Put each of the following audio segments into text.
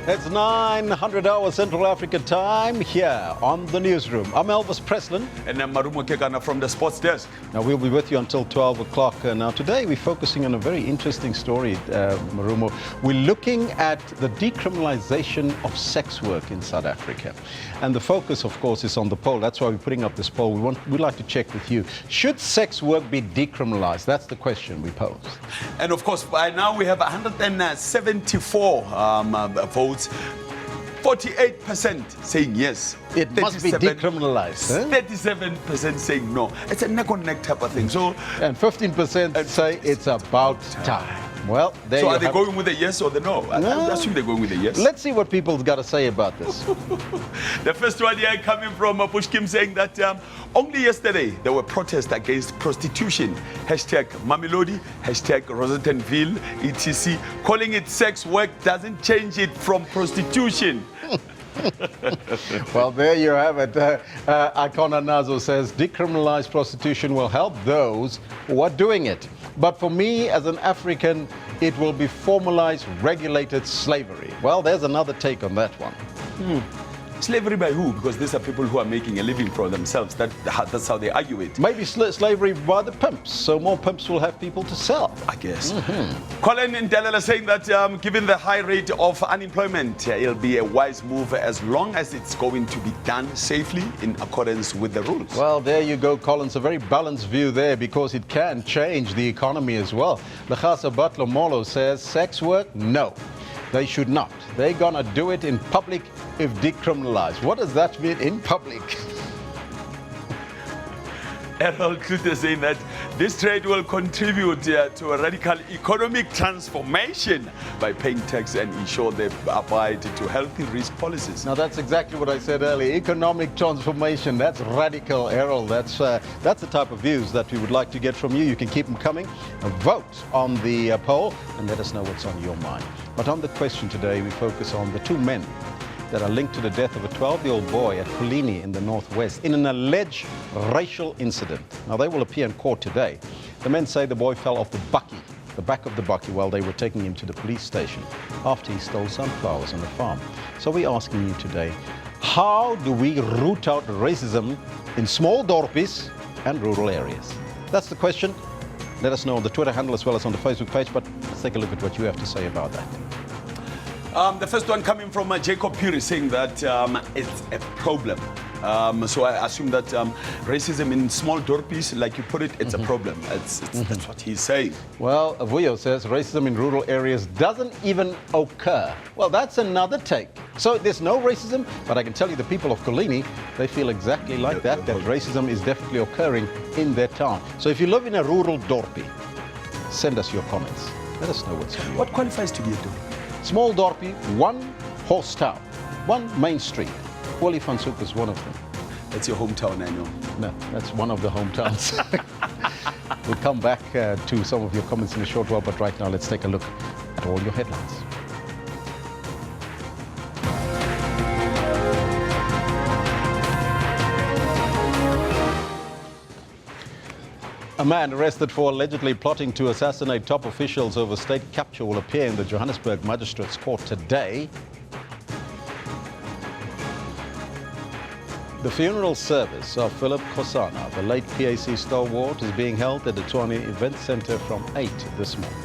It's 900 hours Central Africa time here on the Newsroom. I'm Elvis Preslin. And I'm Marumo Kekana from the Sports Desk. Now, we'll be with you until 12 o'clock. Now, today we're focusing on a very interesting story, Marumo. We're looking at the decriminalization of sex work in South Africa. And the focus, of course, is on the poll. That's why we're putting up this poll. We'd like to check with you. Should sex work be decriminalized? That's the question we pose. And, of course, by now we have 174 votes. 48% saying yes. It must be decriminalized. 37% saying no. It's a neck-on-neck type of thing. So, and 15% say it's about time. Well, there so you are they going with a yes or the no? I assume they're going with a yes. Let's see what people's got to say about this. The first one here coming from Push Kim saying that only yesterday there were protests against prostitution. Hashtag Mamelodi, hashtag Rosettenville, etc. Calling it sex work doesn't change it from prostitution. Well, there you have it. Icona Nazo says decriminalized prostitution will help those who are doing it. But for me, as an African, it will be formalized, regulated slavery. Well, there's another take on that one. Slavery by who? Because these are people who are making a living for themselves. That's how they argue it. Maybe slavery by the pimps, so more pimps will have people to sell. I guess. Colin Ndelela saying that given the high rate of unemployment, it'll be a wise move as long as it's going to be done safely in accordance with the rules. Well, there you go, Collins. A very balanced view there because it can change the economy as well. Lachasa Butler Molo says sex work? No. They should not. They're going to do it in public if decriminalized. What does that mean, in public? Errol Klute saying that this trade will contribute to a radical economic transformation by paying tax and ensure they abide to healthy risk policies. Now, that's exactly what I said earlier. Economic transformation, that's radical, Errol. That's the type of views that we would like to get from you. You can keep them coming. Vote on the poll and let us know what's on your mind. But on the question today, we focus on the two men that are linked to the death of a 12-year-old boy at Kulini in the northwest in an alleged racial incident. Now, they will appear in court today. The men say the boy fell off the back of the bakkie, while they were taking him to the police station after he stole sunflowers on the farm. So we're asking you today, how do we root out racism in small dorpies and rural areas? That's the question. Let us know on the Twitter handle as well as on the Facebook page, but let's take a look at what you have to say about that. The first one coming from Jacob Puri saying that it's a problem. So I assume that racism in small dorpies, like you put it, it's a problem. That's what he's saying. Well, Avuyo says racism in rural areas doesn't even occur. Well, that's another take. So there's no racism, but I can tell you the people of Kulini, they feel exactly like that racism is definitely occurring in their town. So if you live in a rural dorpie, send us your comments. Let us know what's on your What qualifies to be a dorpie? Small dorpie, one horse town, one main street. Wally van Soek is one of them. That's your hometown, I know. No, that's one of the hometowns. We'll come back to some of your comments in a short while, but right now let's take a look at all your headlines. A man arrested for allegedly plotting to assassinate top officials over state capture will appear in the Johannesburg Magistrates Court today. The funeral service of Philip Kosana, the late PAC stalwart, is being held at the Tshwane Event Center from 8 this morning.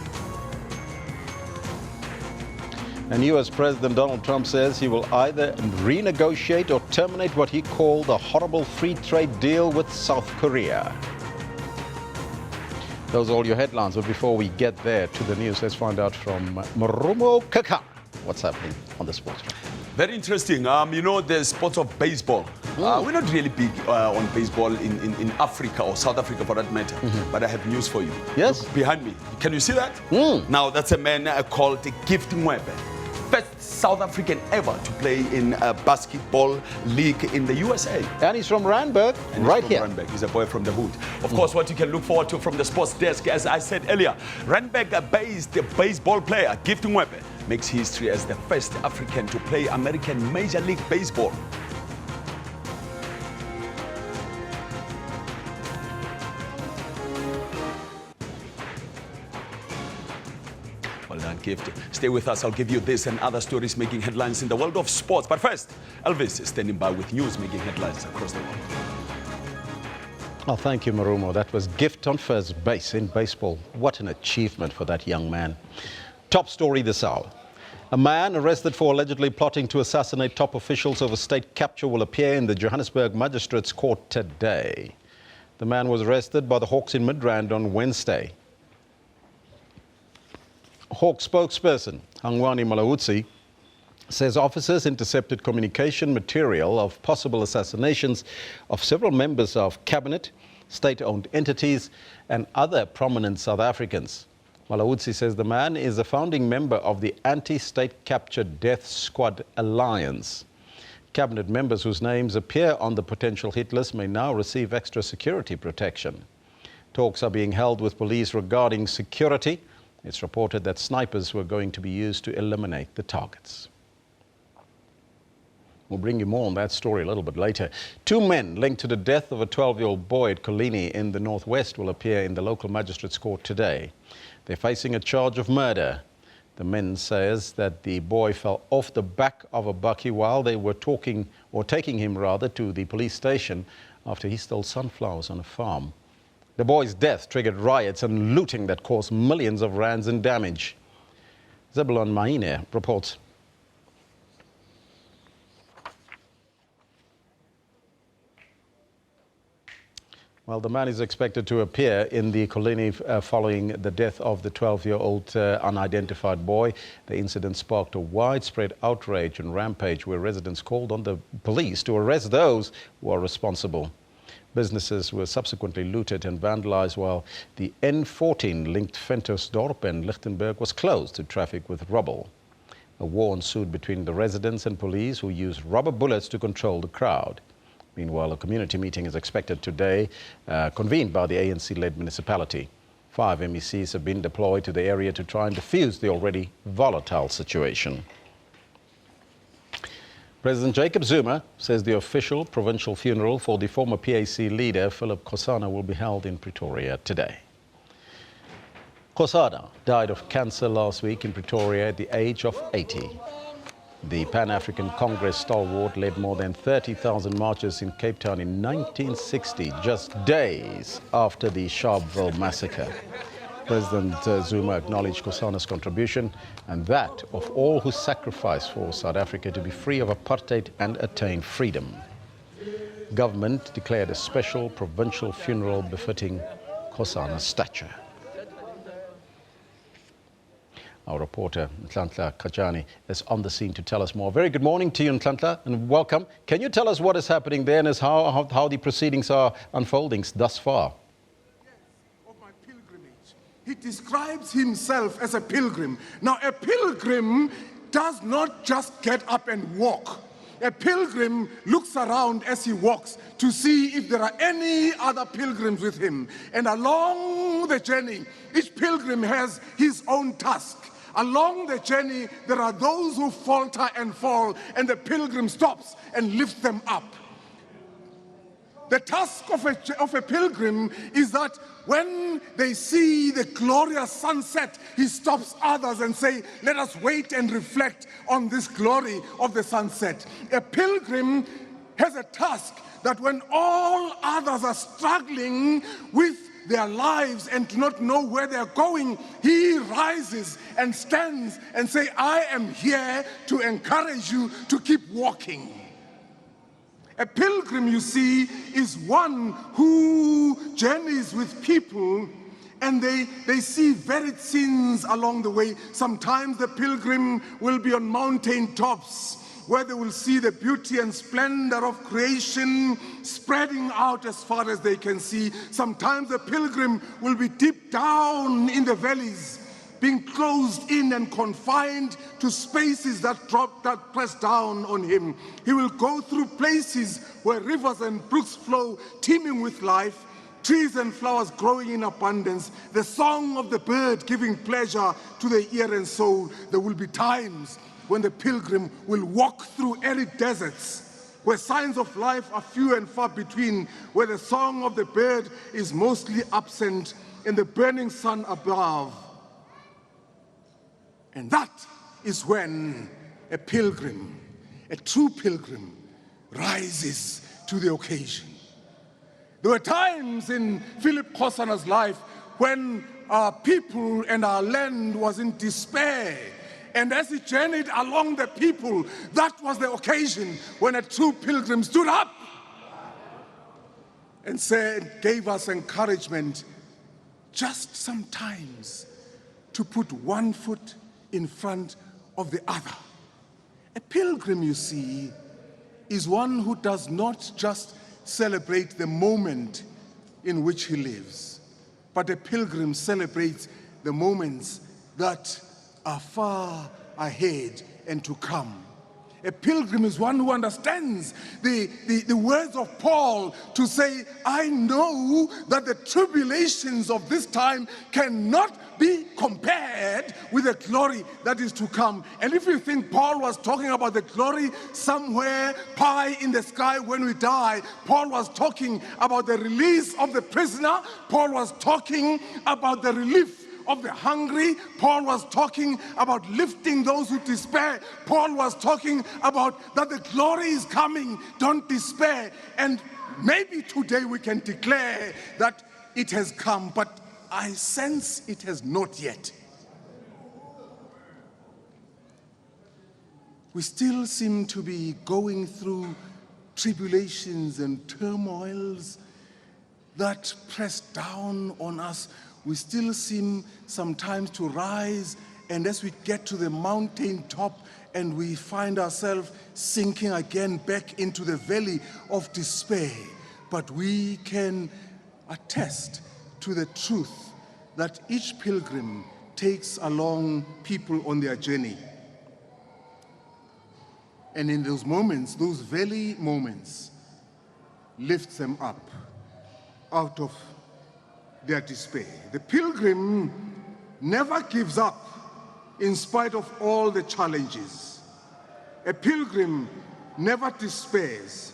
And US President Donald Trump says he will either renegotiate or terminate what he called a horrible free trade deal with South Korea. Those are all your headlines, but before we get there to the news, let's find out from Marumo Keka what's happening on the sports front. Very interesting. You know, the sport of baseball. We're not really big on baseball in Africa or South Africa for that matter. But I have news for you. Yes? Look behind me. Can you see that? Now, that's a man called Gift Ngwebe. First South African ever to play in a basketball league in the USA. And he's from Randburg, right here. Randburg. He's a boy from the hood. Of course, what you can look forward to from the sports desk, as I said earlier, Randburg-based baseball player Gift Ngwebe makes history as the first African to play American Major League Baseball. Well done. gift. Stay with us. I'll give you this and other stories making headlines in the world of sports. But first, Elvis is standing by with news making headlines across the world. Oh, thank you, Marumo. That was gift on first base in baseball. What an achievement for that young man. Top story this hour. A man arrested for allegedly plotting to assassinate top officials over state capture will appear in the Johannesburg Magistrates Court today. The man was arrested by the Hawks in Midrand on Wednesday. Hawk spokesperson Hangwani Malautsi says officers intercepted communication material of possible assassinations of several members of cabinet, state-owned entities and other prominent South Africans. Malautsi says the man is a founding member of the Anti-State Capture Death Squad Alliance. Cabinet members whose names appear on the potential hit list may now receive extra security protection. Talks are being held with police regarding security. It's reported that snipers were going to be used to eliminate the targets. We'll bring you more on that story a little bit later. Two men linked to the death of a 12-year-old boy at Colini in the northwest will appear in the local magistrates court today. They're facing a charge of murder. The men says that the boy fell off the back of a bakkie while they were taking him to the police station after he stole sunflowers on a farm. The boy's death triggered riots and looting that caused millions of rands in damage. Zebulon Maine reports. Well, the man is expected to appear in the Colini following the death of the 12-year-old unidentified boy. The incident sparked a widespread outrage and rampage where residents called on the police to arrest those who are responsible. Businesses were subsequently looted and vandalized while the N14 linked Ventersdorp and Lichtenburg was closed to traffic with rubble. A war ensued between the residents and police who used rubber bullets to control the crowd. Meanwhile, a community meeting is expected today, convened by the ANC-led municipality. 5 MECs have been deployed to the area to try and defuse the already volatile situation. President Jacob Zuma says the official provincial funeral for the former PAC leader, Philip Kosana, will be held in Pretoria today. Kosana died of cancer last week in Pretoria at the age of 80. The Pan-African Congress stalwart led more than 30,000 marches in Cape Town in 1960, just days after the Sharpeville massacre. President Zuma acknowledged Kosana's contribution and that of all who sacrificed for South Africa to be free of apartheid and attain freedom. Government declared a special provincial funeral befitting Kosana's stature. Our reporter, Nhlanhla Kajani, is on the scene to tell us more. Very good morning to you, Nhlanhla, and welcome. Can you tell us what is happening there and how the proceedings are unfolding thus far? Yes, of my pilgrimage. He describes himself as a pilgrim. Now, a pilgrim does not just get up and walk. A pilgrim looks around as he walks to see if there are any other pilgrims with him. And along the journey, each pilgrim has his own task. Along the journey, there are those who falter and fall, and the pilgrim stops and lifts them up. The task of a pilgrim is that when they see the glorious sunset, he stops others and say, let us wait and reflect on this glory of the sunset. A pilgrim has a task that when all others are struggling with their lives and do not know where they're going, he rises and stands and say, I am here to encourage you to keep walking. A pilgrim, you see, is one who journeys with people and they see varied scenes along the way. Sometimes the pilgrim will be on mountain tops where they will see the beauty and splendor of creation spreading out as far as they can see. Sometimes the pilgrim will be deep down in the valleys, being closed in and confined to spaces that press down on him. He will go through places where rivers and brooks flow, teeming with life, trees and flowers growing in abundance, the song of the bird giving pleasure to the ear and soul. There will be times when the pilgrim will walk through arid deserts, where signs of life are few and far between, where the song of the bird is mostly absent and the burning sun above And that is when a pilgrim, a true pilgrim, rises to the occasion. There were times in Philip Khosana's life when our people and our land was in despair. And as he journeyed along the people, that was the occasion when a true pilgrim stood up and gave us encouragement just sometimes to put one foot in front of the other. A pilgrim, you see, is one who does not just celebrate the moment in which he lives, but a pilgrim celebrates the moments that are far ahead and to come. A pilgrim is one who understands the words of Paul to say, I know that the tribulations of this time cannot be compared with the glory that is to come. And if you think Paul was talking about the glory somewhere pie in the sky when we die, Paul was talking about the release of the prisoner. Paul was talking about the relief of the hungry. Paul was talking about lifting those who despair. Paul was talking about that the glory is coming, don't despair. And maybe today we can declare that it has come, but I sense it has not yet. We still seem to be going through tribulations and turmoils that press down on us. We still seem sometimes to rise, and as we get to the mountain top and we find ourselves sinking again back into the valley of despair. But we can attest to the truth that each pilgrim takes along people on their journey. And in those moments, those valley moments, lifts them up out of their despair. The pilgrim never gives up in spite of all the challenges. A pilgrim never despairs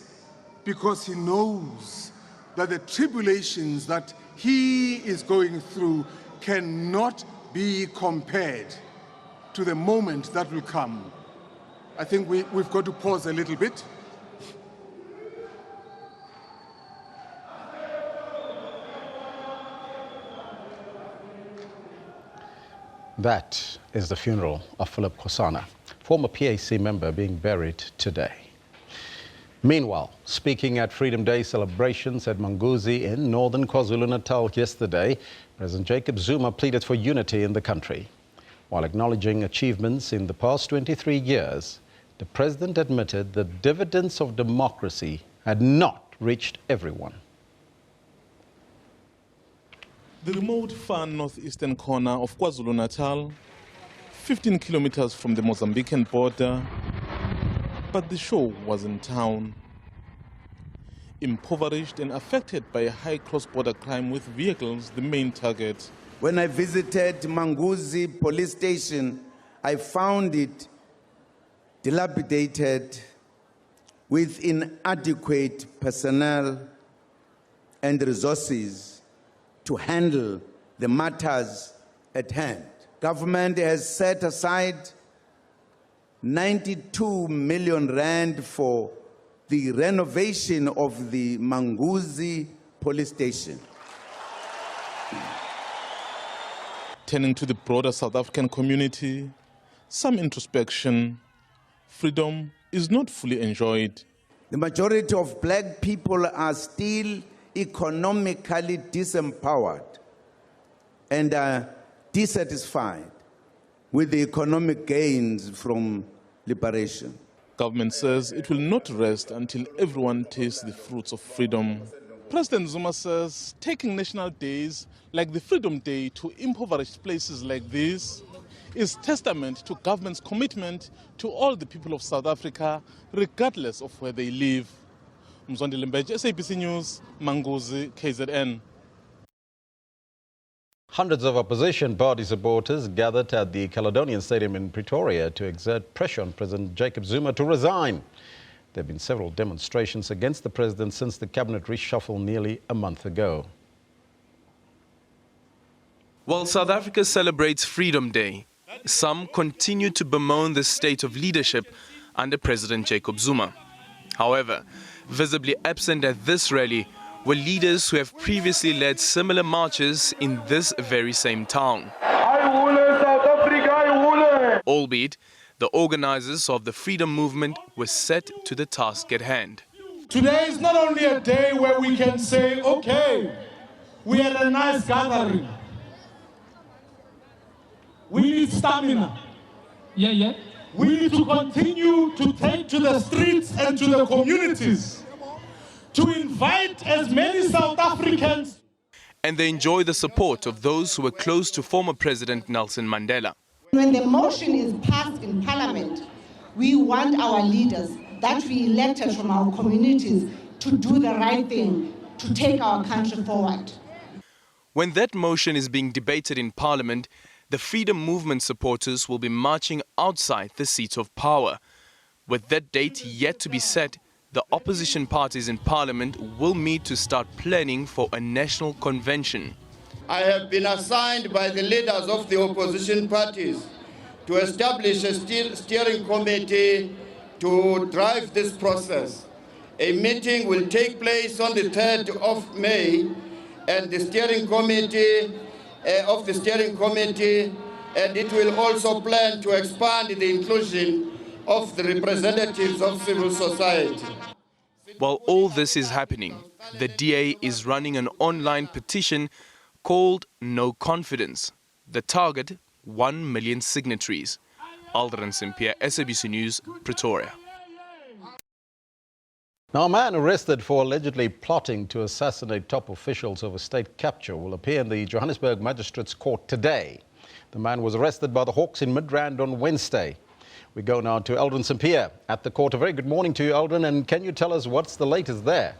because he knows that the tribulations that he is going through cannot be compared to the moment that will come. I think we've got to pause a little bit. That is the funeral of Philip Khosana, former PAC member being buried today. Meanwhile, speaking at Freedom Day celebrations at Manguzi in northern KwaZulu-Natal yesterday, President Jacob Zuma pleaded for unity in the country. While acknowledging achievements in the past 23 years, the president admitted the dividends of democracy had not reached everyone. The remote far northeastern corner of KwaZulu-Natal, 15 kilometers from the Mozambican border, but the show was in town. Impoverished and affected by high cross-border crime with vehicles the main target. When I visited Manguzi police station, I found it dilapidated with inadequate personnel and resources to handle the matters at hand. Government has set aside 92 million rand for the renovation of the Manguzi police station. Turning to the broader South African community, some introspection. Freedom is not fully enjoyed. The majority of black people are still economically disempowered and are dissatisfied with the economic gains from liberation. Government says it will not rest until everyone tastes the fruits of freedom. President Zuma says taking national days like the Freedom Day to impoverished places like this is testament to government's commitment to all the people of South Africa, regardless of where they live. Mbeki, SABC News, Manguzi, KZN. Hundreds of opposition party supporters gathered at the Caledonian Stadium in Pretoria to exert pressure on President Jacob Zuma to resign. There have been several demonstrations against the president since the cabinet reshuffle nearly a month ago. While South Africa celebrates Freedom Day, Some continue to bemoan the state of leadership under President Jacob Zuma. However, visibly absent at this rally were leaders who have previously led similar marches in this very same town. Albeit, the organizers of the freedom movement were set to the task at hand. Today is not only a day where we can say, okay, we had a nice gathering. We need stamina. We need to continue to take to the streets and to the communities to invite as many South Africans. And they enjoy the support of those who were close to former President Nelson Mandela. When the motion is passed in Parliament, we want our leaders that we elected from our communities to do the right thing, to take our country forward. When that motion is being debated in Parliament, the freedom movement supporters will be marching outside the seat of power. With that date yet to be set, the opposition parties in Parliament will meet to start planning for a national convention. I have been assigned by the leaders of the opposition parties to establish a steering committee to drive this process. A meeting will take place on the 3rd of May, and the steering committee and it will also plan to expand the inclusion of the representatives of civil society. While all this is happening, the DA is running an online petition called No Confidence. The target, 1 million signatories. Aldrin Simpier, SABC News, Pretoria. Now, a man arrested for allegedly plotting to assassinate top officials over state capture will appear in the Johannesburg Magistrates Court today. The man was arrested by the Hawks in Midrand on Wednesday. We go now to Aldrin Simpier at the court. A very good morning to you, Aldrin, and can you tell us what's the latest there?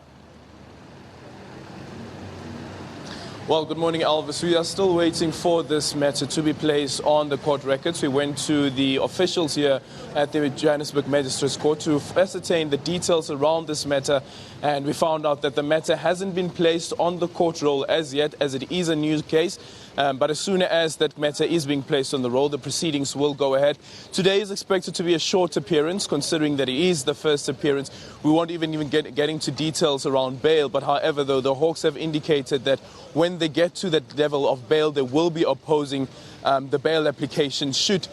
Well, good morning, Elvis. We are still waiting for this matter to be placed on the court records. We went to the officials here at the Johannesburg Magistrates Court to ascertain the details around this matter, and we found out that the matter hasn't been placed on the court roll as yet, as it is a new case. But as soon as that matter is being placed on the roll, the proceedings will go ahead. Today is expected to be a short appearance, considering that it is the first appearance. We won't even get into details around bail. But however, though, the Hawks have indicated that when they get to that level of bail, they will be opposing the bail application should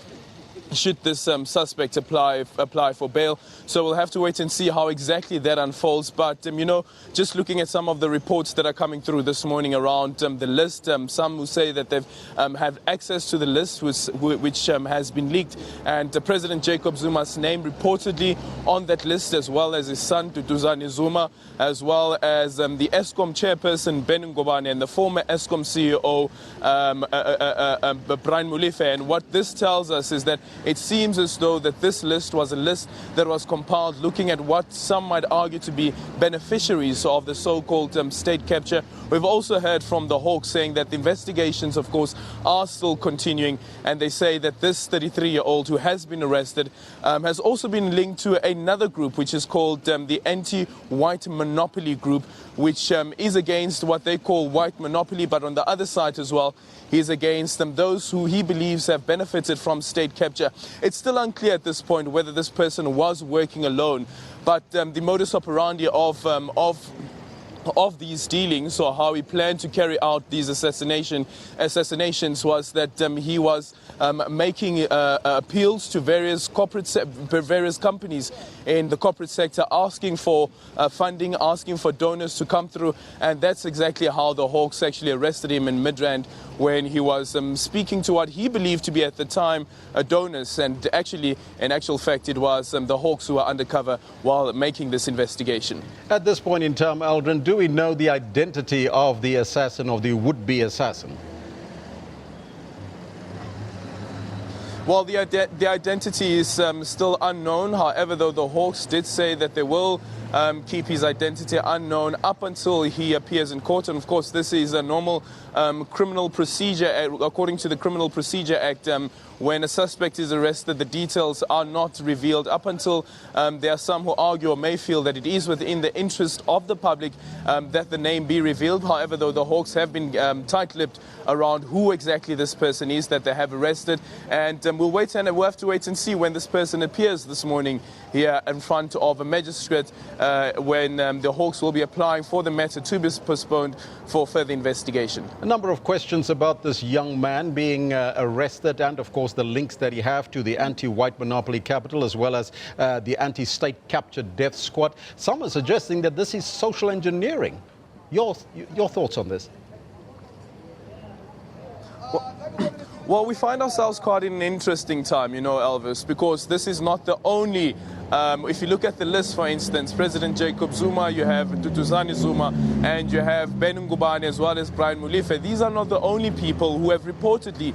this suspect apply for bail. So we'll have to wait and see how exactly that unfolds. But, just looking at some of the reports that are coming through this morning around the list, some who say that they've had access to the list which has been leaked. And President Jacob Zuma's name reportedly on that list, as well as his son, Duduzane Zuma, as well as the Eskom chairperson, Ben Ngobane, and the former Eskom CEO, Brian Molefe. And what this tells us is that it seems as though that this list was a list that was compiled looking at what some might argue to be beneficiaries of the so-called state capture. We've also heard from the Hawks saying that the investigations, of course, are still continuing, and they say that this 33-year-old who has been arrested has also been linked to another group which is called the Anti-White Monopoly Group, which is against what they call white monopoly, but on the other side as well, he's against those who he believes have benefited from state capture. It's still unclear at this point whether this person was working alone, but the modus operandi of these dealings, or how he planned to carry out these assassinations, was that he was making appeals to various companies in the corporate sector, asking for funding, asking for donors to come through, and that's exactly how the Hawks actually arrested him in Midrand, when he was speaking to what he believed to be at the time donors, and actually, in actual fact, it was the Hawks who were undercover while making this investigation. At this point in time, Aldrin, do we know the identity of the assassin, or the would-be assassin? Well, the identity is still unknown. However, though, the Hawks did say that they will keep his identity unknown up until he appears in court. And of course, this is a normal criminal procedure. According to the Criminal Procedure Act, when a suspect is arrested, the details are not revealed up until there are some who argue or may feel that it is within the interest of the public that the name be revealed. However, though, the Hawks have been tight-lipped around who exactly this person is that they have arrested, and we'll have to wait and see when this person appears this morning here in front of a magistrate when the Hawks will be applying for the matter to be postponed for further investigation. A number of questions about this young man being arrested, and of course the links that he have to the anti-white monopoly capital as well as the anti-state capture death squad. Some are suggesting that this is social engineering. Your thoughts on this? Well, we find ourselves quite in an interesting time, you know, Elvis, because this is not the only, if you look at the list, for instance, President Jacob Zuma, you have Duduzane Zuma, and you have Ben Ngubane as well as Brian Molefe. These are not the only people who have reportedly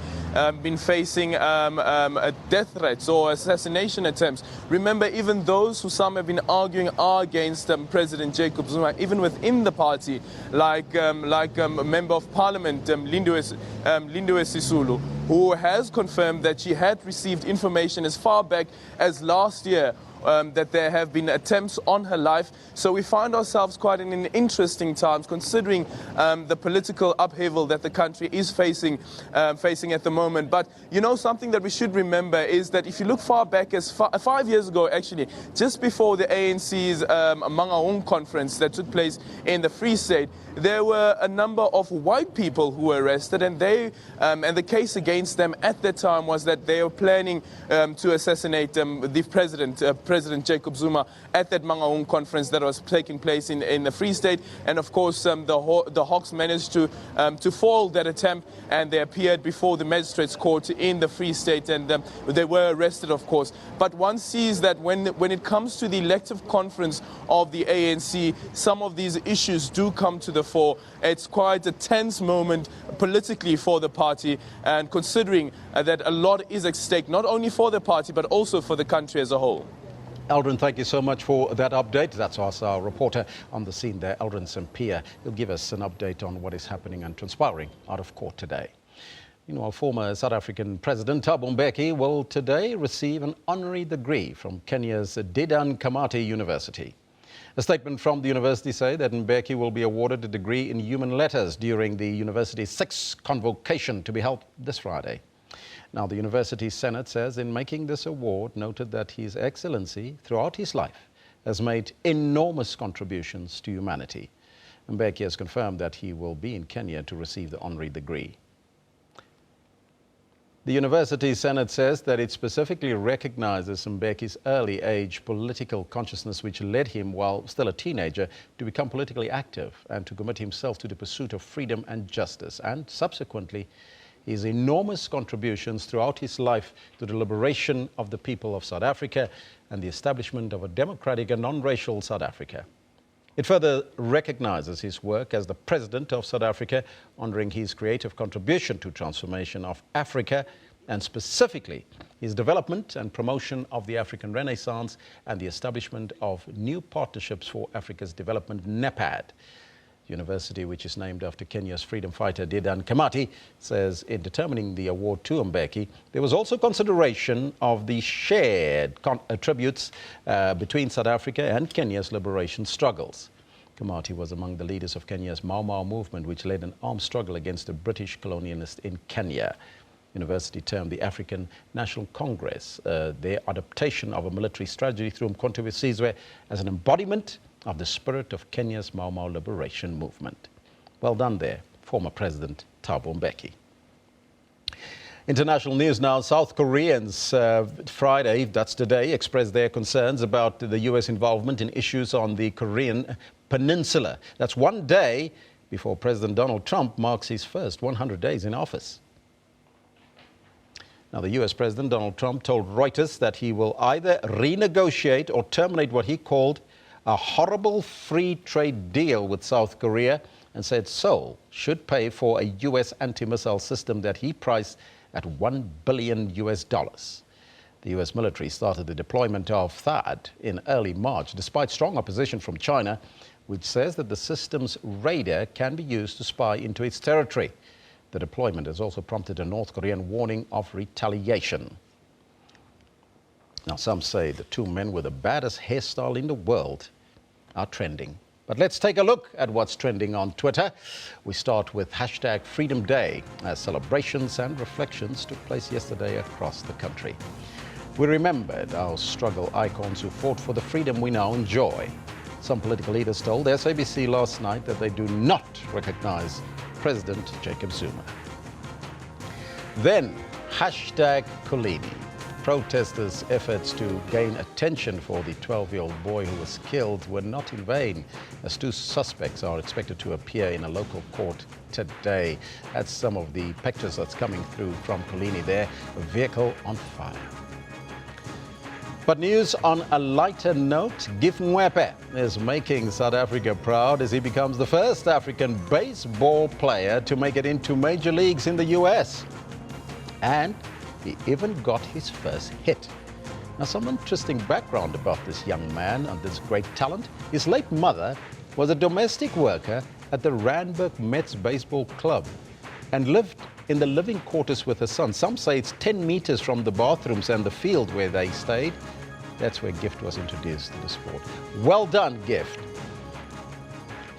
been facing death threats or assassination attempts. Remember, even those who some have been arguing are against President Jacob Zuma, even within the party, like a Member of Parliament, Lindiwe Sisulu, who has confirmed that she had received information as far back as last year that there have been attempts on her life. So we find ourselves quite in an interesting times, considering the political upheaval that the country is facing at the moment. But you know, something that we should remember is that if you look far back as 5 years ago, actually, just before the ANC's Mangaung conference that took place in the Free State, there were a number of white people who were arrested, and the case against them at that time was that they were planning to assassinate the President Jacob Zuma at that Mangaung conference that was taking place in the Free State. And of course, the Hawks managed to foil that attempt, and they appeared before the magistrates' court in the Free State, and they were arrested, of course. But one sees that when it comes to the elective conference of the ANC, some of these issues do come to the fore. It's quite a tense moment politically for the party, and considering that a lot is at stake, not only for the party but also for the country as a whole. Eldrin, thank you so much for that update. That's our reporter on the scene there, Eldrin Sampear. He'll give us an update on what is happening and transpiring out of court today. Meanwhile, former South African President Thabo Mbeki will today receive an honorary degree from Kenya's Dedan Kimathi University. A statement from the university says that Mbeki will be awarded a degree in human letters during the university's 6th convocation to be held this Friday. Now, the University Senate says in making this award, noted that His Excellency, throughout his life, has made enormous contributions to humanity. Mbeki has confirmed that he will be in Kenya to receive the honorary degree. The University Senate says that it specifically recognizes Mbeki's early age political consciousness, which led him, while still a teenager, to become politically active and to commit himself to the pursuit of freedom and justice, and subsequently his enormous contributions throughout his life to the liberation of the people of South Africa and the establishment of a democratic and non-racial South Africa. It further recognizes his work as the President of South Africa, honoring his creative contribution to transformation of Africa, and specifically his development and promotion of the African Renaissance and the establishment of new partnerships for Africa's development, NEPAD. University, which is named after Kenya's freedom fighter Dedan Kimathi, says in determining the award to Mbeki, there was also consideration of the shared attributes between South Africa and Kenya's liberation struggles. Kimathi was among the leaders of Kenya's Mau Mau movement, which led an armed struggle against the British colonialists in Kenya. University termed the African National Congress their adaptation of a military strategy through Mkhonto we Sizwe as an embodiment of the spirit of Kenya's Mau Mau liberation movement. Well done there, former President Thabo Mbeki. International news now. South Koreans Friday, that's today, expressed their concerns about the U.S. involvement in issues on the Korean Peninsula. That's one day before President Donald Trump marks his first 100 days in office. Now, the U.S. President Donald Trump told Reuters that he will either renegotiate or terminate what he called a horrible free trade deal with South Korea, and said Seoul should pay for a U.S. anti-missile system that he priced at $1 billion. The US military started the deployment of THAAD in early March, despite strong opposition from China, which says that the system's radar can be used to spy into its territory. The deployment has also prompted a North Korean warning of retaliation. Now, some say the two men with the baddest hairstyle in the world are trending. But let's take a look at what's trending on Twitter. We start with hashtag Freedom Day, as celebrations and reflections took place yesterday across the country. We remembered our struggle icons who fought for the freedom we now enjoy. Some political leaders told SABC last night that they do not recognize President Jacob Zuma. Then, hashtag Kolini. Protesters' efforts to gain attention for the 12-year-old boy who was killed were not in vain, as two suspects are expected to appear in a local court today. That's some of the pictures that's coming through from Kolini there, a vehicle on fire. But news on a lighter note, Gif Mwepe is making South Africa proud as he becomes the first African baseball player to make it into major leagues in the US. And he even got his first hit. Now, some interesting background about this young man and this great talent. His late mother was a domestic worker at the Randburg Mets Baseball Club and lived in the living quarters with her son. Some say it's 10 meters from the bathrooms and the field where they stayed. That's where Gift was introduced to the sport. Well done, Gift.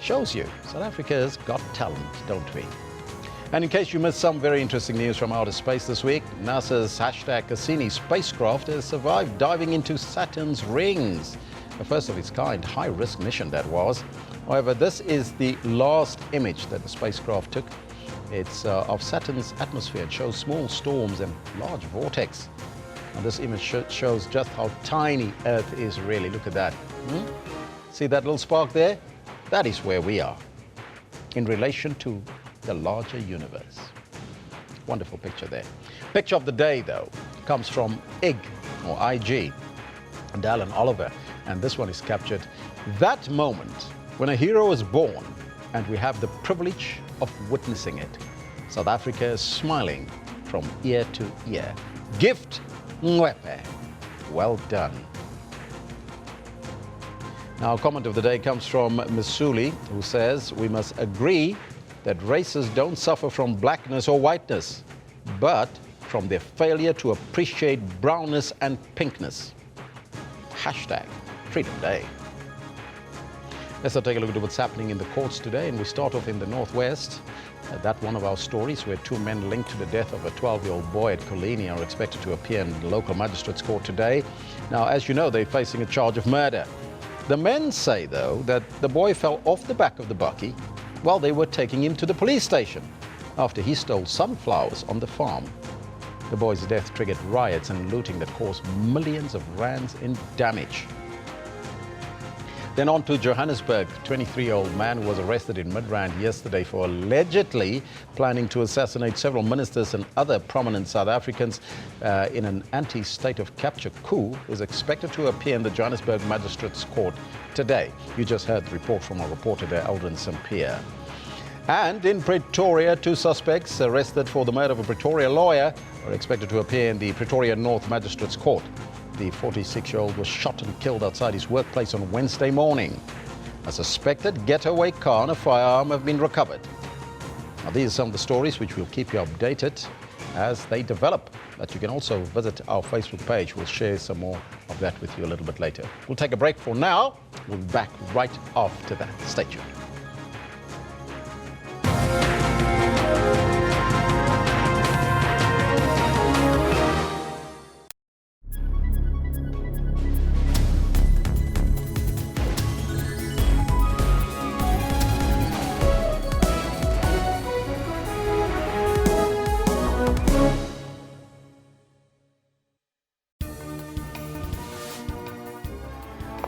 Shows you, South Africa has got talent, don't we? And in case you missed some very interesting news from outer space this week, NASA's hashtag Cassini spacecraft has survived diving into Saturn's rings. The first of its kind, high-risk mission that was. However, this is the last image that the spacecraft took. It's of Saturn's atmosphere. It shows small storms and large vortex. And this image shows just how tiny Earth is really. Look at that. See that little spark there? That is where we are in relation to the larger universe. Wonderful picture there. Picture of the day, though, comes from IG, and Alan Oliver. And this one is captured that moment when a hero is born and we have the privilege of witnessing it. South Africa is smiling from ear to ear. Gift Mwepe. Well done. Now, a comment of the day comes from Misuli, who says, we must agree that races don't suffer from blackness or whiteness, but from their failure to appreciate brownness and pinkness. Hashtag Freedom Day. Let's now take a look at what's happening in the courts today, and we start off in the Northwest. That one of our stories where two men linked to the death of a 12-year-old boy at Kolini are expected to appear in the local magistrate's court today. Now, as you know, they're facing a charge of murder. The men say, though, that the boy fell off the back of the bakkie while they were taking him to the police station after he stole sunflowers on the farm. The boy's death triggered riots and looting that caused millions of rands in damage. Then on to Johannesburg. 23-year-old man was arrested in Midrand yesterday for allegedly planning to assassinate several ministers and other prominent South Africans in an anti-state of capture coup, is expected to appear in the Johannesburg Magistrates Court today. You just heard the report from our reporter there, Eldrin Sampier. And in Pretoria, two suspects arrested for the murder of a Pretoria lawyer are expected to appear in the Pretoria North Magistrates Court. The 46-year-old was shot and killed outside his workplace on Wednesday morning. A suspected getaway car and a firearm have been recovered. Now, these are some of the stories which we'll keep you updated as they develop. But you can also visit our Facebook page. We'll share some more of that with you a little bit later. We'll take a break for now. We'll be back right after that. Stay tuned.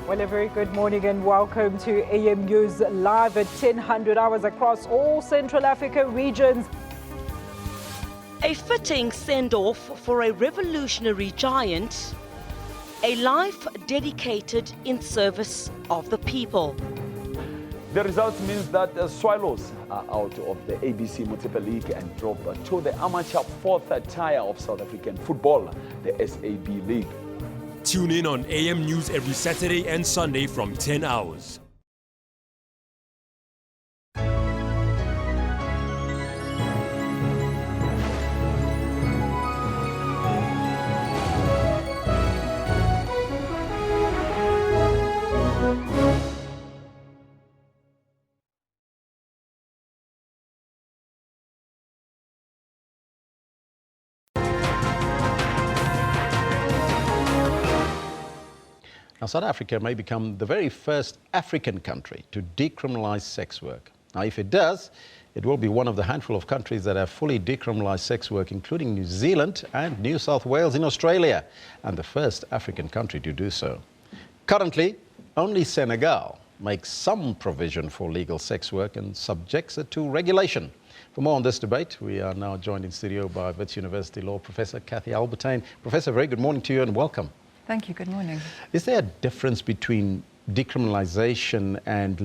Well, a very good morning and welcome to AM News Live at 10:00 hours across all Central Africa regions. A fitting send-off for a revolutionary giant, a life dedicated in service of the people. The result means that Swallows are out of the ABC Municipal League and drop to the amateur fourth tier of South African football, the SAB League. Tune in on AM News every Saturday and Sunday from 10 hours. Now, South Africa may become the very first African country to decriminalize sex work. Now, if it does, it will be one of the handful of countries that have fully decriminalized sex work, including New Zealand and New South Wales in Australia, and the first African country to do so. Currently, only Senegal makes some provision for legal sex work and subjects it to regulation. For more on this debate, we are now joined in studio by Wits University Law Professor Kathy Albertine. Professor, very good morning to you and welcome. Thank you. Good morning. Is there a difference between decriminalization and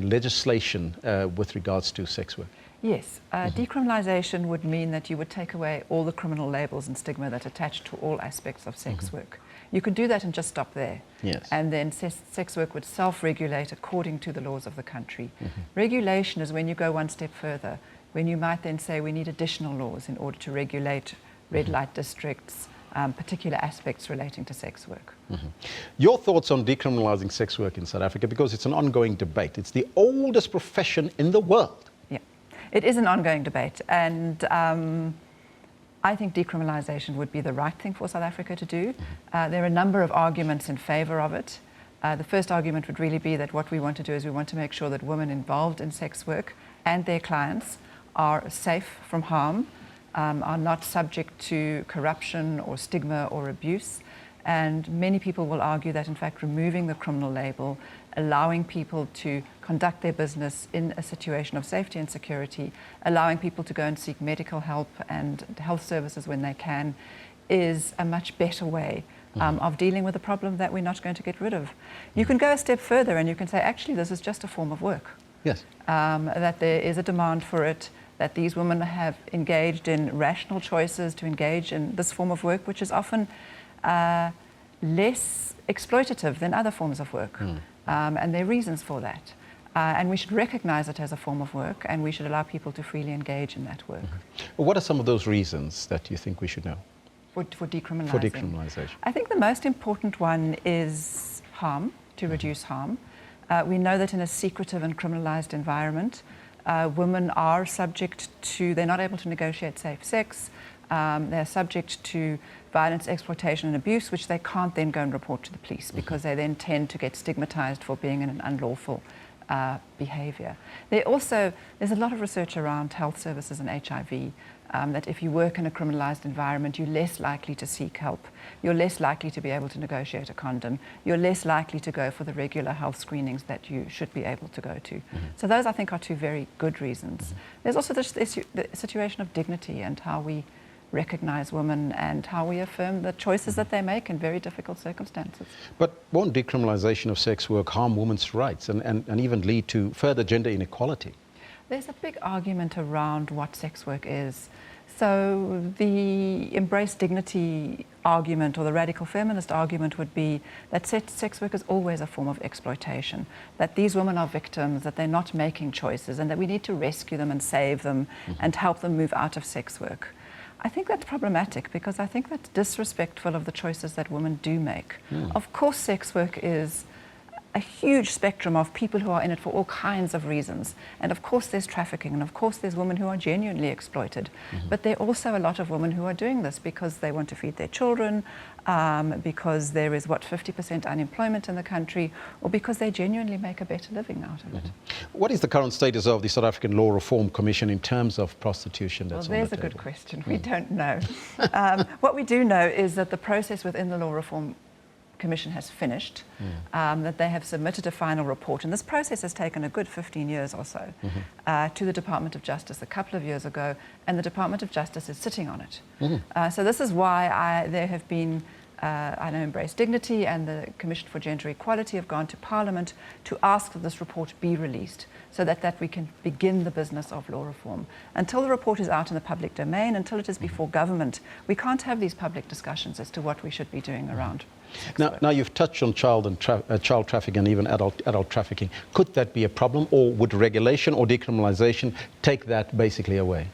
legislation with regards to sex work? Yes. Decriminalization would mean that you would take away all the criminal labels and stigma that attach to all aspects of sex work. You could do that and just stop there. Yes. And then sex work would self-regulate according to the laws of the country. Regulation is when you go one step further, when you might then say we need additional laws in order to regulate red light districts, particular aspects relating to sex work. Your thoughts on decriminalizing sex work in South Africa, because it's an ongoing debate. It's the oldest profession in the world. Yeah, it is an ongoing debate, and I think decriminalization would be the right thing for South Africa to do. There are a number of arguments in favor of it. The first argument would really be that what we want to do is we want to make sure that women involved in sex work and their clients are safe from harm, are not subject to corruption or stigma or abuse. And many people will argue that, in fact, removing the criminal label, allowing people to conduct their business in a situation of safety and security, allowing people to go and seek medical help and health services when they can, is a much better way of dealing with a problem that we're not going to get rid of. You can go a step further and you can say, actually, this is just a form of work. Yes. That there is a demand for it, that these women have engaged in rational choices to engage in this form of work, which is often less exploitative than other forms of work. And there are reasons for that. And we should recognize it as a form of work, and we should allow people to freely engage in that work. Well, what are some of those reasons that you think we should know? For decriminalizing? For decriminalization. I think the most important one is harm, to reduce harm. We know that in a secretive and criminalized environment, women are subject to, they're not able to negotiate safe sex, they're subject to violence, exploitation and abuse, which they can't then go and report to the police because they then tend to get stigmatized for being in an unlawful behavior. There's a lot of research around health services and HIV, that if you work in a criminalized environment, you're less likely to seek help. You're less likely to be able to negotiate a condom. You're less likely to go for the regular health screenings that you should be able to go to. So those, I think, are two very good reasons. There's also this issue, the situation of dignity and how we recognize women and how we affirm the choices that they make in very difficult circumstances. But won't decriminalization of sex work harm women's rights and even lead to further gender inequality? There's a big argument around what sex work is. So the embrace dignity argument or the radical feminist argument would be that sex work is always a form of exploitation, that these women are victims, that they're not making choices, and that we need to rescue them and save them and help them move out of sex work. I think that's problematic because I think that's disrespectful of the choices that women do make. Of course, sex work is a huge spectrum of people who are in it for all kinds of reasons. And of course there's trafficking, and of course there's women who are genuinely exploited. But there are also a lot of women who are doing this because they want to feed their children, because there is, 50% unemployment in the country, or because they genuinely make a better living out of it. What is the current status of the South African Law Reform Commission in terms of prostitution that's on the table? Well, there's a good question. We don't know. What we do know is that the process within the Law Reform Commission has finished, that they have submitted a final report, and this process has taken a good 15 years or so to the Department of Justice a couple of years ago, and the Department of Justice is sitting on it. So this is why there have been I know Embrace Dignity and the Commission for Gender Equality have gone to Parliament to ask that this report be released so that we can begin the business of law reform. Until the report is out in the public domain, until it is before government, we can't have these public discussions as to what we should be doing around. Now you've touched on child trafficking and even adult trafficking. Could that be a problem, or would regulation or decriminalisation take that basically away?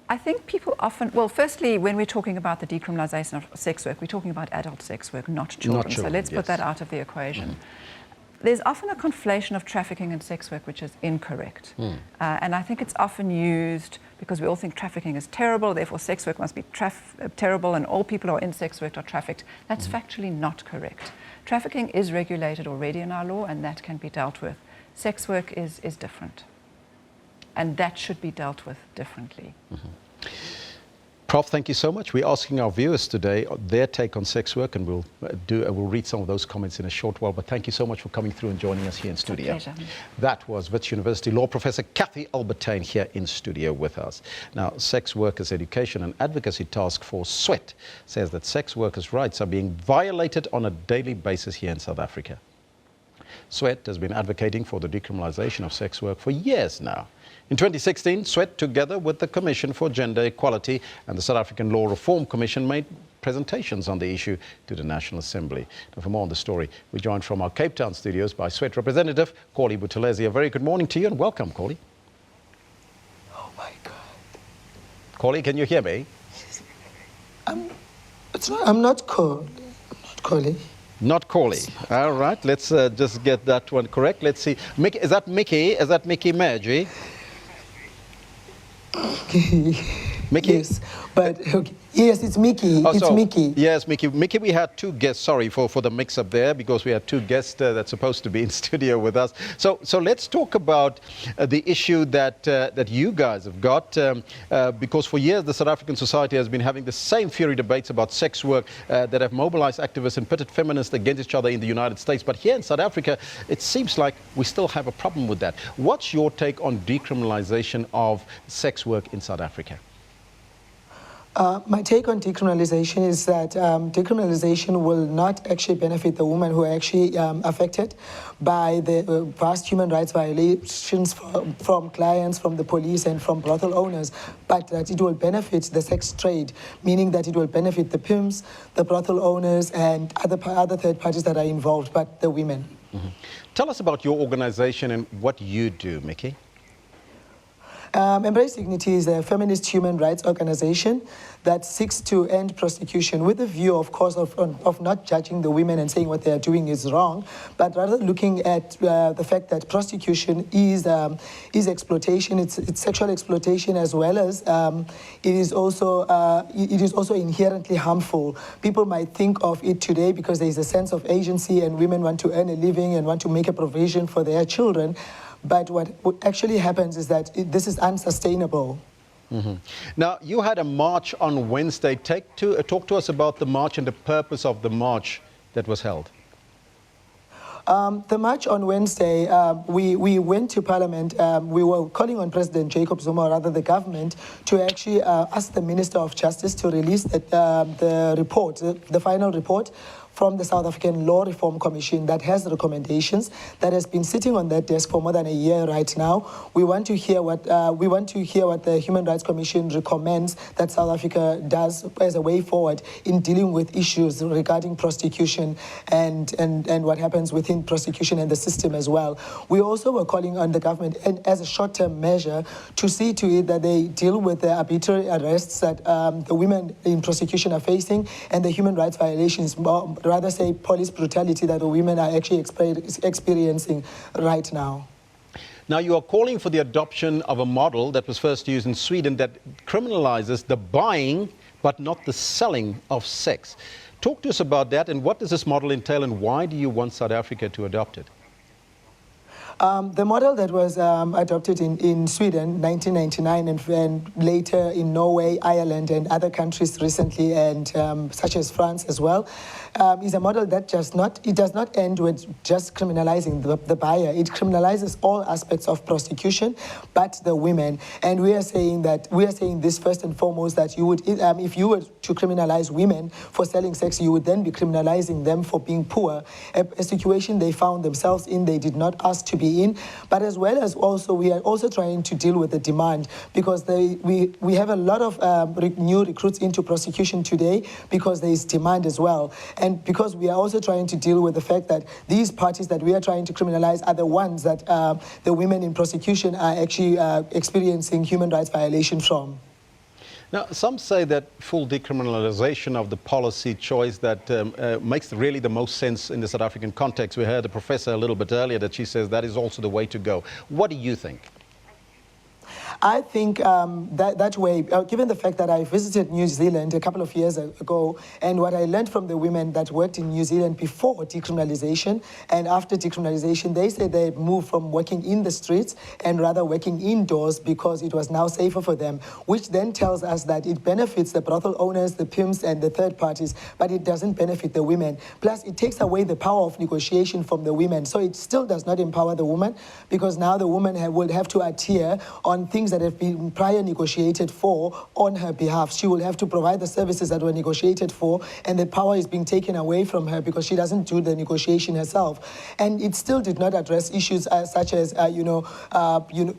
I think people often, well, firstly, when we're talking about the decriminalisation of sex work, we're talking about adult sex work, not children. So let's put that out of the equation. There's often a conflation of trafficking and sex work, which is incorrect. And I think it's often used because we all think trafficking is terrible, therefore sex work must be terrible and all people who are in sex work are trafficked. That's factually not correct. Trafficking is regulated already in our law and that can be dealt with. Sex work is different. And that should be dealt with differently. Prof, thank you so much. We're asking our viewers today their take on sex work, and we'll read some of those comments in a short while. But thank you so much for coming through and joining us here in studio. It's a pleasure. That was Wits University Law Professor Kathy Albertine here in studio with us. Now, Sex Workers Education and Advocacy Task Force, SWET, says that sex workers' rights are being violated on a daily basis here in South Africa. SWET has been advocating for the decriminalisation of sex work for years now. In 2016, SWET, together with the Commission for Gender Equality and the South African Law Reform Commission, made presentations on the issue to the National Assembly. Now, for more on the story, we're joined from our Cape Town studios by SWET representative, Corley Buthelezi. A very good morning to you and welcome, Corley. Oh, my God. Corley, can you hear me? I'm not Corley. Not Corley. All right, let's just get that one correct. Let's see. Mickey, is that Mickey? Is that Mickey Maggie? Mickey? Yes, but okay. Yes, it's Mickey. It's Mickey. Yes, Mickey. Mickey, we had two guests. Sorry for the mix-up there, because we had two guests that's supposed to be in studio with us. So let's talk about the issue that you guys have got, because for years the South African society has been having the same fiery debates about sex work that have mobilized activists and pitted feminists against each other in the United States. But here in South Africa, it seems like we still have a problem with that. What's your take on decriminalization of sex work in South Africa? My take on decriminalization is that decriminalization will not actually benefit the women who are actually affected by the vast human rights violations from clients, from the police and from brothel owners, but that it will benefit the sex trade, meaning that it will benefit the pimps, the brothel owners and other third parties that are involved, but the women. Tell us about your organization and what you do, Mickey. Embrace Dignity is a feminist human rights organization that seeks to end prostitution with the view, of course, of not judging the women and saying what they are doing is wrong, but rather looking at the fact that prostitution is exploitation. It's sexual exploitation, as well as it is also inherently harmful. People might think of it today because there is a sense of agency and women want to earn a living and want to make a provision for their children. But what actually happens is that this is unsustainable. Now, you had a march on Wednesday. Talk to us about the march and the purpose of the march that was held. The march on Wednesday, we went to Parliament. We were calling on President Jacob Zuma, or rather the government, to actually ask the Minister of Justice to release the report, the final report from the South African Law Reform Commission that has recommendations that has been sitting on that desk for more than a year right now. We want to hear what the Human Rights Commission recommends that South Africa does as a way forward in dealing with issues regarding prostitution and what happens within prostitution and the system as well. We also were calling on the government, and as a short-term measure, to see to it that they deal with the arbitrary arrests that the women in prostitution are facing and the human rights violations, rather say police brutality, that the women are actually experiencing right now. Now, you are calling for the adoption of a model that was first used in Sweden that criminalizes the buying but not the selling of sex. Talk to us about that, and what does this model entail, and why do you want South Africa to adopt it? The model that was adopted in Sweden, 1999, and later in Norway, Ireland, and other countries recently, and such as France as well, is a model that does not end with just criminalizing the buyer. It criminalizes all aspects of prostitution, but the women. And we are saying this first and foremost, that you would, if you were to criminalize women for selling sex, you would then be criminalizing them for being poor, a situation they found themselves in, they did not ask to be in. But as well as also, we are also trying to deal with the demand, because we have a lot of new recruits into prostitution today because there is demand as well. And because we are also trying to deal with the fact that these parties that we are trying to criminalize are the ones that the women in prostitution are actually experiencing human rights violation from. Now, some say that full decriminalization of the policy choice that makes really the most sense in the South African context. We heard the professor a little bit earlier that she says that is also the way to go. What do you think? I think that way, given the fact that I visited New Zealand a couple of years ago, and what I learned from the women that worked in New Zealand before decriminalization and after decriminalization, they say they moved from working in the streets and rather working indoors because it was now safer for them, which then tells us that it benefits the brothel owners, the pimps, and the third parties, but it doesn't benefit the women. Plus, it takes away the power of negotiation from the women, so it still does not empower the woman, because now the woman will have to adhere on things that have been prior negotiated for on her behalf. She will have to provide the services that were negotiated for, and the power is being taken away from her because she doesn't do the negotiation herself. And it still did not address issues such as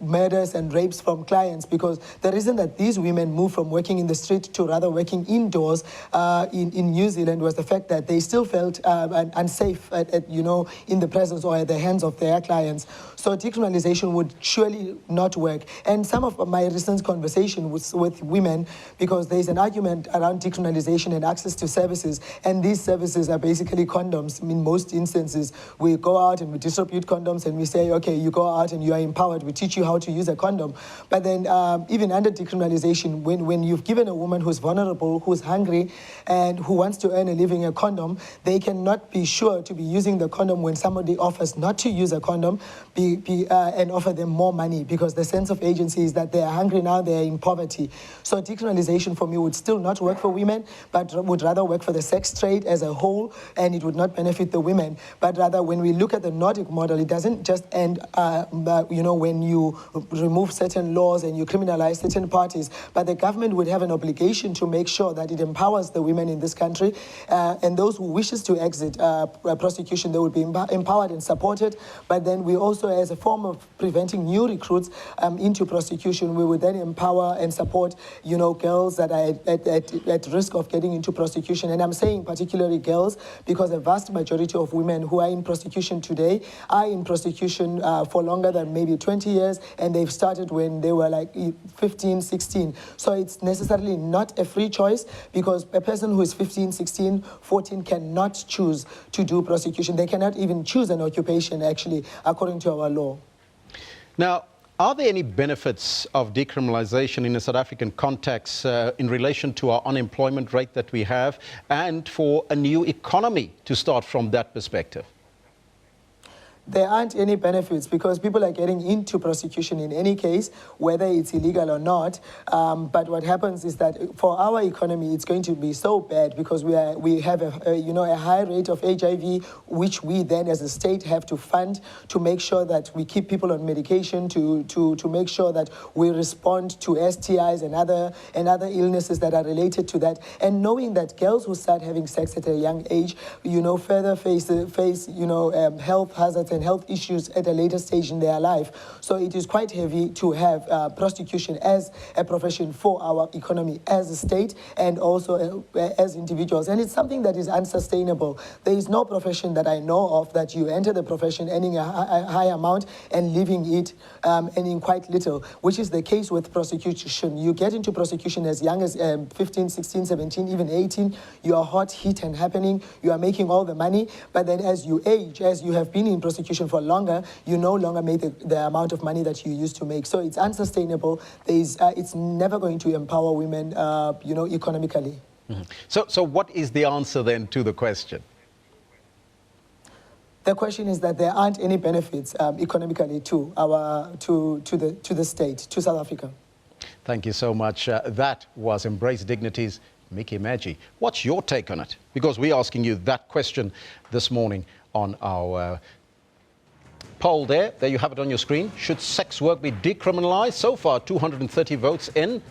murders and rapes from clients, because the reason that these women moved from working in the street to rather working indoors in New Zealand was the fact that they still felt unsafe in the presence or at the hands of their clients. So decriminalization would surely not work. And some of my recent conversation with women, because there's an argument around decriminalization and access to services, and these services are basically condoms. In most instances, we go out and we distribute condoms and we say, okay, you go out and you are empowered, we teach you how to use a condom. But then even under decriminalization, when you've given a woman who's vulnerable, who's hungry, and who wants to earn a living a condom, they cannot be sure to be using the condom when somebody offers not to use a condom and offer them more money, because the sense of agency is that they are hungry now, they are in poverty. So decriminalization for me would still not work for women, but would rather work for the sex trade as a whole, and it would not benefit the women. But rather, when we look at the Nordic model, it doesn't just end when you remove certain laws and you criminalize certain parties, but the government would have an obligation to make sure that it empowers the women in this country, and those who wishes to exit prostitution, they would be empowered and supported. But then we also, as a form of preventing new recruits into prostitution, we would then empower and support, girls that are at risk of getting into prostitution. And I'm saying particularly girls, because a vast majority of women who are in prostitution today are in prostitution for longer than maybe 20 years, and they've started when they were like 15, 16. So it's necessarily not a free choice, because a person who is 15, 16, 14 cannot choose to do prostitution. They cannot even choose an occupation, actually, according to our law. Now, are there any benefits of decriminalization in a South African context in relation to our unemployment rate that we have, and for a new economy to start from that perspective? There aren't any benefits, because people are getting into prostitution in any case, whether it's illegal or not. But what happens is that for our economy, it's going to be so bad, because we have a high rate of HIV, which we then as a state have to fund to make sure that we keep people on medication, to make sure that we respond to STIs and other illnesses that are related to that. And knowing that girls who start having sex at a young age, further face health hazards and health issues at a later stage in their life. So it is quite heavy to have prostitution as a profession for our economy as a state, and also as individuals. And it's something that is unsustainable. There is no profession that I know of that you enter the profession earning a high amount and leaving it earning quite little, which is the case with prostitution. You get into prostitution as young as 15, 16, 17, even 18. You are hot, heat and happening. You are making all the money. But then as you age, as you have been in prostitution for longer, you no longer make the amount of money that you used to make. So it's unsustainable. It's never going to empower women, economically. Mm-hmm. So what is the answer then to the question? The question is that there aren't any benefits economically to the state, to South Africa. Thank you so much. That was Embrace Dignity's Mickey Maggi. What's your take on it? Because we're asking you that question this morning on our poll there. There you have it on your screen. Should sex work be decriminalized? So far, 230 votes in.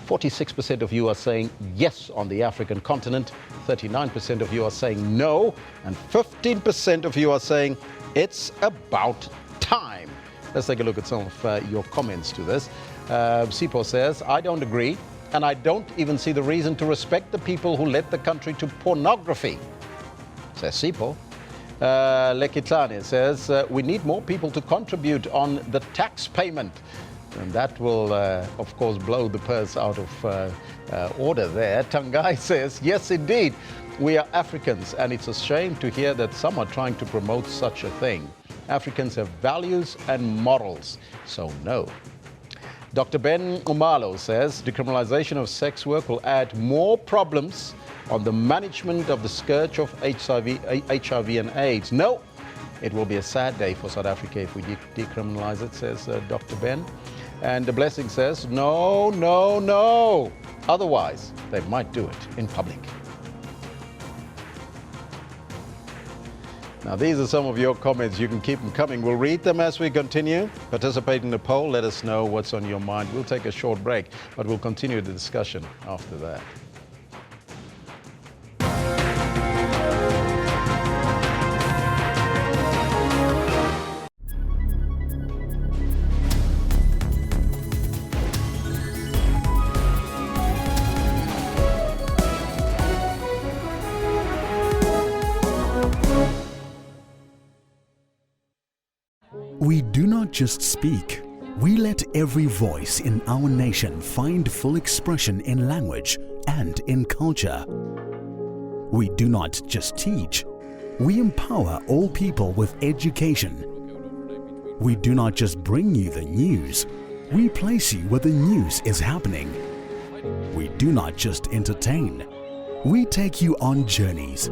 46% of you are saying yes on the African continent. 39% of you are saying no. And 15% of you are saying it's about time. Let's take a look at some of your comments to this. Sipo says, I don't agree, and I don't even see the reason to respect the people who led the country to pornography, says Sipo. Lekitlane says, we need more people to contribute on the tax payment. And that will, of course, blow the purse out of order there. Tangai says, yes, indeed, we are Africans, and it's a shame to hear that some are trying to promote such a thing. Africans have values and morals, so no. Dr. Ben Umalo says, decriminalization of sex work will add more problems on the management of the scourge of HIV and AIDS. No, it will be a sad day for South Africa if we decriminalize it, says Dr. Ben. And the Blessing says, no, no, no. Otherwise, they might do it in public. Now, these are some of your comments. You can keep them coming. We'll read them as we continue. Participate in the poll. Let us know what's on your mind. We'll take a short break, but we'll continue the discussion after that. We do not just speak, we let every voice in our nation find full expression in language and in culture. We do not just teach, we empower all people with education. We do not just bring you the news, we place you where the news is happening. We do not just entertain, we take you on journeys.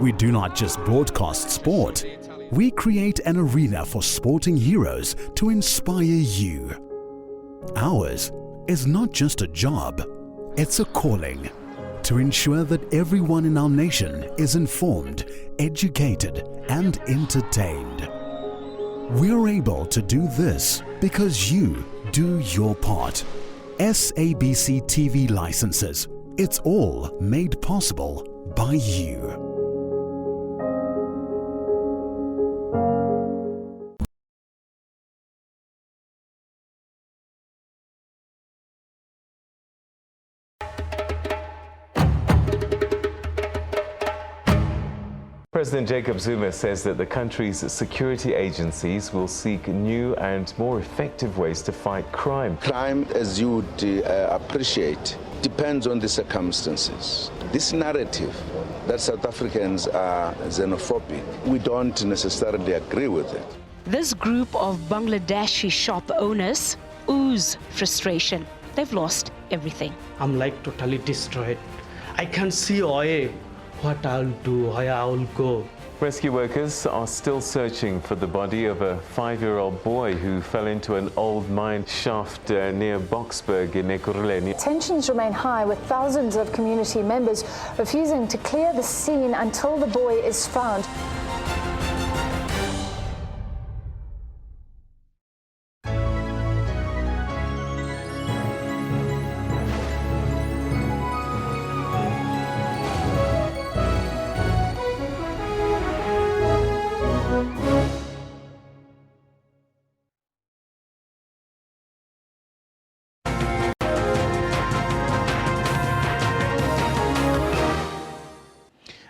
We do not just broadcast sport, we create an arena for sporting heroes to inspire you. Ours is not just a job, it's a calling to ensure that everyone in our nation is informed, educated, and entertained. We're able to do this because you do your part. SABC TV licenses, it's all made possible by you. President Jacob Zuma says that the country's security agencies will seek new and more effective ways to fight crime. Crime, as you would appreciate, depends on the circumstances. This narrative that South Africans are xenophobic, we don't necessarily agree with it. This group of Bangladeshi shop owners ooze frustration. They've lost everything. I'm like totally destroyed. I can't see what I'll do, where I'll go. Rescue workers are still searching for the body of a 5-year-old boy who fell into an old mine shaft near Boksburg in Ekurhuleni. Tensions remain high, with thousands of community members refusing to clear the scene until the boy is found.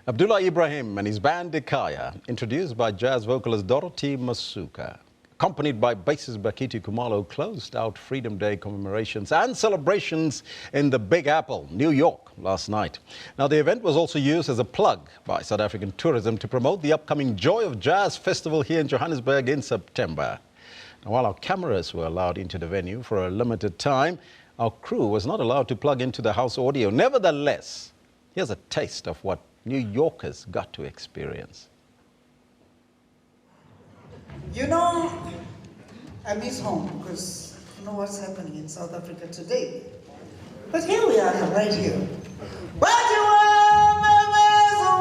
Abdullah Ibrahim and his band Dekaya, introduced by jazz vocalist Dorothy Masuka, accompanied by bassist Bakiti Kumalo, closed out Freedom Day commemorations and celebrations in the Big Apple, New York, last night. Now, the event was also used as a plug by South African tourism to promote the upcoming Joy of Jazz Festival here in Johannesburg in September. Now, while our cameras were allowed into the venue for a limited time, our crew was not allowed to plug into the house audio. Nevertheless, here's a taste of what New Yorkers got to experience. You know, I miss home because you know what's happening in South Africa today. But here we are, right here. But you are my home.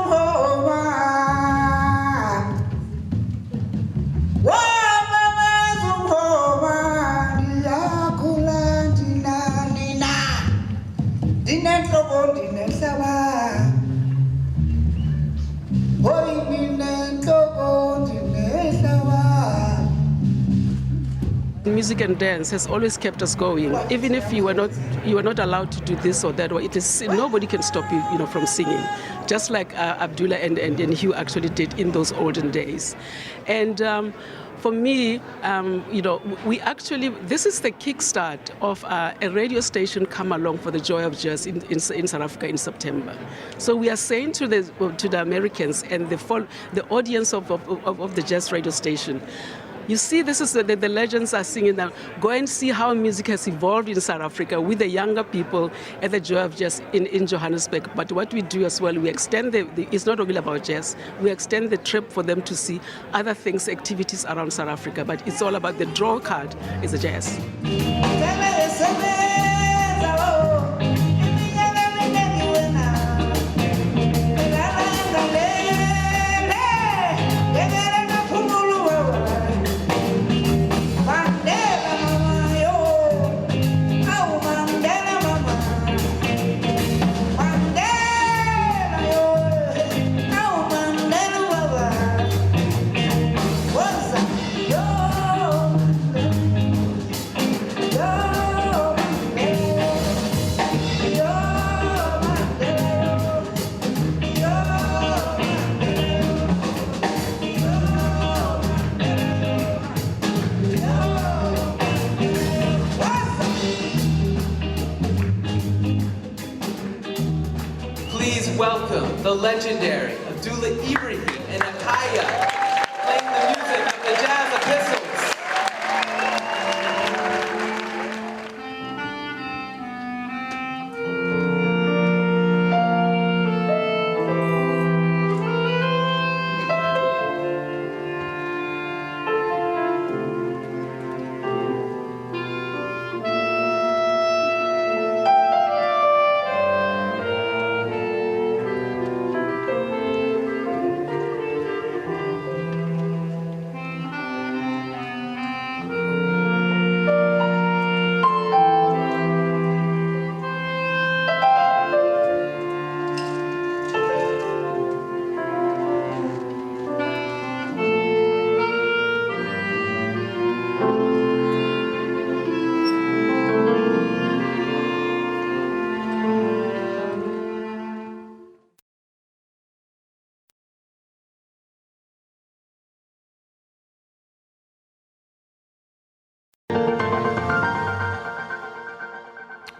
Music and dance has always kept us going. Even if you were not allowed to do this or that, or nobody can stop you, from singing. Just like Abdullah and Hugh actually did in those olden days. And for me, this is the kickstart of a radio station come along for the joy of jazz in South Africa in September. So we are saying to the Americans and the audience of the jazz radio station, you see, this is the legends are singing now. Go and see how music has evolved in South Africa with the younger people at the Joy of Jazz in Johannesburg. But what we do as well, we extend it's not only about jazz, we extend the trip for them to see other things, activities around South Africa. But it's all about the draw card is the jazz. Welcome the legendary Abdullah Ibrahim and Akaya playing the music of the Jazz Epistles.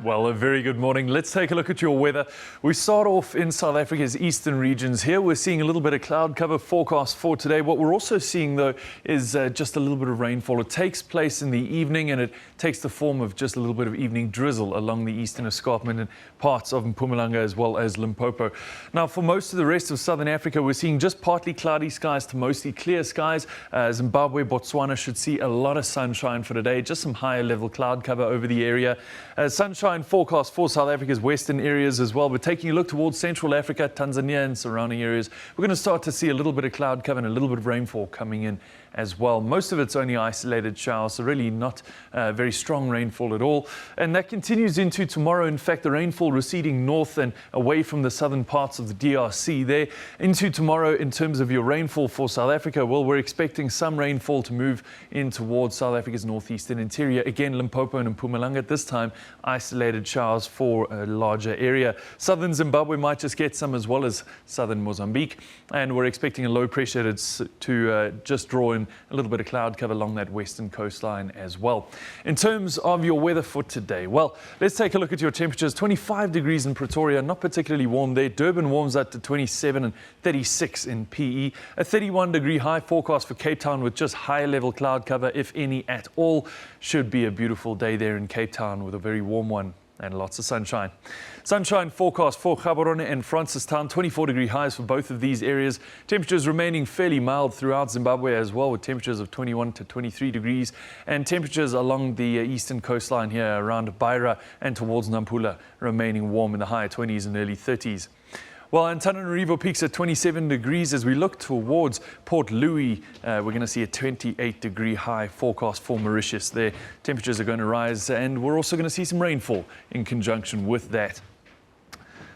Well, a very good morning. Let's take a look at your weather. We start off in South Africa's eastern regions. Here we're seeing a little bit of cloud cover forecast for today. What we're also seeing, though, is just a little bit of rainfall. It takes place in the evening and it takes the form of just a little bit of evening drizzle along the eastern escarpment and parts of Mpumalanga as well as Limpopo. Now, for most of the rest of southern Africa, we're seeing just partly cloudy skies to mostly clear skies. Zimbabwe, Botswana should see a lot of sunshine for today. Just some higher level cloud cover over the area. Sunshine forecast for South Africa's western areas as well. We're taking a look towards Central Africa, Tanzania and surrounding areas. We're going to start to see a little bit of cloud cover and a little bit of rainfall coming in as well. Most of it's only isolated showers, so really not very strong rainfall at all. And that continues into tomorrow. In fact, the rainfall receding north and away from the southern parts of the DRC there. Into tomorrow, in terms of your rainfall for South Africa, well, we're expecting some rainfall to move in towards South Africa's northeastern interior. Again, Limpopo and Mpumalanga at this time, isolated showers for a larger area. Southern Zimbabwe might just get some, as well as southern Mozambique. And we're expecting a low pressure to just draw in a little bit of cloud cover along that western coastline as well. In terms of your weather for today, well, let's take a look at your temperatures. 25 degrees in Pretoria, not particularly warm there. Durban warms up to 27 and 36 in PE. A 31-degree high forecast for Cape Town with just higher level cloud cover, if any at all. Should be a beautiful day there in Cape Town with a very warm one. and lots of sunshine. Sunshine forecast for Gaborone and Francistown, 24-degree highs for both of these areas. Temperatures remaining fairly mild throughout Zimbabwe as well, with temperatures of 21 to 23 degrees, and temperatures along the eastern coastline here around Beira and towards Nampula remaining warm in the high 20s and early 30s. Well, Antananarivo peaks at 27 degrees. As we look towards Port Louis, we're going to see a 28-degree high forecast for Mauritius there. Temperatures are going to rise, and we're also going to see some rainfall in conjunction with that.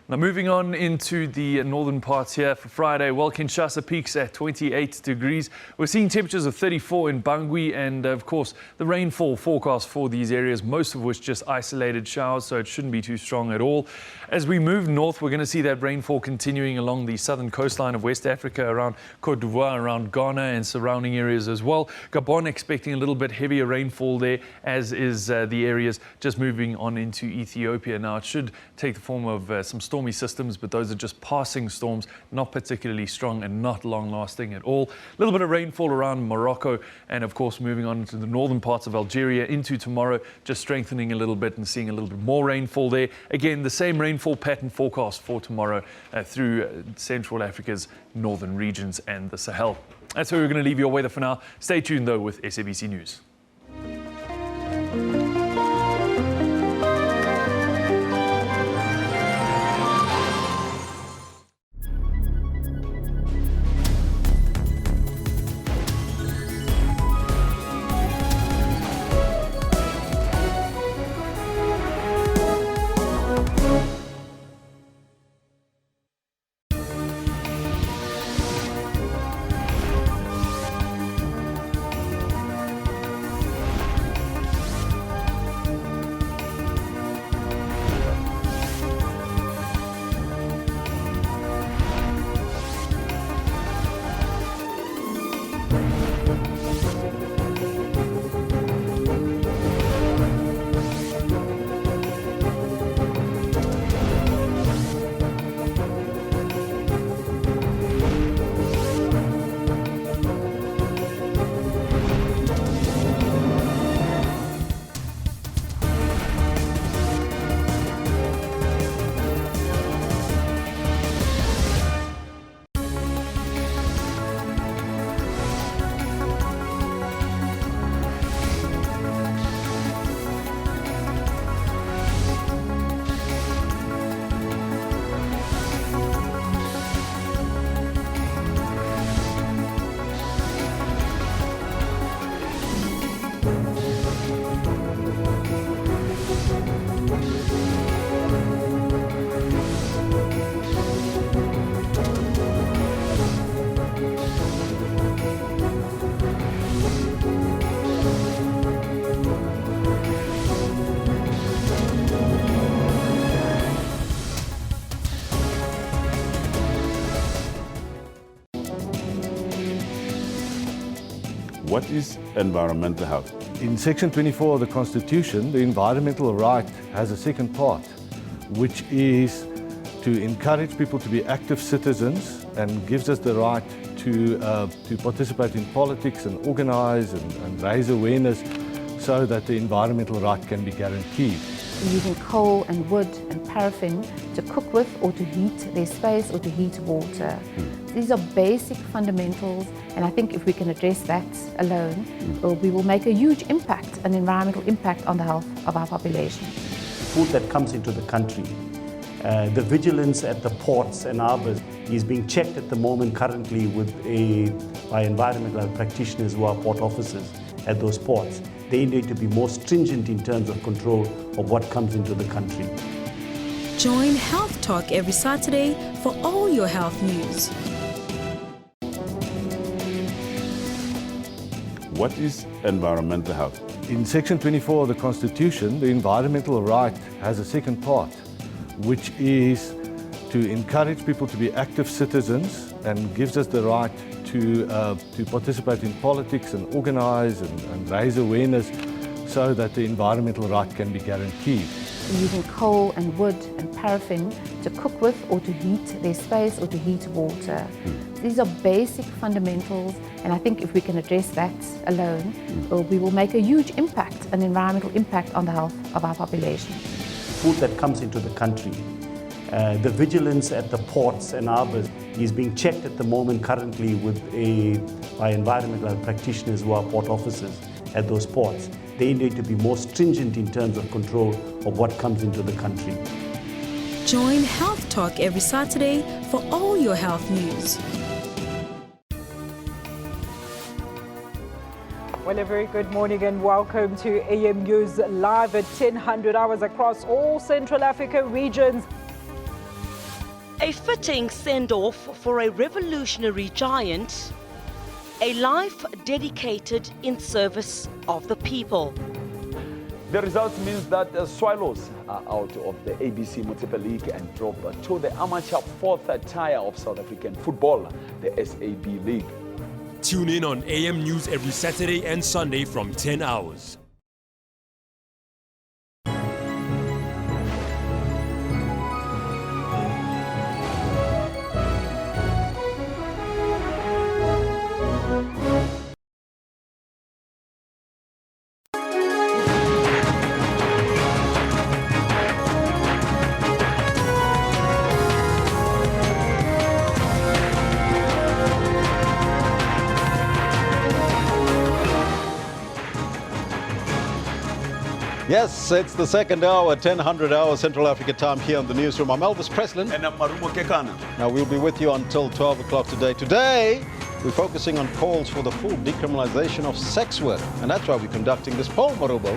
Now, moving on into the northern parts here for Friday. Well, Kinshasa peaks at 28 degrees. We're seeing temperatures of 34 in Bangui, and of course, the rainfall forecast for these areas, most of which just isolated showers, so it shouldn't be too strong at all. As we move north, we're going to see that rainfall continuing along the southern coastline of West Africa, around Côte d'Ivoire, around Ghana and surrounding areas as well. Gabon expecting a little bit heavier rainfall there, as is the areas just moving on into Ethiopia. Now, it should take the form of some stormy systems, but those are just passing storms, not particularly strong and not long-lasting at all. A little bit of rainfall around Morocco, and of course moving on to the northern parts of Algeria into tomorrow, just strengthening a little bit and seeing a little bit more rainfall there. Again, the same rainfall pattern forecast for tomorrow through Central Africa's northern regions and the Sahel. That's where we're going to leave your weather for now. Stay tuned though with SABC News. What is environmental health? In Section 24 of the Constitution, the environmental right has a second part, which is to encourage people to be active citizens and gives us the right to participate in politics and organize and raise awareness so that the environmental right can be guaranteed. Using coal and wood and paraffin to cook with or to heat their space or to heat water. These are basic fundamentals, and I think if we can address that alone, we will make a huge impact, an environmental impact on the health of our population. Food that comes into the country, the vigilance at the ports and harbours is being checked at the moment currently by environmental practitioners who are port officers at those ports. They need to be more stringent in terms of control of what comes into the country. Join Health Talk every Saturday for all your health news. What is environmental health? In Section 24 of the Constitution, the environmental right has a second part, which is to encourage people to be active citizens and gives us the right to participate in politics and organize and raise awareness so that the environmental right can be guaranteed. Using coal and wood and paraffin to cook with or to heat their space or to heat water. These are basic fundamentals, and I think if we can address that alone, we will make a huge impact, an environmental impact on the health of our population. food that comes into the country. The vigilance at the ports and harbours is being checked at the moment currently by environmental practitioners who are port officers at those ports. They need to be more stringent in terms of control of what comes into the country. Join Health Talk every Saturday for all your health news. Well, a very good morning and welcome to AM News Live at 10:00 hours across all Central Africa regions. A fitting send-off for a revolutionary giant, a life dedicated in service of the people. The result means that the Swallows are out of the ABC Multiple League and drop to the amateur fourth tier of South African football, the SAB League. Tune in on AM News every Saturday and Sunday from 10 hours. Yes, it's the second hour, 10:00 hours Central Africa time here on the Newsroom. I'm Elvis Preslin. And I'm Marumo Kekana. Now, we'll be with you until 12 o'clock today. Today, we're focusing on calls for the full decriminalization of sex work. And that's why we're conducting this poll, Marubo.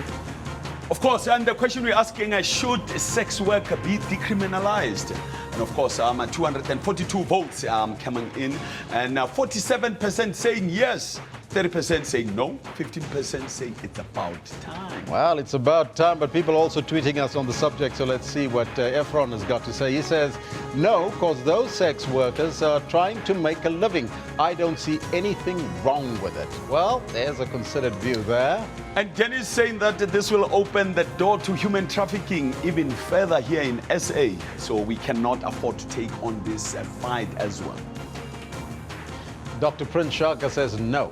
Of course, and the question we're asking is, should sex work be decriminalized? And of course, 242 votes coming in, and 47% saying yes, 30% saying no, 15% saying it's about time. Well, it's about time, but people also tweeting us on the subject, so let's see what Efron has got to say. He says, no, because those sex workers are trying to make a living. I don't see anything wrong with it. Well, there's a considered view there. And Jenny is saying that this will open the door to human trafficking even further here in SA, so we cannot afford to take on this fight as well. Dr. Prince Shaka says no.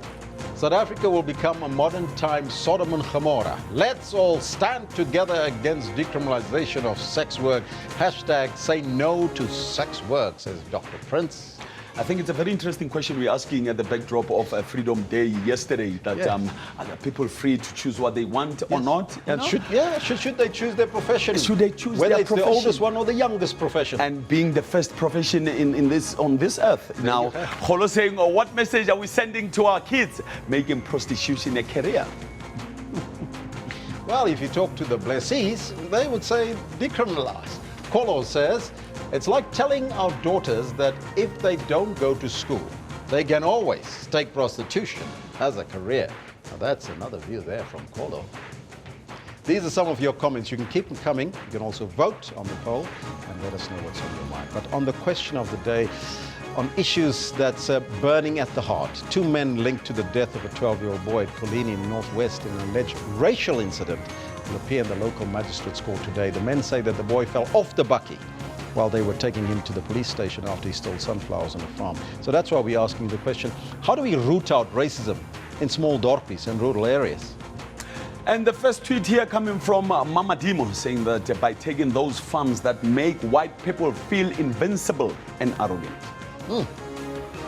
South Africa will become a modern-time Sodom and Gomorrah. Let's all stand together against decriminalization of sex work. Hashtag say no to sex work, says Dr. Prince. I think it's a very interesting question we're asking at the backdrop of Freedom Day yesterday, that yes. Are people free to choose what they want or not? And should they choose their profession? Should they choose whether their it's profession? the oldest one or the youngest profession? And being the first profession on this earth. Now, Kholo saying, what message are we sending to our kids? Making prostitution a career. Well, if you talk to the blessees, they would say decriminalize. Kholo says, it's like telling our daughters that if they don't go to school, they can always take prostitution as a career. Now that's another view there from Kholo. These are some of your comments. You can keep them coming. You can also vote on the poll and let us know what's on your mind. But on the question of the day, on issues that's burning at the heart, two men linked to the death of a 12-year-old boy at Colini in Northwest in an alleged racial incident will appear in the local magistrate's court today. The men say that the boy fell off the bakkie while they were taking him to the police station after he stole sunflowers on a farm. So that's why we're asking the question, how do we root out racism in small dorpies and rural areas? And the first tweet here coming from Mama Dimo, saying that by taking those farms that make white people feel invincible and arrogant.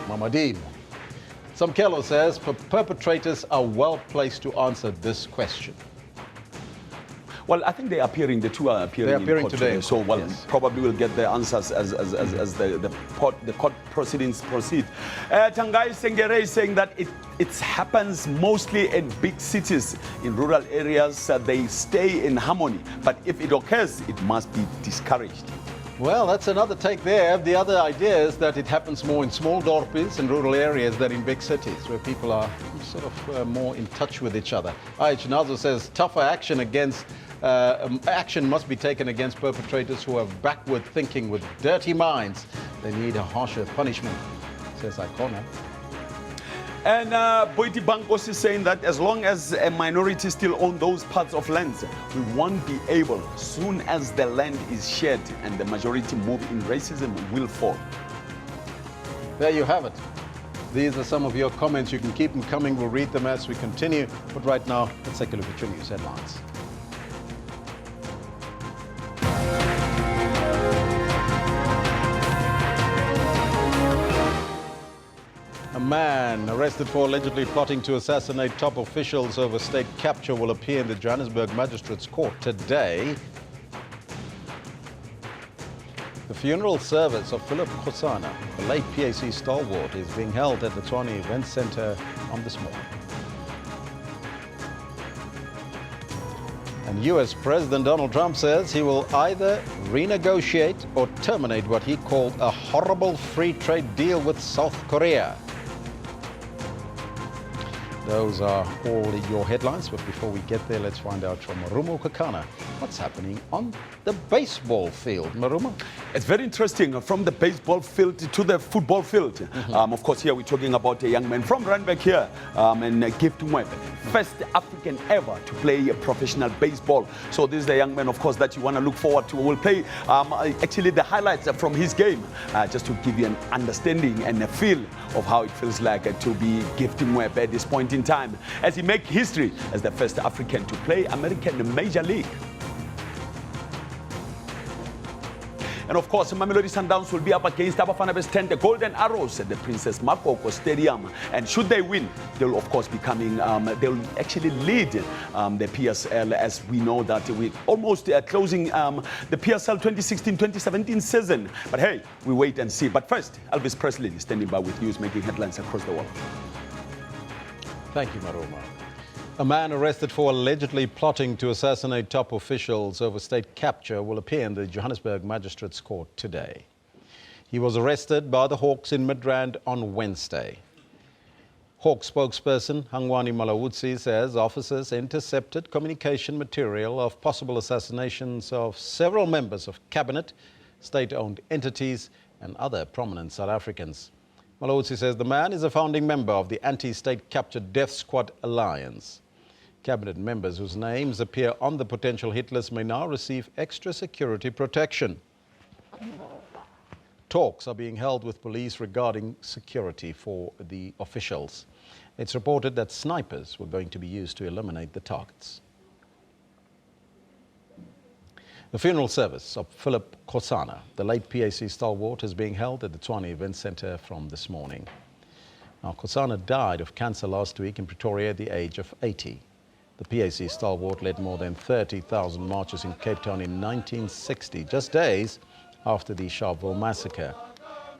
Mama Dimo. Samkelo says perpetrators are well placed to answer this question. Well, I think they are appearing. The two are appearing. They're appearing in court today. So, well, yes. Probably we'll get the answers as the court proceedings proceed. Tangai Sengere is saying that it happens mostly in big cities. In rural areas, they stay in harmony. But if it occurs, it must be discouraged. Well, that's another take there. The other idea is that it happens more in small dorpies and rural areas than in big cities, where people are sort of more in touch with each other. Chinazo says tougher action against action must be taken against perpetrators who have backward thinking with dirty minds. They need a harsher punishment, says Icona. And Boiti Bankos is saying that as long as a minority still own those parts of lands, we won't be able, soon as the land is shared and the majority move in, racism will fall. There you have it. These are some of your comments. You can keep them coming. We'll read them as we continue. But right now, let's take a look at your news headlines. man arrested for allegedly plotting to assassinate top officials over state capture will appear in the Johannesburg Magistrates Court today. The funeral service of Philip Khosana, the late PAC stalwart, is being held at the Tshwane Event Centre on this morning. And US President Donald Trump says he will either renegotiate or terminate what he called a horrible free trade deal with South Korea. Those are all your headlines, but before we get there, let's find out from Marumo Kakana what's happening on the baseball field. Marumo? It's very interesting, from the baseball field to the football field. Of course, here we're talking about a young man from Randburg here, and Gift Mwebe, first African ever to play professional baseball. So this is a young man, of course, that you want to look forward to. We'll play actually the highlights from his game, just to give you an understanding and a feel of how it feels like to be Gift Mwebe at this point in time, as he makes history as the first African to play American Major League. And of course, Mamelodi Sundowns will be up against Abafana 10, the Golden Arrows at the Princess Makoko Stadium. And should they win, they'll of course be coming, they'll actually lead the PSL, as we know that we're almost closing the PSL 2016-2017 season. But hey, we wait and see. But first, Elvis Presley is standing by with news making headlines across the world. Thank you, Maroma. A man arrested for allegedly plotting to assassinate top officials over state capture will appear in the Johannesburg Magistrates Court today. He was arrested by the Hawks in Midrand on Wednesday. Hawks spokesperson Hangwani Malawutsi says officers intercepted communication material of possible assassinations of several members of cabinet, state-owned entities and other prominent South Africans. Malawutsi says the man is a founding member of the Anti-State Capture Death Squad Alliance. Cabinet members whose names appear on the potential hit list may now receive extra security protection. Talks are being held with police regarding security for the officials. It's reported that snipers were going to be used to eliminate the targets. The funeral service of Philip Khosana, the late PAC stalwart, is being held at the Tshwane Event Centre from this morning. Now, Khosana died of cancer last week in Pretoria at the age of 80. The PAC stalwart led more than 30,000 marches in Cape Town in 1960, just days after the Sharpeville massacre.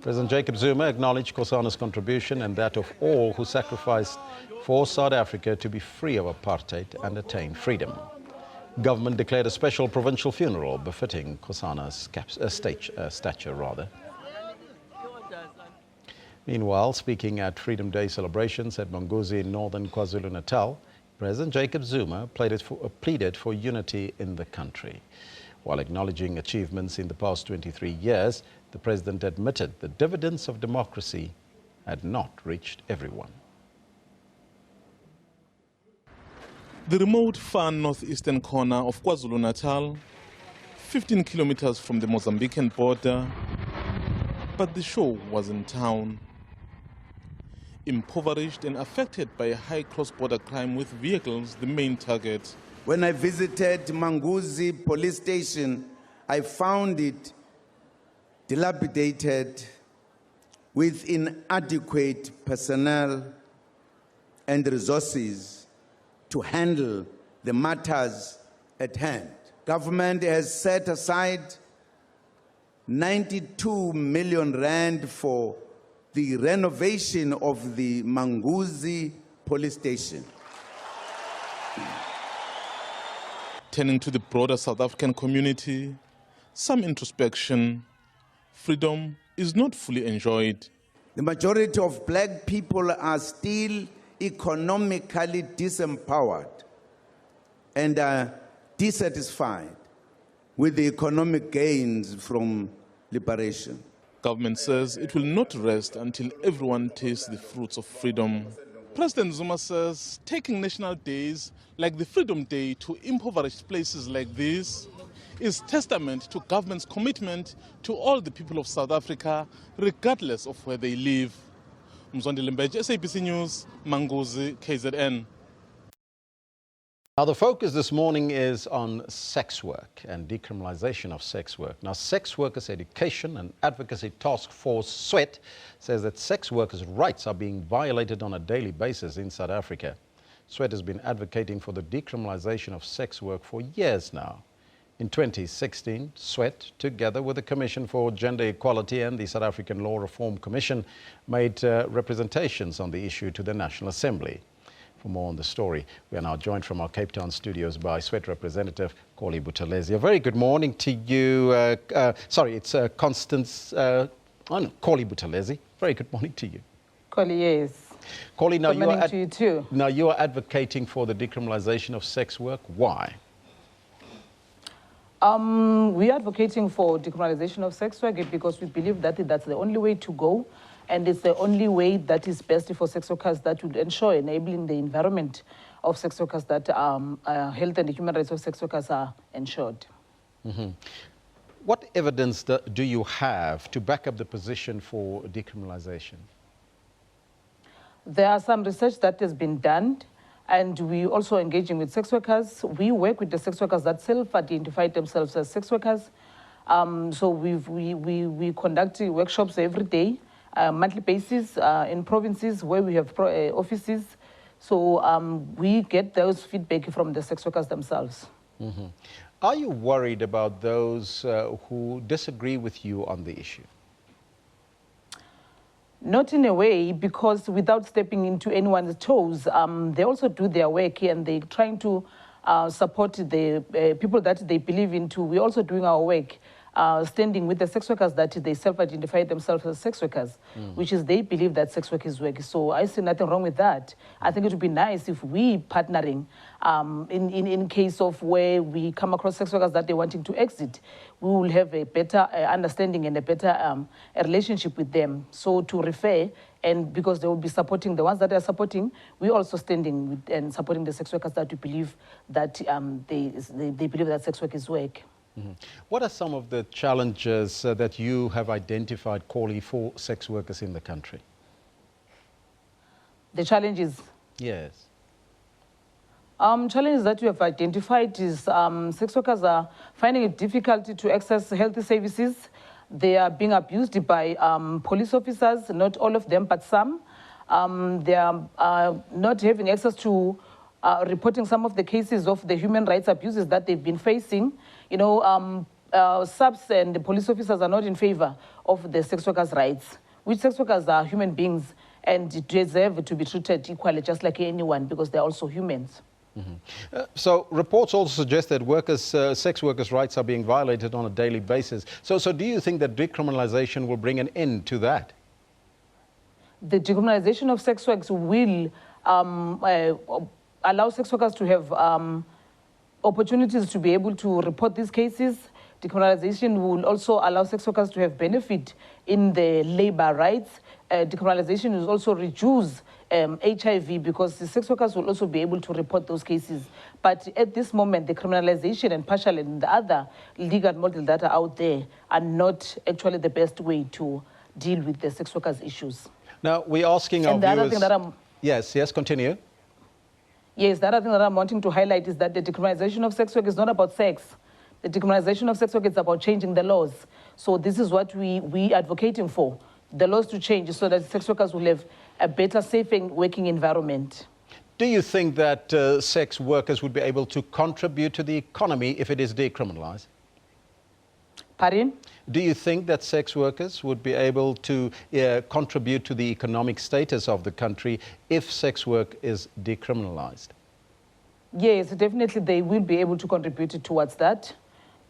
President Jacob Zuma acknowledged Khosana's contribution and that of all who sacrificed for South Africa to be free of apartheid and attain freedom. Government declared a special provincial funeral befitting Khosana's stature. Meanwhile, speaking at Freedom Day celebrations at Manguzi in northern KwaZulu-Natal, President Jacob Zuma pleaded for unity in the country. While acknowledging achievements in the past 23 years, the president admitted the dividends of democracy had not reached everyone. The remote far northeastern corner of KwaZulu-Natal, 15 kilometers from the Mozambican border, but the show was in town. Impoverished and affected by a high cross-border crime with vehicles the main target. When I visited Manguzi police station, I found it dilapidated with inadequate personnel and resources to handle the matters at hand. Government has set aside 92 million rand for the renovation of the Manguzi police station. Turning to the broader South African community, some introspection, freedom is not fully enjoyed. The majority of black people are still economically disempowered and are dissatisfied with the economic gains from liberation. Government says it will not rest until everyone tastes the fruits of freedom. President Zuma says taking national days like the Freedom Day to impoverished places like this is testament to government's commitment to all the people of South Africa, regardless of where they live. Mzondi Limbeji, SABC News, Manguzi, KZN. Now, the focus this morning is on sex work and decriminalization of sex work. Now, Sex Workers Education and Advocacy Task Force, SWET, says that sex workers' rights are being violated on a daily basis in South Africa. SWET has been advocating for the decriminalization of sex work for years now. In 2016, SWET, together with the Commission for Gender Equality and the South African Law Reform Commission, made representations on the issue to the National Assembly. For more on the story, we are now joined from our Cape Town studios by SWET representative Koli Buthelezi. A very good morning to you. It's Constance, Koli Buthelezi. Very good morning to you. Koli, yes. Koli, now good morning to you too. Now you are advocating for the decriminalization of sex work. Why? We are advocating for decriminalization of sex work because we believe that that's the only way to go. And it's the only way that is best for sex workers that would ensure enabling the environment of sex workers that health and human rights of sex workers are ensured. Mm-hmm. What evidence do you have to back up the position for decriminalization? There are some research that has been done, and we also engaging with sex workers. We work with the sex workers that self-identify themselves as sex workers. So we conduct workshops every day. Monthly basis in provinces where we have offices. So we get those feedback from the sex workers themselves. Mm-hmm. Are you worried about those who disagree with you on the issue? Not in a way, because without stepping into anyone's toes, they also do their work and they're trying to support the people that they believe into. We're also doing our work. Standing with the sex workers that they self-identify themselves as sex workers, which is they believe that sex work is work. So I see nothing wrong with that. I think it would be nice if we partnering in case of where we come across sex workers that they're wanting to exit, we will have a better understanding and a better a relationship with them. So to refer, and because they will be supporting the ones that are supporting, we're also standing with and supporting the sex workers that we believe that they believe that sex work is work. Mm-hmm. What are some of the challenges that you have identified, Koli, for sex workers in the country? The challenges? Yes. Challenges that we have identified is sex workers are finding it difficult to access health services. They are being abused by police officers, not all of them, but some. They are not having access to reporting some of the cases of the human rights abuses that they've been facing. You know, SABS and the police officers are not in favor of the sex workers' rights, which sex workers are human beings and deserve to be treated equally, just like anyone, because they're also humans. Mm-hmm. So reports also suggest that sex workers' rights are being violated on a daily basis. So do you think that decriminalization will bring an end to that? The decriminalization of sex work will allow sex workers to have opportunities to be able to report these cases. Decriminalization will also allow sex workers to have benefit in the labor rights. Decriminalization will also reduce HIV because the sex workers will also be able to report those cases. But at this moment, the criminalization and partial and the other legal models that are out there are not actually the best way to deal with the sex workers' issues. Now, we're asking our viewers... Yes, continue. Yes, the other thing that I'm wanting to highlight is that the decriminalization of sex work is not about sex. The decriminalization of sex work is about changing the laws. So this is what we advocating for, the laws to change so that sex workers will have a better, safe working environment. Do you think that sex workers would be able to contribute to the economy if it is decriminalized? Pardon? Do you think that sex workers would be able to contribute to the economic status of the country if sex work is decriminalized? Yes, definitely they will be able to contribute towards that.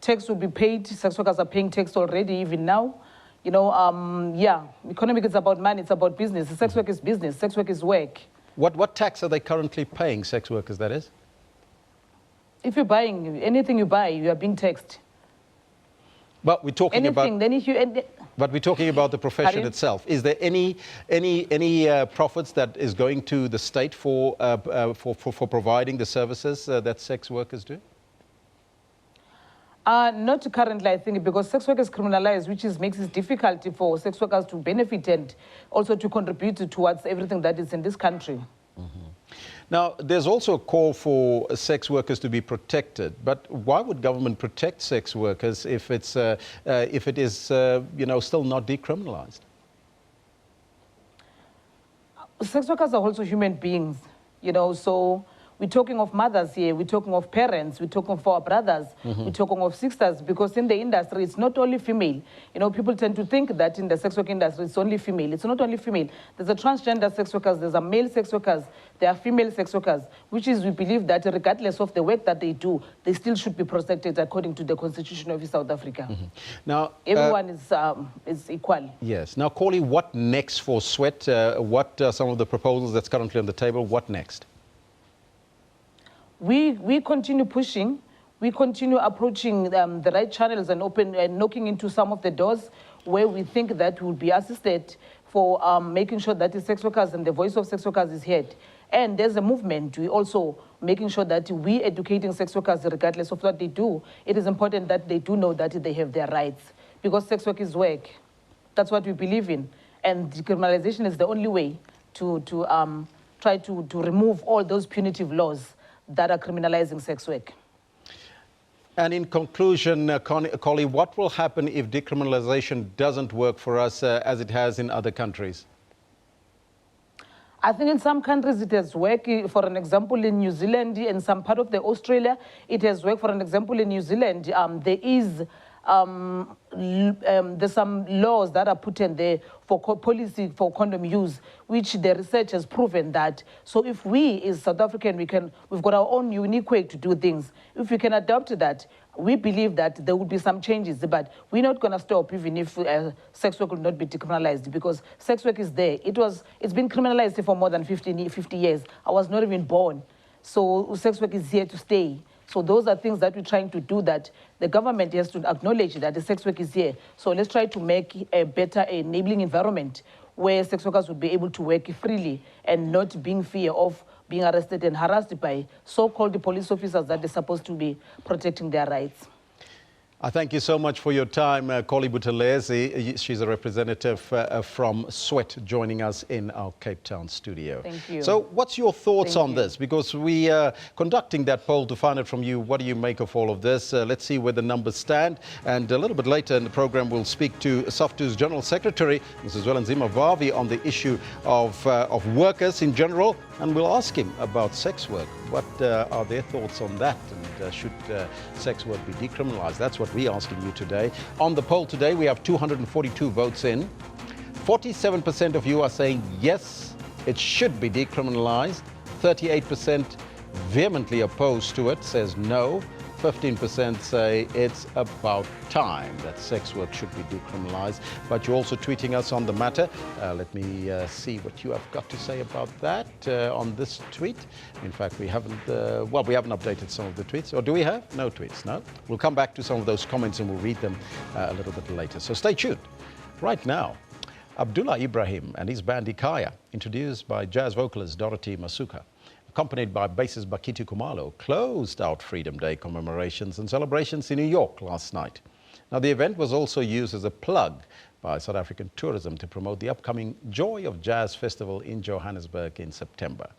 Tax will be paid. Sex workers are paying tax already, even now. You know, economic is about money, it's about business. Sex work is business, sex work is work. What tax are they currently paying, sex workers, that is? If you're buying, anything you buy, you are being taxed. But we're talking But we're talking about the profession itself. Is there any profits that is going to the state for providing the services that sex workers do? Not currently, I think, because sex work is criminalized, which makes it difficult for sex workers to benefit and also to contribute towards everything that is in this country. Mm-hmm. Now, there's also a call for sex workers to be protected. But why would government protect sex workers if it is, still not decriminalized? Sex workers are also human beings, so we're talking of mothers here, we're talking of parents, we're talking of our brothers, we're talking of sisters, because in the industry, it's not only female. People tend to think that in the sex work industry, it's only female. It's not only female. There's a transgender sex workers, there's a male sex workers, there are female sex workers, which is, we believe that regardless of the work that they do, they still should be protected according to the Constitution of South Africa. Now, everyone is equal. Yes. Now, Corley, what next for Sweat? What are some of the proposals that's currently on the table? What next? We continue pushing, we continue approaching the right channels and knocking into some of the doors where we think that we'll be assisted for making sure that the sex workers and the voice of sex workers is heard. And there's a movement, we also making sure that we educating sex workers regardless of what they do. It is important that they do know that they have their rights, because sex work is work. That's what we believe in. And decriminalization is the only way to try to remove all those punitive laws that are criminalizing sex work. And in conclusion, Corley, what will happen if decriminalization doesn't work for us as it has in other countries? I think in some countries it has worked. For an example, in New Zealand and some part of the Australia, it has worked. For an example, in New Zealand, there's some laws that are put in there for policy for condom use, which the research has proven that. So if we, as South African, we've got our own unique way to do things. If we can adopt that, we believe that there will be some changes, but we're not going to stop even if sex work will not be decriminalized, because sex work is there. It's been criminalized for more than 50 years. I was not even born. So sex work is here to stay. So those are things that we're trying to do, that the government has to acknowledge that the sex work is here. So let's try to make a better enabling environment where sex workers would be able to work freely and not being fear of being arrested and harassed by so-called police officers that they're supposed to be protecting their rights. I thank you so much for your time, Corley Buthelezi. She's a representative from Sweat, joining us in our Cape Town studio. Thank you. So what's your thoughts on this? Because we are conducting that poll to find out from you, what do you make of all of this? Let's see where the numbers stand. And a little bit later in the program, we'll speak to SAFTU's General Secretary, Mrs. Zwelinzima Vavi, on the issue of workers in general. And we'll ask him about sex work. What are their thoughts on that? And should sex work be decriminalized? That's what we're asking you today. On the poll today, we have 242 votes in. 47% of you are saying yes, it should be decriminalized. 38% vehemently opposed to it, says no. 15% say it's about time that sex work should be decriminalized. But you're also tweeting us on the matter. Let me see what you have got to say about that on this tweet. In fact, we haven't updated some of the tweets. Or do we have? No tweets, no? We'll come back to some of those comments and we'll read them a little bit later. So stay tuned. Right now, Abdullah Ibrahim and his band Ikaya, introduced by jazz vocalist Dorothy Masuka, accompanied by bassist Bakiti Kumalo, closed out Freedom Day commemorations and celebrations in New York last night. Now, the event was also used as a plug by South African tourism to promote the upcoming Joy of Jazz Festival in Johannesburg in September.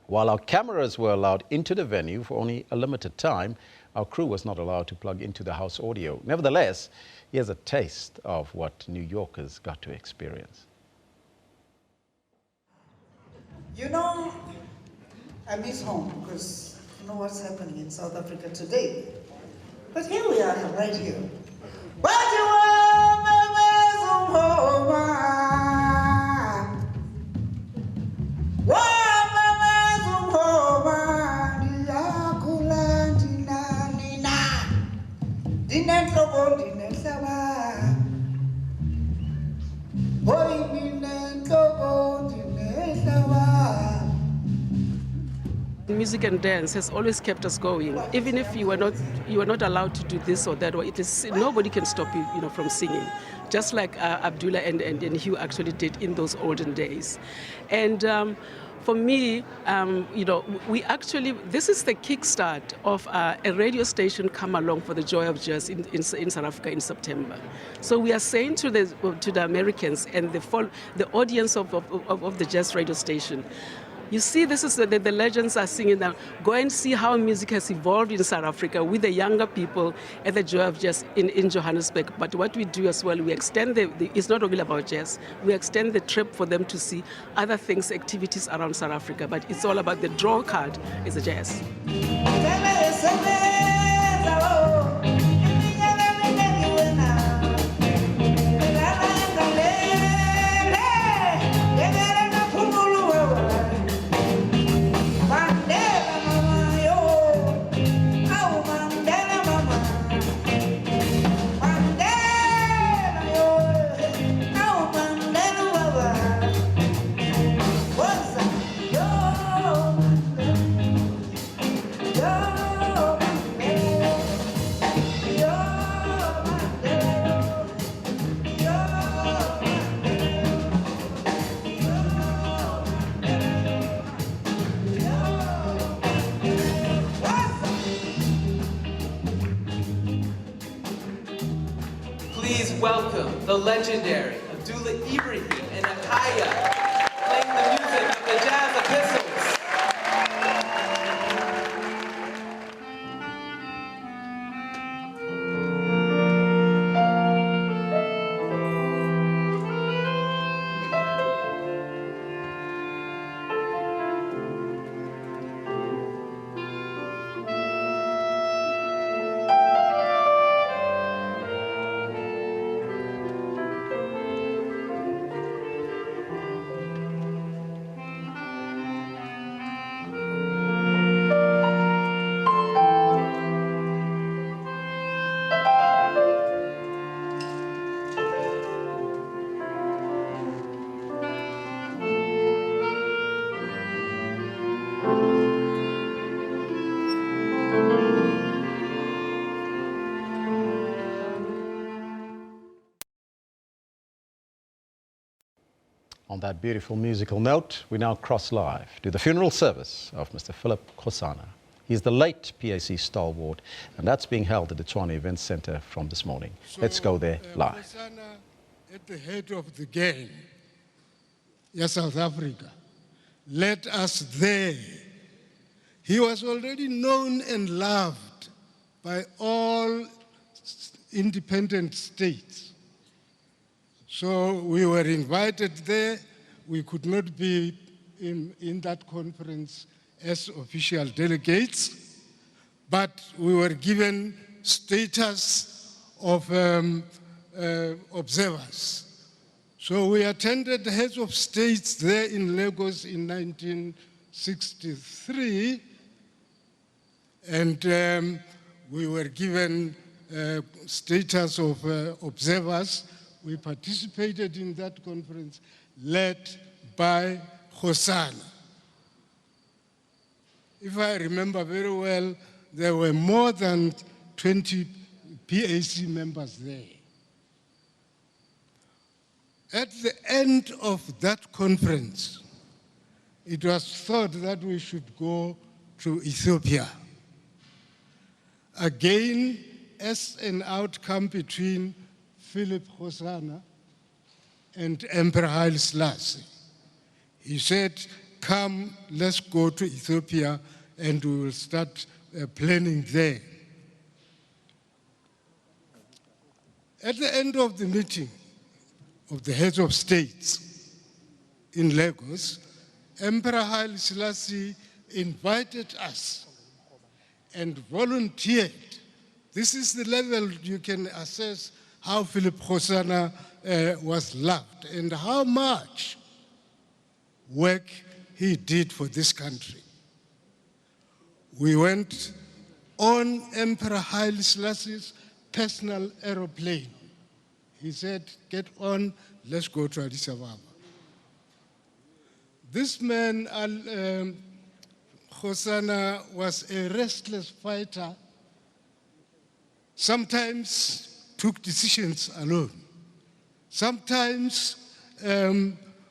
While our cameras were allowed into the venue for only a limited time, our crew was not allowed to plug into the house audio. Nevertheless, here's a taste of what New Yorkers got to experience. I miss home because you know what's happening in South Africa today. But here we are, right here. But you are Music and dance has always kept us going. Even if you were not allowed to do this or that, or nobody can stop you, from singing. Just like Abdullah and Hugh actually did in those olden days. And for me, this is the kickstart of a radio station come along for the Joy of Jazz in South Africa in September. So we are saying to the Americans and the audience of the jazz radio station, You see, this is the legends are singing now. Go and see how music has evolved in South Africa with the younger people at the Joy of Jazz in Johannesburg. But what we do as well, we extend it's not only about jazz. We extend the trip for them to see other things, activities around South Africa. But it's all about the draw card is the jazz. Please welcome the legendary Abdullah Ibrahim and Akaya playing the music of the Jazz Epistles. On that beautiful musical note, we now cross live to the funeral service of Mr. Philip Khosana. He's the late PAC stalwart, and that's being held at the Tshwane Event Center from this morning. Let's go there live. Khosana at the head of the game, yes, South Africa, led us there. He was already known and loved by all independent states. So we were invited there. We could not be in that conference as official delegates, but we were given status of observers. So we attended the heads of states there in Lagos in 1963, and we were given status of observers. We participated in that conference led by Khosana. If I remember very well, there were more than 20 PAC members there. At the end of that conference, it was thought that we should go to Ethiopia. Again, as an outcome between Philip Khosana and Emperor Haile Selassie. He said, come, let's go to Ethiopia and we will start planning there. At the end of the meeting of the heads of states in Lagos, Emperor Haile Selassie invited us and volunteered. This is the level you can assess how Philip Khosana was loved and how much work he did for this country. We went on Emperor Haile Selassie's personal aeroplane. He said, get on, let's go to Addis Ababa. This man, Khosana, was a restless fighter, sometimes took decisions alone. Sometimes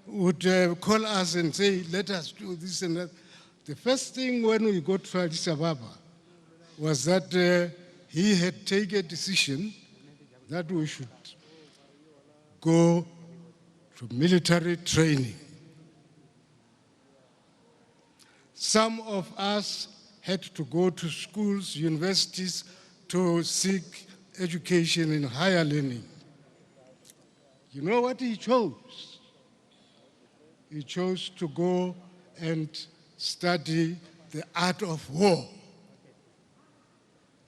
would call us and say, let us do this and that. The first thing when we got to Addis Ababa was that he had taken a decision that we should go to military training. Some of us had to go to schools, universities, to seek education in higher learning. You know what he chose? He chose to go and study the art of war.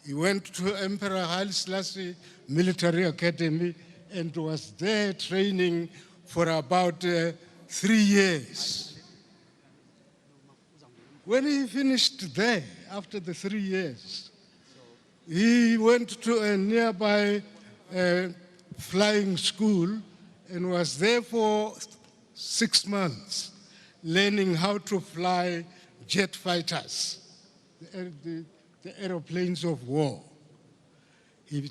He went to Emperor Haile Selassie Military Academy and was there training for about 3 years. When he finished there, after the 3 years, he went to a nearby flying school and was there for 6 months, learning how to fly jet fighters, the aeroplanes of war. He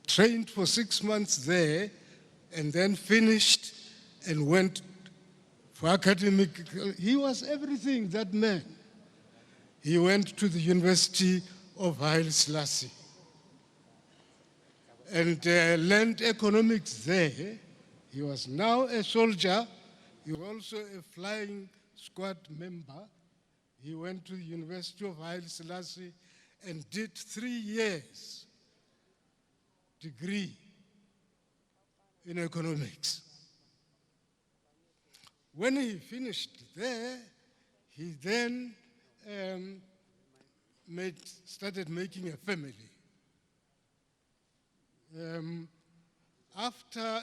trained for 6 months there and then finished and went for academic. He was everything, that man. He went to the University of Haile Selassie and learned economics there. He was now a soldier. He was also a flying squad member. He went to the University of Haile Selassie and did 3 years degree in economics. When he finished there, he then started making a family. After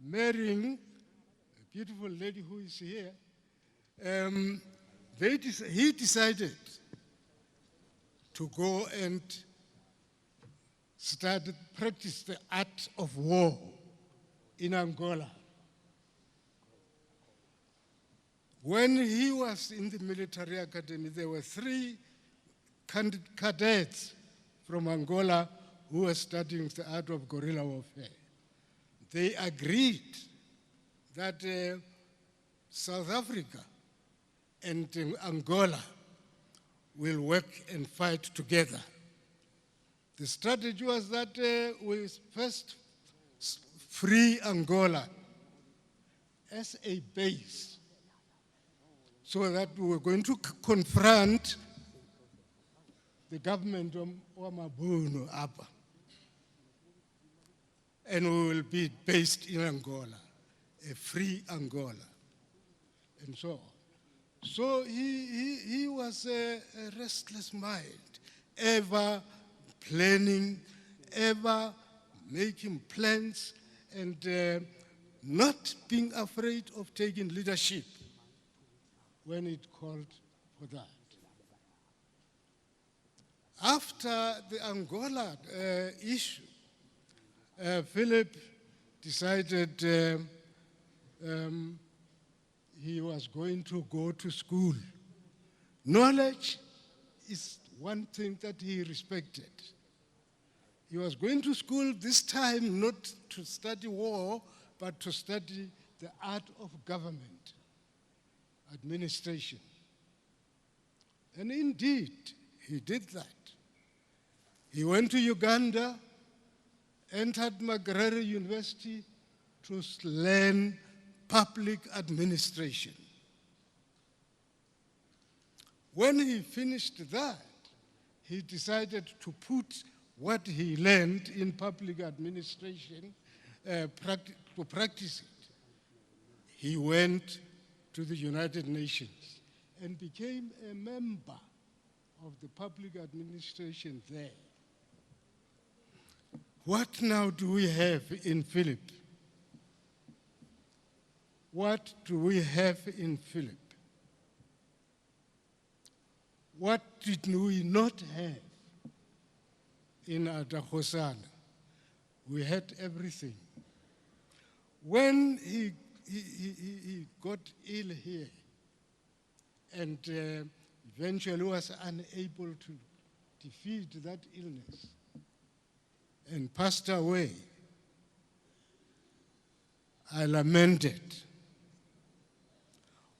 marrying a beautiful lady who is here, he decided to go and practice the art of war in Angola. When he was in the military academy, there were 3 cadets from Angola who were studying the art of guerrilla warfare. They agreed that South Africa and Angola will work and fight together. The strategy was that we first free Angola as a base, so that we were going to confront the government of Mabuno Apa, and we will be based in Angola, a free Angola, and so on. So he was a restless mind, ever planning, ever making plans, and not being afraid of taking leadership when it called for that. After the Angola issue, Philip decided he was going to go to school. Knowledge is one thing that he respected. He was going to school this time not to study war, but to study the art of government, administration. And indeed, he did that. He went to Uganda, entered Makerere University to learn public administration. When he finished that, he decided to put what he learned in public administration to practice it. He went to the United Nations and became a member of the public administration there. What now do we have in Philip? What do we have in Philip? What did we not have in Advocacy? We had everything. When he got ill here and eventually was unable to defeat that illness and passed away, I lamented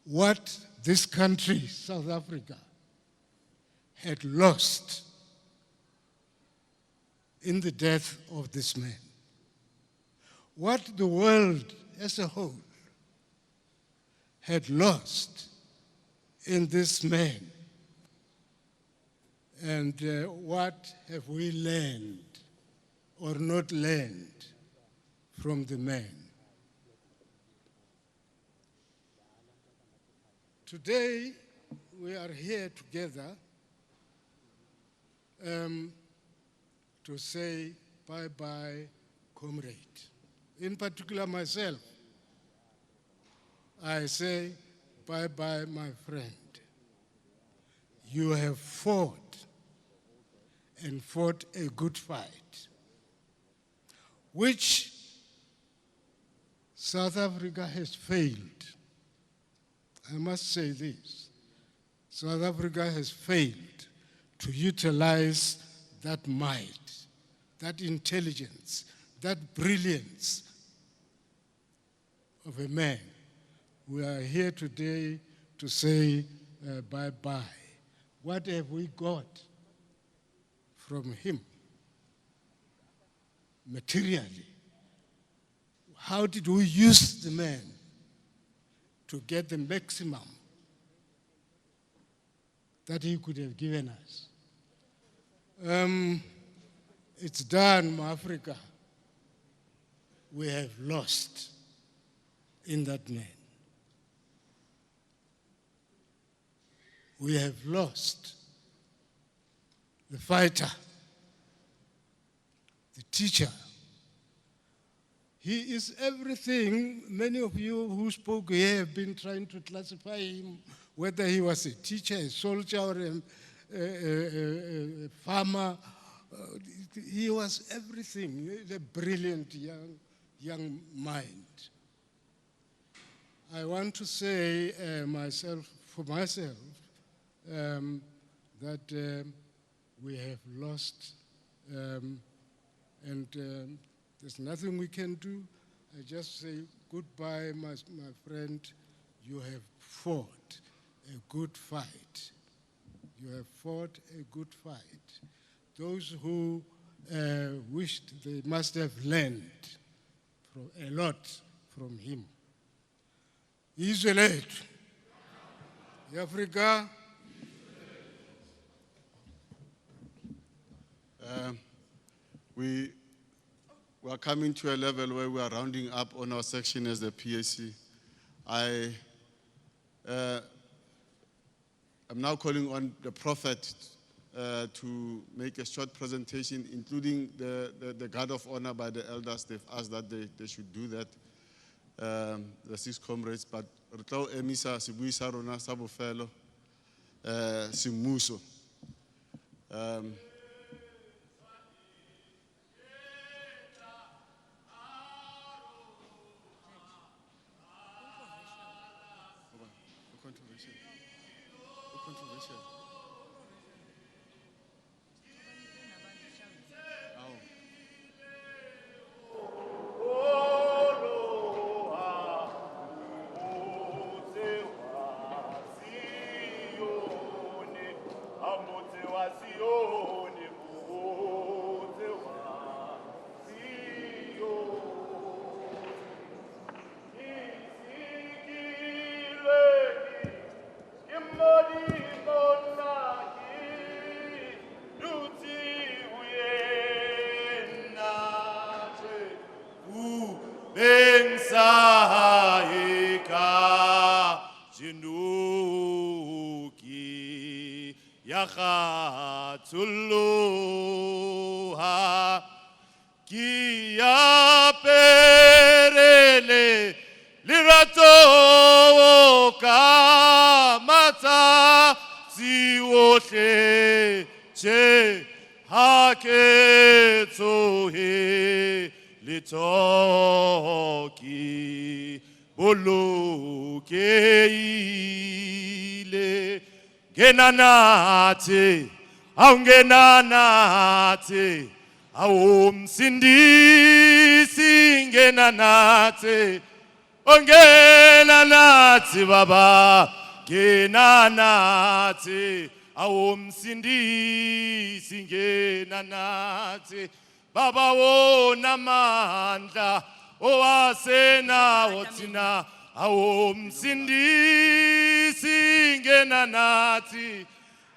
what this country, South Africa, had lost in the death of this man. What the world as a whole had lost in this man? And what have we learned or not learned from the man? Today, we are here together to say bye-bye, comrade. In particular, myself, I say bye-bye, my friend. You have fought and fought a good fight, which South Africa has failed. I must say this. South Africa has failed to utilize that might, that intelligence, that brilliance of a man. We are here today to say bye-bye. What have we got from him materially? How did we use the man to get the maximum that he could have given us? It's done, Africa. We have lost in that man. We have lost the fighter, the teacher. He is everything. Many of you who spoke here have been trying to classify him, whether he was a teacher, a soldier, or a farmer. He was everything, a brilliant young mind. I want to say for myself, that we have lost, and there's nothing we can do. I just say goodbye, my friend. You have fought a good fight. You have fought a good fight. Those who wished they must have learned a lot from him. Israel, Africa. We are coming to a level where we are rounding up on our section as the PAC. I'm now calling on the Prophet to make a short presentation, including the guard of honor by the elders. They've asked that they should do that, the 6 comrades. But Rutao Emisa, Sibuisa Rona, Sabo Fellow, Simuso. Controversial. Yakhatuluha Kia perele lirato kamata siwote che haketohe litoki bulukeile genanate aungenanate awumsindisi ngenanate ongenanate baba genanate awumsindisi ngenanate baba wona mandla owasenawo thina awumsindisi ngena nathi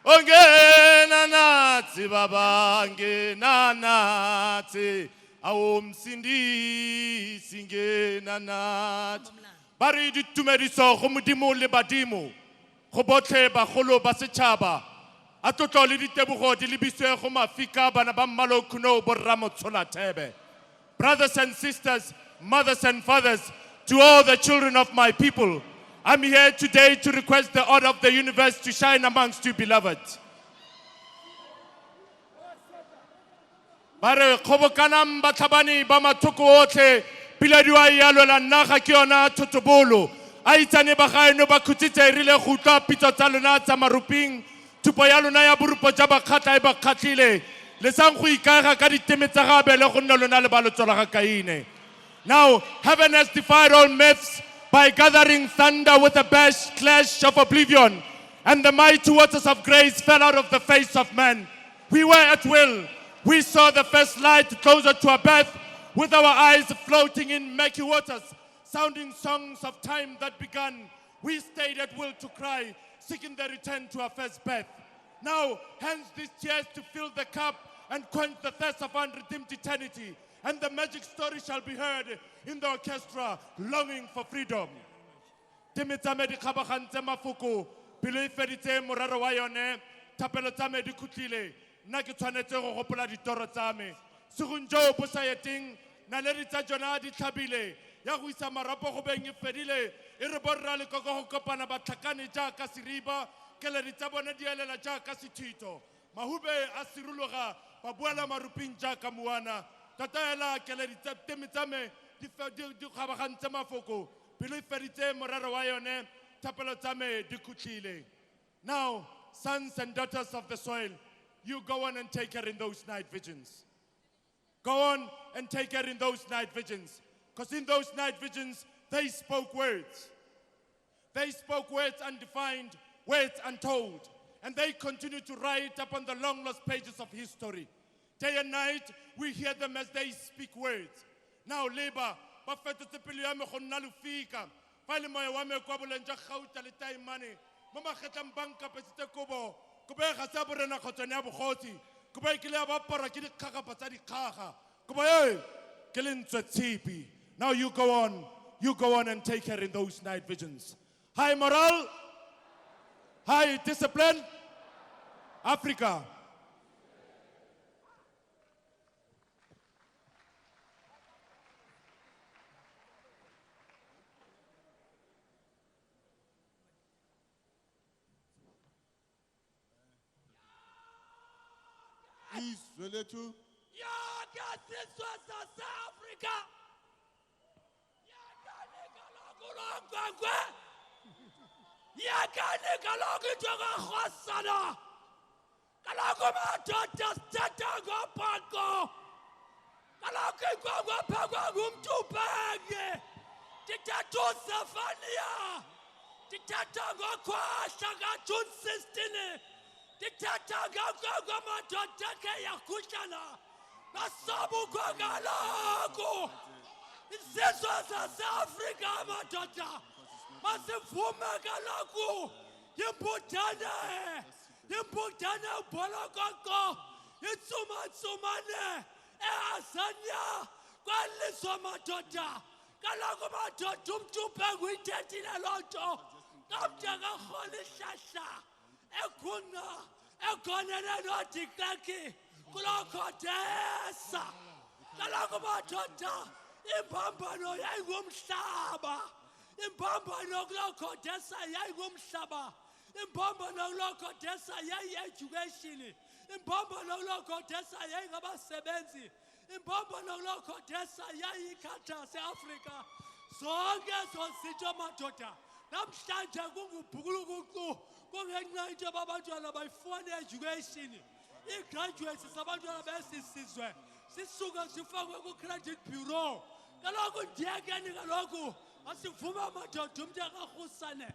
ongena nathi baba ngena nathi awumsindisi ngena nathi ba re ditumediso go modimo le badimo go botlhe bagolo ba setšhaba a tlotlo le ditebogo di lebiswe go mafika bana ba mmalokhuno borra motsholatebe. Brothers and sisters, mothers and fathers, to all the children of my people, I'm here today to request the order of the universe to shine amongst you, beloved. Bare khobokanang batlhabani ba mathoko otlhe piladiwa ya lwela naga ke yona thotobolo a itsane ba gaeno ba khutsitse rile go utlwa pitso tsa lona tsa maruping thupo ya lona ya borupo ja bakgatla e ba kgatlhile le sang go ikaega ka diteme tsa gabe le go nna lona le balotso la ga Kaine. Now heaven has defied all myths by gathering thunder with a clash of oblivion, and the mighty waters of grace fell out of the face of man. We were at will. We saw the first light closer to our birth, with our eyes floating in murky waters, sounding songs of time that began. We stayed at will to cry, seeking the return to our first birth. Now, hence these tears to fill the cup and quench the thirst of unredeemed eternity, and the magic story shall be heard in the orchestra, longing for freedom. Timitsame di khabagantse mafoko, pelo e feditse morero wa yone, thapelo tsa me di khutlile, nna ke tshwanetse go gopola ditoro tsa me. Segunjo bo sa yeteng, naledi tsa jona di tlhabile, ya go isa marapo go beng e fedile, e re borra le koko go kopana batlhakane jaaka seriba, keledi tsa bone di elela jaaka sethito. Mahube a siruloga, ba buela maruping jaaka muana. Tataela keledi tsa temi tsa me di khabagantse mafoko, pelo e feditse morero wa yone, thapelo tsa me di khutlile. Now, sons and daughters of the soil, you go on and take her in those night visions. Go on and take her in those night visions. Because in those night visions, they spoke words. They spoke words undefined, words untold. And they continue to write upon the long lost pages of history. Day and night, we hear them as they speak words. Now, labor, bafeto tsepelo ya me go nna lufika. Fa le moya wa me kwa bolenja gauta le taimane. Mo magetlang banka pesitse kobo. Kobo e ga sa borena khotsone ya bogotsi. Kobo e ke le ba pora ke dikgagapa tsa dikgaga. Kobo e ke le ntswe tshipi. Now you go on and take her in those night visions. High moral, high discipline, Africa. Zweletu. Africa. Yakane kaloku jonga khosana. Kaloku madoda stata ngophanko. Kaloku ngwa phakwa ngumntu bheke. Dithathu Safania. Dithatha ngokhwahla ka-June 16. Dithatha ngakwa madoda ke yakhuhlana. Nasabukwa kaloku. Isizwe sase-Afrika madoda. Masivume kaloku. Yimbudane ubholokoko. Itsuma-tsumane. Ehasanya. Kwalizwa madoda. Kaloku madoda umntu ubheke uyithethile loo nto. Kamde karhola ihlahla. Ekhunqa. Egonene noDiklaki. Kuloo khodesa. Kaloku madoda. Imbambano yayingumhlaba. Imbambano kuloo khodesa yayingumhlaba. Imbambano kuloo khodesa yayi-education. Imbambano kuloo khodesa yayingabasebenzi. Imbambano kuloo khodesa yayi-culture se-Afrika. Zonke ezo zinto madoda. Namhlanje kungubhukulukucu. Kungenxa into yoba abantwana bayifumana i-education. Ii-graduates zabantwana besi sizwe. Sisuke sifakwe ku-credit bureau. Kaloku ndiyekeni kaloku asivuma madoda umntu engarhusane.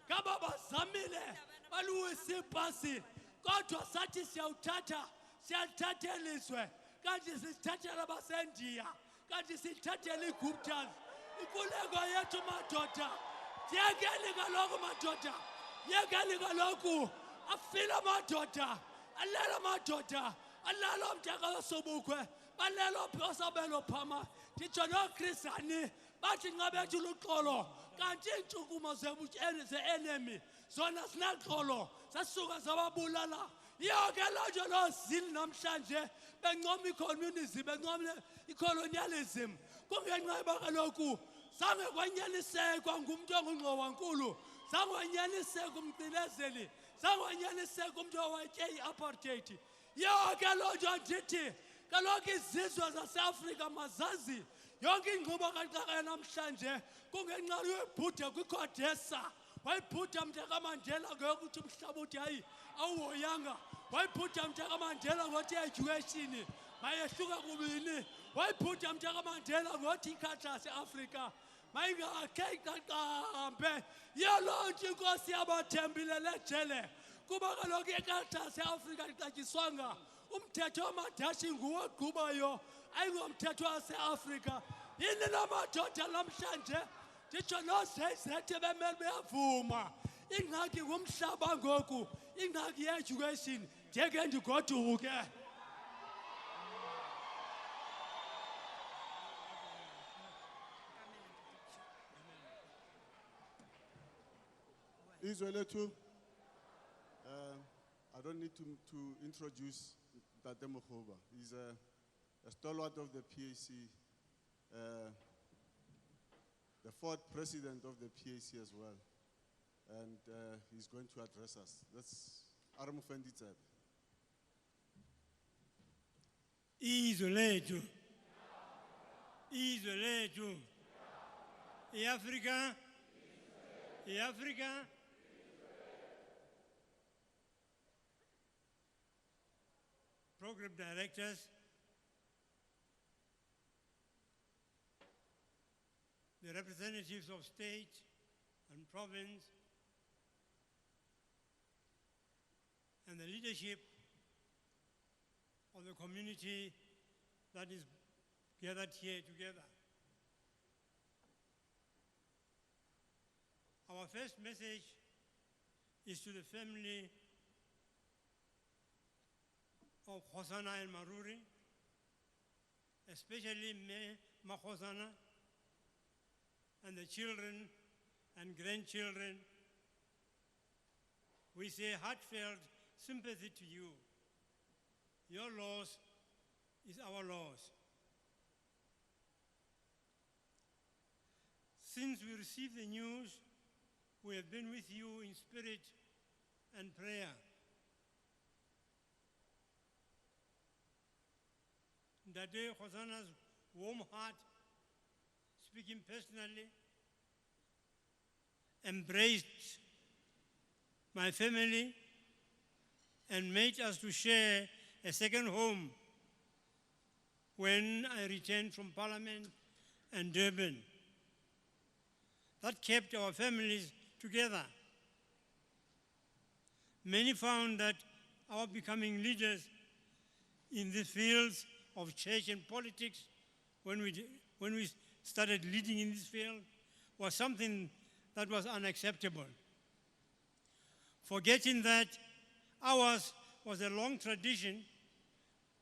Ngaba bazamile baluwisa ibhasi. Kodwa sathi siyalithatha elizwe. Kanti sisithathela abaseNdiya. Kanti sithathela iGuptas. Inkululeko yethu madoda Yekeni kaloku madoda. Yekeni kaloku. Afila madoda. Alela madoda. Alalo mtaka sobukwe. Balelo osabelo phama. Nditsho noKhrisani bathi nxa bethu luxolo. Kanti iintshukumo ze-enemy zona sinaxolo. Sasuka zababulala. Yonke loo nto loo zili namhlanje bencoma i-communism, bencoma i-colonialism. Kungenxa yoba kaloku zange kwanyanisekwa ngumntu ongungqowankulu, zange wanyanisekwa umcinezeli, zange wanyanisekwa umntu owatye i-apartheid. Yonke loo nto ndithi kaloku izizwe zaseAfrika mazazi yonke inkqubo kaxaka namhlanje kungenxa yoyibhuda kwiCodesa. Wayibhuda mntakaMandela ngokuthi umhlaba uthi hayi awuhoyanga. Wayibhuda mntakaMandela ngothi education mayehluka kubini. Wayibhuda mntakaMandela ngothi iculture yaseAfrika mayingakhe iqaqambe. Yiloo nto inkosi yabathembile lejele kuba kaloku iculture yaseAfrika ixatyiswanga. Umthetho wamadashi nguwo ogqubayo ayingomthetho waseAfrika. Yini namadoda namhlanje nditsho noozezethe bemele beyavuma. Ingxaki ngumhlaba ngoku, ingxaki ye-education. Ndiyeke ndigoduke. Izwelethu, I don't need to introduce Tate Mokgoba. He's a stalwart of the PAC, the fourth president of the PAC as well. And he's going to address us. That's Aramufendi Tsebe. Izwelethu. Izwelethu. Africa. Africa. Program directors, the representatives of state and province, and the leadership of the community that is gathered here together. Our first message is to the family of Khosana and Maruri, especially Me Makhosana, and the children and grandchildren. We say heartfelt sympathy to you. Your loss is our loss. Since we received the news, we have been with you in spirit and prayer. Dade Khosana's warm heart, speaking personally, embraced my family and made us to share a second home when I returned from Parliament and Durban. That kept our families together. Many found that our becoming leaders in the fields of church and politics, when we started leading in this field, was something that was unacceptable. Forgetting that ours was a long tradition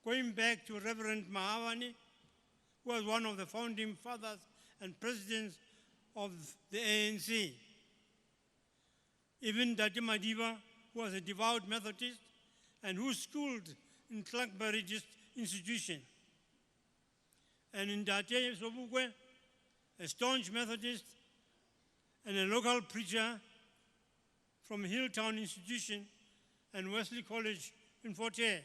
going back to Reverend Mahavani, who was one of the founding fathers and presidents of the ANC. Even Dati Madiba, who was a devout Methodist and who schooled in Clarkbury Institution. And in Dati Sobukwe, a staunch Methodist and a local preacher from Hilltown Institution and Wesley College in Fort Hare.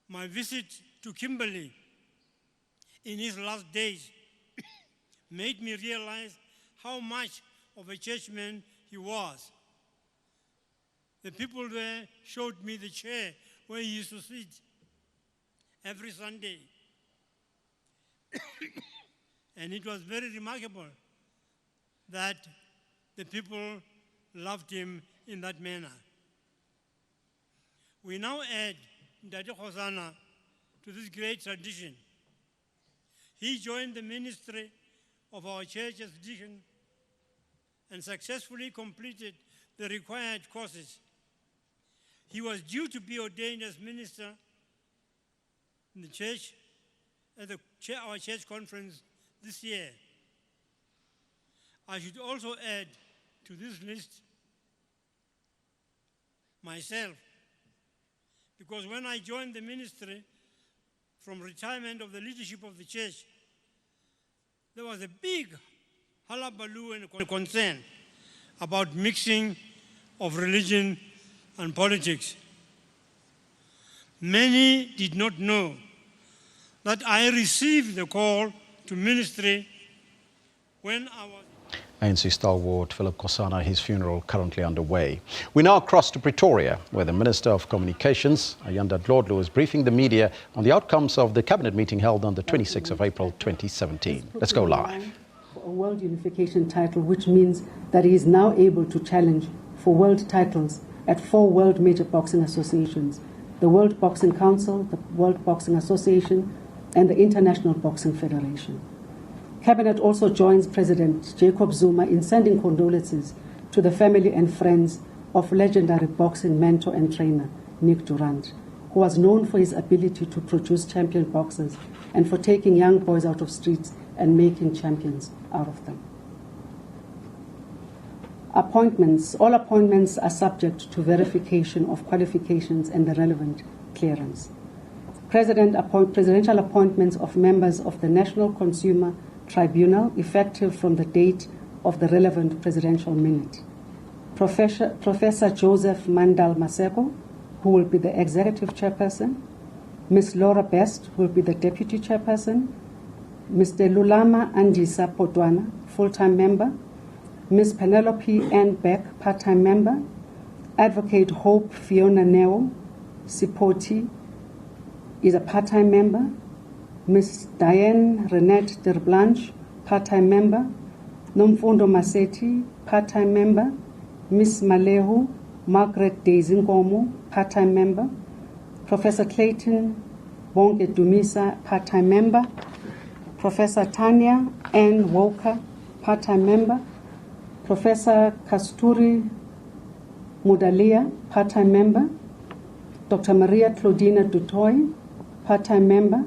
My visit to Kimberley in his last days made me realize how much of a churchman he was. The people there showed me the chair where he used to sit every Sunday. And it was very remarkable that the people loved him in that manner. We now add Dade Khosana to this great tradition. He joined the ministry of our church as deacon and successfully completed the required courses. He was due to be ordained as minister in the church at our church conference this year. I should also add to this list myself, because when I joined the ministry from retirement of the leadership of the church, there was a big hullabaloo and concern about mixing of religion and politics. Many did not know that I received the call to ministry when I was ANC stalwart Philip Kosana, his funeral currently underway. We now cross to Pretoria, where the Minister of Communications, Ayanda Dlodlo, is briefing the media on the outcomes of the cabinet meeting held on the 26th of April 2017. Let's go live. A world unification title, which means that he is now able to challenge for world titles at 4 world major boxing associations: the World Boxing Council, the World Boxing Association, and the International Boxing Federation. Cabinet also joins President Jacob Zuma in sending condolences to the family and friends of legendary boxing mentor and trainer Nick Durant, who was known for his ability to produce champion boxers and for taking young boys out of streets and making champions out of them. Appointments. All appointments are subject to verification of qualifications and the relevant clearance. Presidential appointments of members of the National Consumer Tribunal effective from the date of the relevant presidential minute. Professor Joseph Mandal Maseko, who will be the executive chairperson. Ms. Laura Best will be the deputy chairperson. Mr. Lulama Andisa Potwana, full-time member. Ms. Penelope N. Beck, part-time member. Advocate Hope Fiona Neo Sipoti is a part-time member. Ms. Diane Renette Derblanche, part-time member. Nomfundo Maseti, part-time member. Ms. Malehu Margaret Dezingomo, part-time member. Professor Clayton Bonke Dumisa, part-time member. Professor Tanya N. Walker, part-time member. Professor Kasturi Mudalia, part-time member. Dr. Maria Claudina Dutoy, part-time member.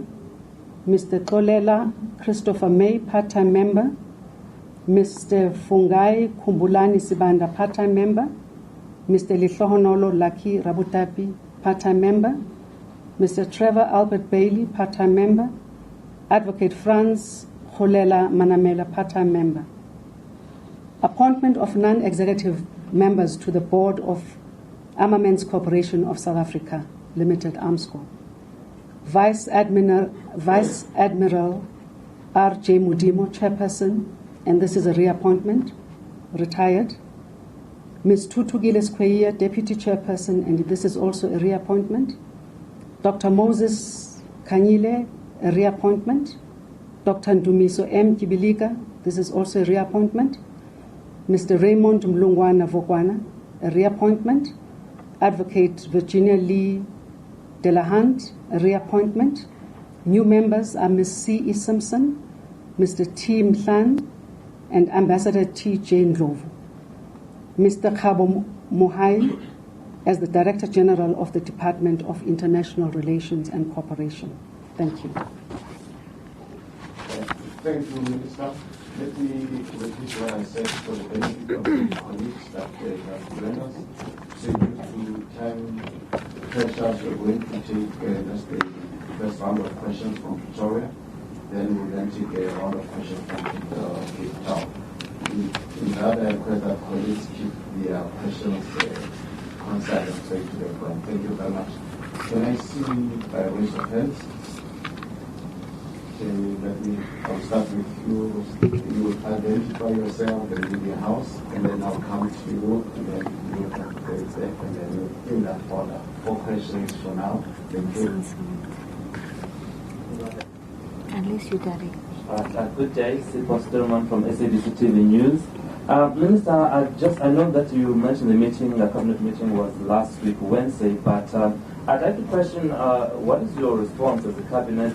Mr. Tolela Christopher May, part-time member. Mr. Fungai Kumbulani Sibanda, part-time member. Mr. Lihlohonolo Laki Rabutapi, part-time member. Mr. Trevor Albert Bailey, part-time member. Advocate Franz Kholela Manamela, part-time member. Appointment of non-executive members to the board of Armaments Corporation of South Africa, Limited, ARMSCO. Vice Admiral R.J. Mudimo, chairperson, and this is a reappointment, retired. Ms. Tutugile Skweyiya, deputy chairperson, and this is also a reappointment. Dr. Moses Kanyile, a reappointment. Dr. Ndumiso M. Kibilika, this is also a reappointment. Mr. Raymond Mlungwana Vokwana, a reappointment. Advocate Virginia Lee Delahunt, a reappointment. New members are Ms. C.E. Simpson, Mr. T. Mhlan, and Ambassador T. Jane Ndlovu. Mr. Thabo Mohai as the Director General of the Department of International Relations and Cooperation. Thank you. Thank you, Minister. Let me repeat what I said for the benefit of the colleagues that have joined us. So due to time pressures, we're going to take just the first round of questions from Pretoria. Then we'll then take a round of questions from Cape Town. In that, I request that colleagues keep their questions concise and straight to the point. Thank you very much. Can I see by raise of hands? I'll start with you. You will identify yourself and leave your house, and then I'll come to you, and then you will have the exec, and then in that order. 4 questions for now. Thank you. Unless you direct. Good day, Sipho Sturman from SABC TV News. Minister, I know that you mentioned the cabinet meeting was last week, Wednesday, but I'd like to question what is your response as a cabinet?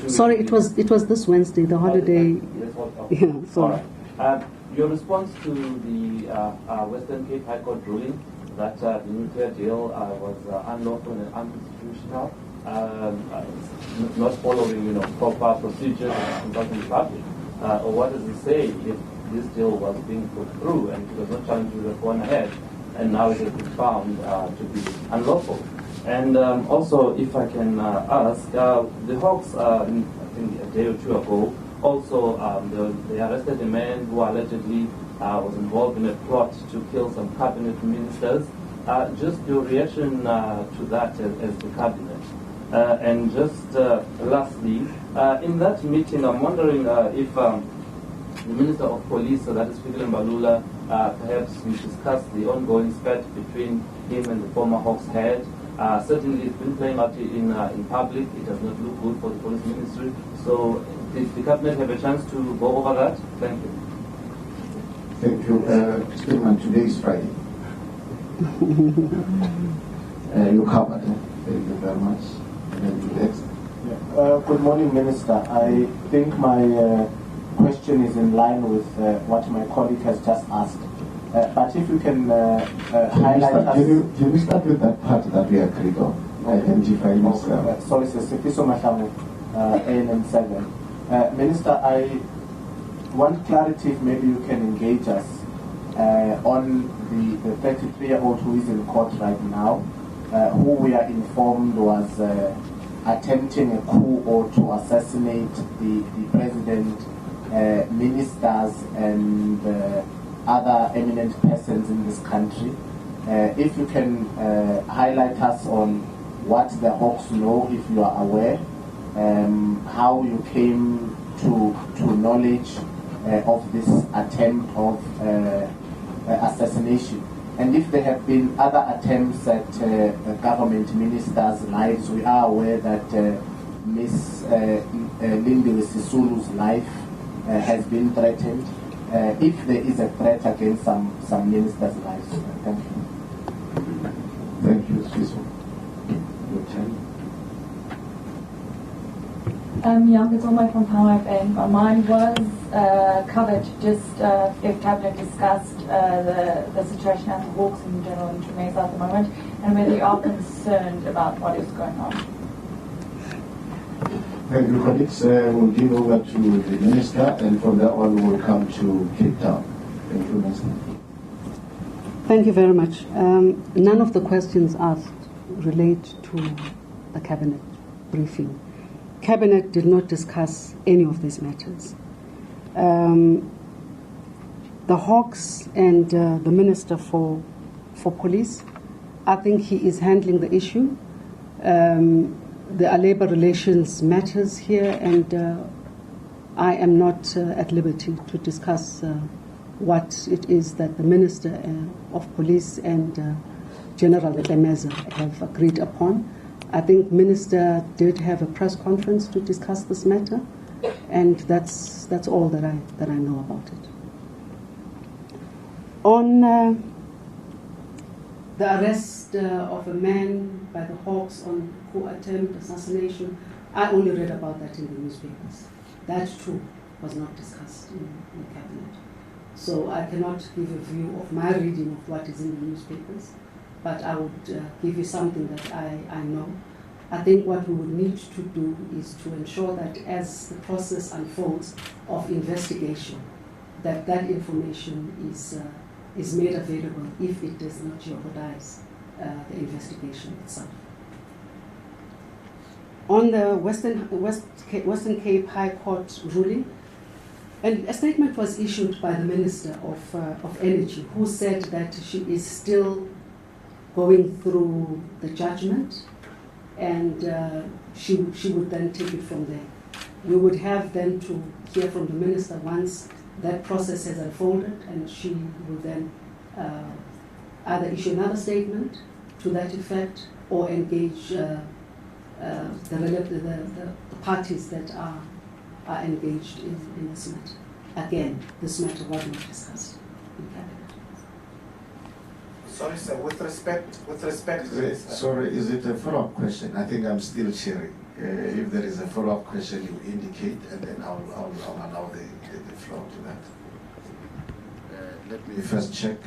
Sorry, it was this Wednesday, the holiday. Yes, yeah, sorry. All right. Your response to the Western Cape High Court ruling that the nuclear deal was unlawful and unconstitutional, not following proper procedures and consulting the public. What does it say if this deal was being put through and it was not challenged to have gone ahead, and now it has been found to be unlawful? And also, if I can ask, the Hawks, I think a day or two ago, also they arrested a man who allegedly was involved in a plot to kill some cabinet ministers. Just your reaction to that as the cabinet. And just lastly, in that meeting, I'm wondering if the Minister of Police, that is Fikile Mbalula, perhaps we discussed the ongoing spat between him and the former Hawks head. Certainly it's been playing out in public. It does not look good for the police ministry. So did the cabinet have a chance to go over that? Thank you. Thank you. Statement, today is Friday. You covered it. Thank you very much. Next. Good morning, Minister. I think my question is in line with what my colleague has just asked. But if you can highlight us... Can you start with that part that we agreed on? Identify yourself. Sorry, sir. Sifiso Mahlangu, ANM7. Minister, I want clarity if maybe you can engage us on the 33-year-old who is in court right now, who we are informed was attempting a coup or to assassinate the president, ministers, and other eminent persons in this country. If you can highlight us on what the Hawks know, if you are aware, how you came to knowledge of this attempt of assassination, and if there have been other attempts at government ministers' lives. We are aware that Ms. Lindiwe Sisulu's life has been threatened. If there is a threat against some ministers' lives. Thank you. Thank you, Siso. Your turn. Bianca Zolmai from Power FM. Mine was covered, just if Cabinet discussed the situation at the Hawks in general in Jamaica at the moment, and whether you are concerned about what is going on. Thank you, colleagues. We'll give over to the Minister, and from there on we'll come to Cape Town. Thank you, Minister. Thank you very much. None of the questions asked relate to the Cabinet briefing. Cabinet did not discuss any of these matters. The Hawks and the Minister for Police, I think he is handling the issue. There are labor relations matters here, and I am not at liberty to discuss what it is that the Minister of Police and General Temeza have agreed upon. I think Minister did have a press conference to discuss this matter, and that's all that I know about it. On the arrest of a man by the Hawks on coup attempt assassination, I only read about that in the newspapers. That too was not discussed in the Cabinet. So I cannot give a view of my reading of what is in the newspapers, but I would give you something that I know. I think what we would need to do is to ensure that as the process unfolds of investigation, that information is made available if it does not jeopardize the investigation itself. On the Western Cape High Court ruling, and a statement was issued by the Minister of Energy, who said that she is still going through the judgment, and she would then take it from there. We would have then to hear from the Minister once that process has unfolded, and she will then either issue another statement to that effect or engage the parties that are engaged in this matter. Again, this matter was not discussed in Cabinet. Sorry, sir. With respect to this. Sorry, is it a follow-up question? I think I'm still sharing. If there is a follow-up question, you indicate, and then I'll allow the floor to that. let me first check.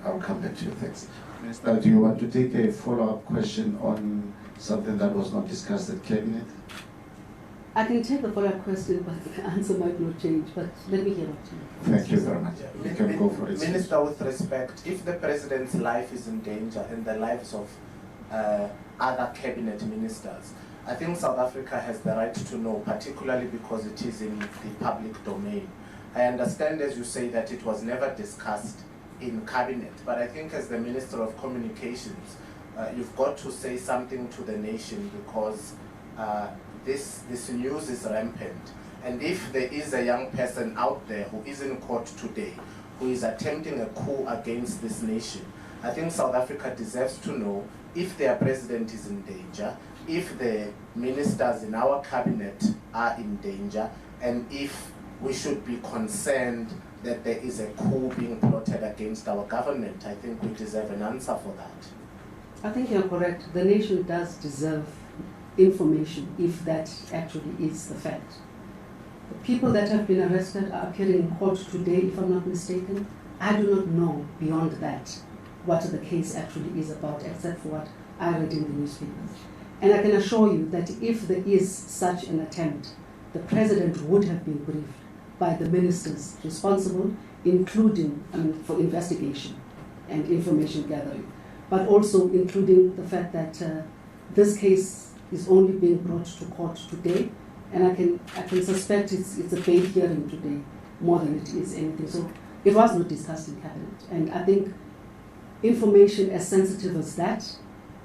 I'll come back to you. Thanks. Minister, do you want to take a follow-up question on something that was not discussed at Cabinet? I can take the follow-up question, but the answer might not change. But let me hear what you. Thank you very much. You can go for it. Minister, with respect, if the President's life is in danger and the lives of other Cabinet ministers, I think South Africa has the right to know, particularly because it is in the public domain. I understand, as you say, that it was never discussed in Cabinet, but I think as the Minister of Communications, you've got to say something to the nation, because this news is rampant. And if there is a young person out there who is in court today, who is attempting a coup against this nation, I think South Africa deserves to know if their president is in danger, if the ministers in our cabinet are in danger, and if we should be concerned that there is a coup being plotted against our government. I think we deserve an answer for that. I think you're correct. The nation does deserve information if that actually is the fact. The people that have been arrested are appearing in court today, if I'm not mistaken. I do not know beyond that what the case actually is about, except for what I read in the newspapers. And I can assure you that if there is such an attempt, the president would have been briefed by the ministers responsible, including for investigation and information gathering, but also including the fact that this case is only being brought to court today, and I can suspect it's a bail hearing today more than it is anything. So it was not discussed in cabinet, and I think information as sensitive as that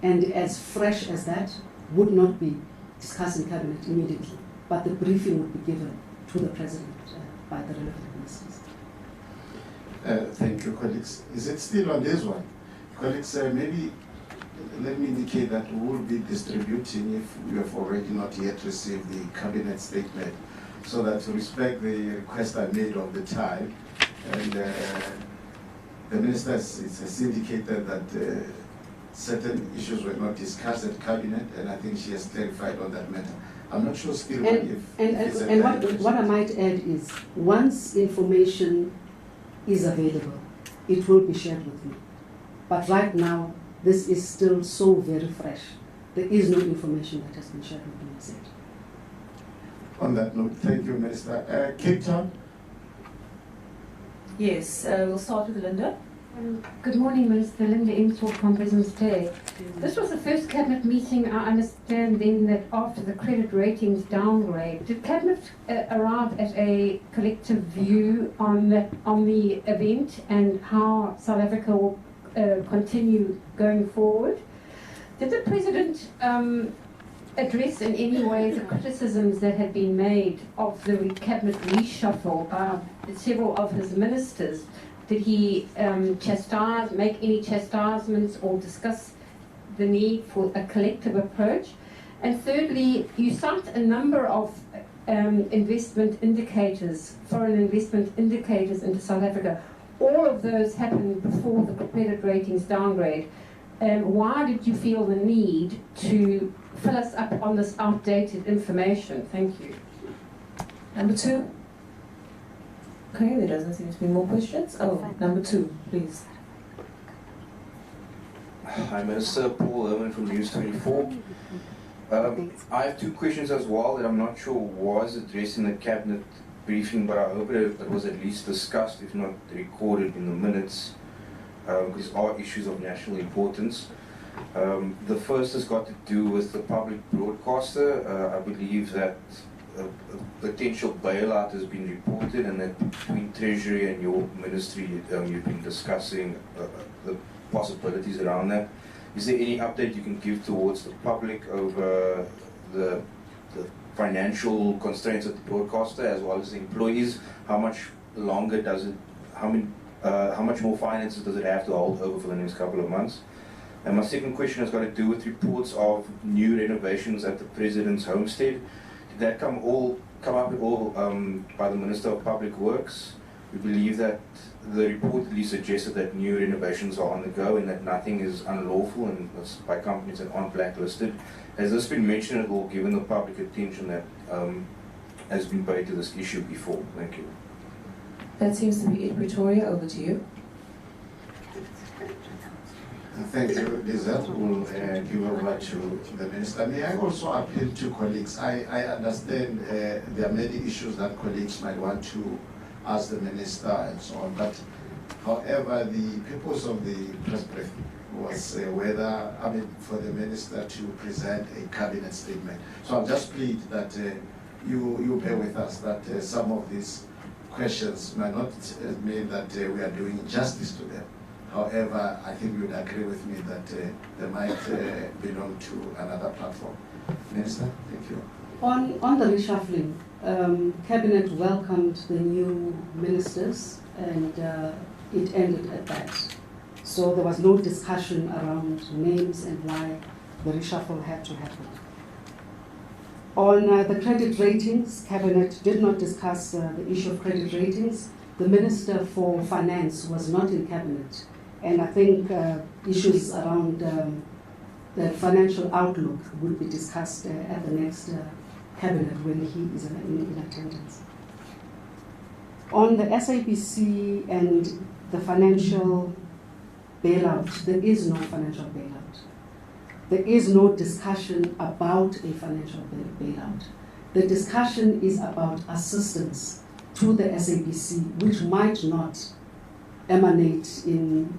and as fresh as that would not be discussed in cabinet immediately, but the briefing would be given to the president by the relevant ministers. Thank you, colleagues. Is it still on this one? Colleagues, maybe let me indicate that we will be distributing, if you have already not yet received the cabinet statement, so that to respect the request I made of the time, and the minister has indicated that certain issues were not discussed at cabinet, and I think she has clarified on that matter. I'm not sure still what I might add is, once information is available, it will be shared with me. But right now, this is still so very fresh. There is no information that has been shared with me, I said. On that note, thank you, Minister. Cape Town? Yes, we'll start with Linda. Good morning, Minister. Linda Imsworth from President's Day. This was the first cabinet meeting, I understand then, that after the credit ratings downgrade. Did cabinet arrive at a collective view on the event and how South Africa will continue going forward? Did the President address in any way the criticisms that had been made of the cabinet reshuffle by several of his ministers? Did he make any chastisements or discuss the need for a collective approach? And thirdly, you cite a number of investment indicators, foreign investment indicators into South Africa. All of those happened before the credit ratings downgrade. Why did you feel the need to fill us up on this outdated information? Thank you. Number two. Okay, there doesn't seem to be more questions. Oh, number two, please. Hi, Minister. Paul Herman from News 24. I have two questions as well that I'm not sure was addressed in the cabinet briefing, but I hope it was at least discussed, if not recorded in the minutes, because there are issues of national importance. The first has got to do with the public broadcaster. I believe that a potential bailout has been reported, and that between Treasury and your ministry you've been discussing the possibilities around that. Is there any update you can give towards the public over the financial constraints of the broadcaster as well as the employees? How much longer does it, how much more finances does it have to hold over for the next couple of months? And my second question has got to do with reports of new renovations at the President's homestead. Did that come up at all by the Minister of Public Works? We believe that the report at least suggested that new renovations are on the go and that nothing is unlawful and by companies that aren't blacklisted. Has this been mentioned at all, given the public attention that has been paid to this issue before? Thank you. That seems to be it. Pretoria, over to you. Thank you, Lizette. We'll give over to the Minister. May I also appeal to colleagues? I understand there are many issues that colleagues might want to ask the Minister and so on, but however, the purpose of the press briefing was for the Minister to present a cabinet statement. So I'll just plead that you bear with us, that some of these questions might not mean that we are doing justice to them. However, I think you would agree with me that they might belong to another platform. Minister, thank you. On the reshuffling, Cabinet welcomed the new ministers and it ended at that. So there was no discussion around names and why the reshuffle had to happen. On the credit ratings, Cabinet did not discuss the issue of credit ratings. The Minister for Finance was not in Cabinet, and I think issues around the financial outlook will be discussed at the next Cabinet when he is in attendance. On the SABC and the financial bailout, there is no financial bailout. There is no discussion about a financial bailout. The discussion is about assistance to the SABC, which might not emanate in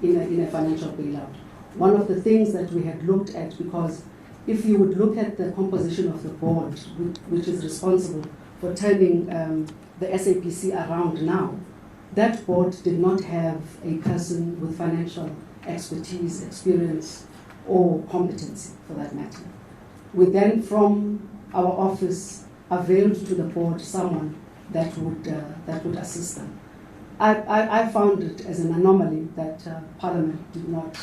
a financial bailout. One of the things that we had looked at, because if you would look at the composition of the board, which is responsible for turning the SABC around now, that board did not have a person with financial expertise, experience, or competency for that matter. We then, from our office, availed to the board someone that would assist them. I found it as an anomaly that Parliament did not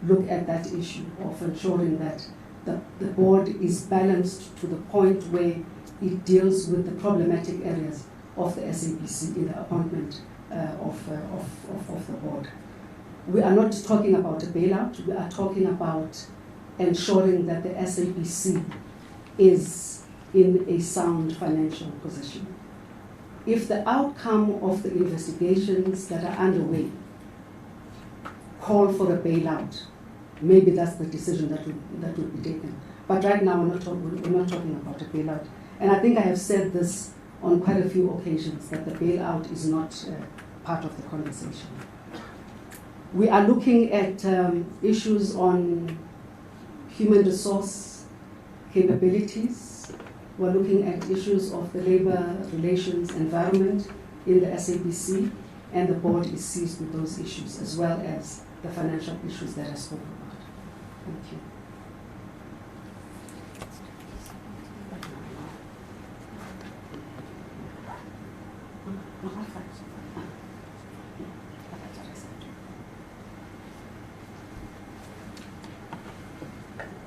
look at that issue of ensuring that the board is balanced to the point where it deals with the problematic areas of the SABC in the appointment of the board. We are not talking about a bailout, we are talking about ensuring that the SABC is in a sound financial position. If the outcome of the investigations that are underway call for a bailout, maybe that's the decision that would be taken. But right now we're not talking about a bailout. And I think I have said this on quite a few occasions, that the bailout is not part of the conversation. We are looking at issues on human resource capabilities. We're looking at issues of the labor relations environment in the SABC, and the board is seized with those issues, as well as the financial issues that I spoke about. Thank you.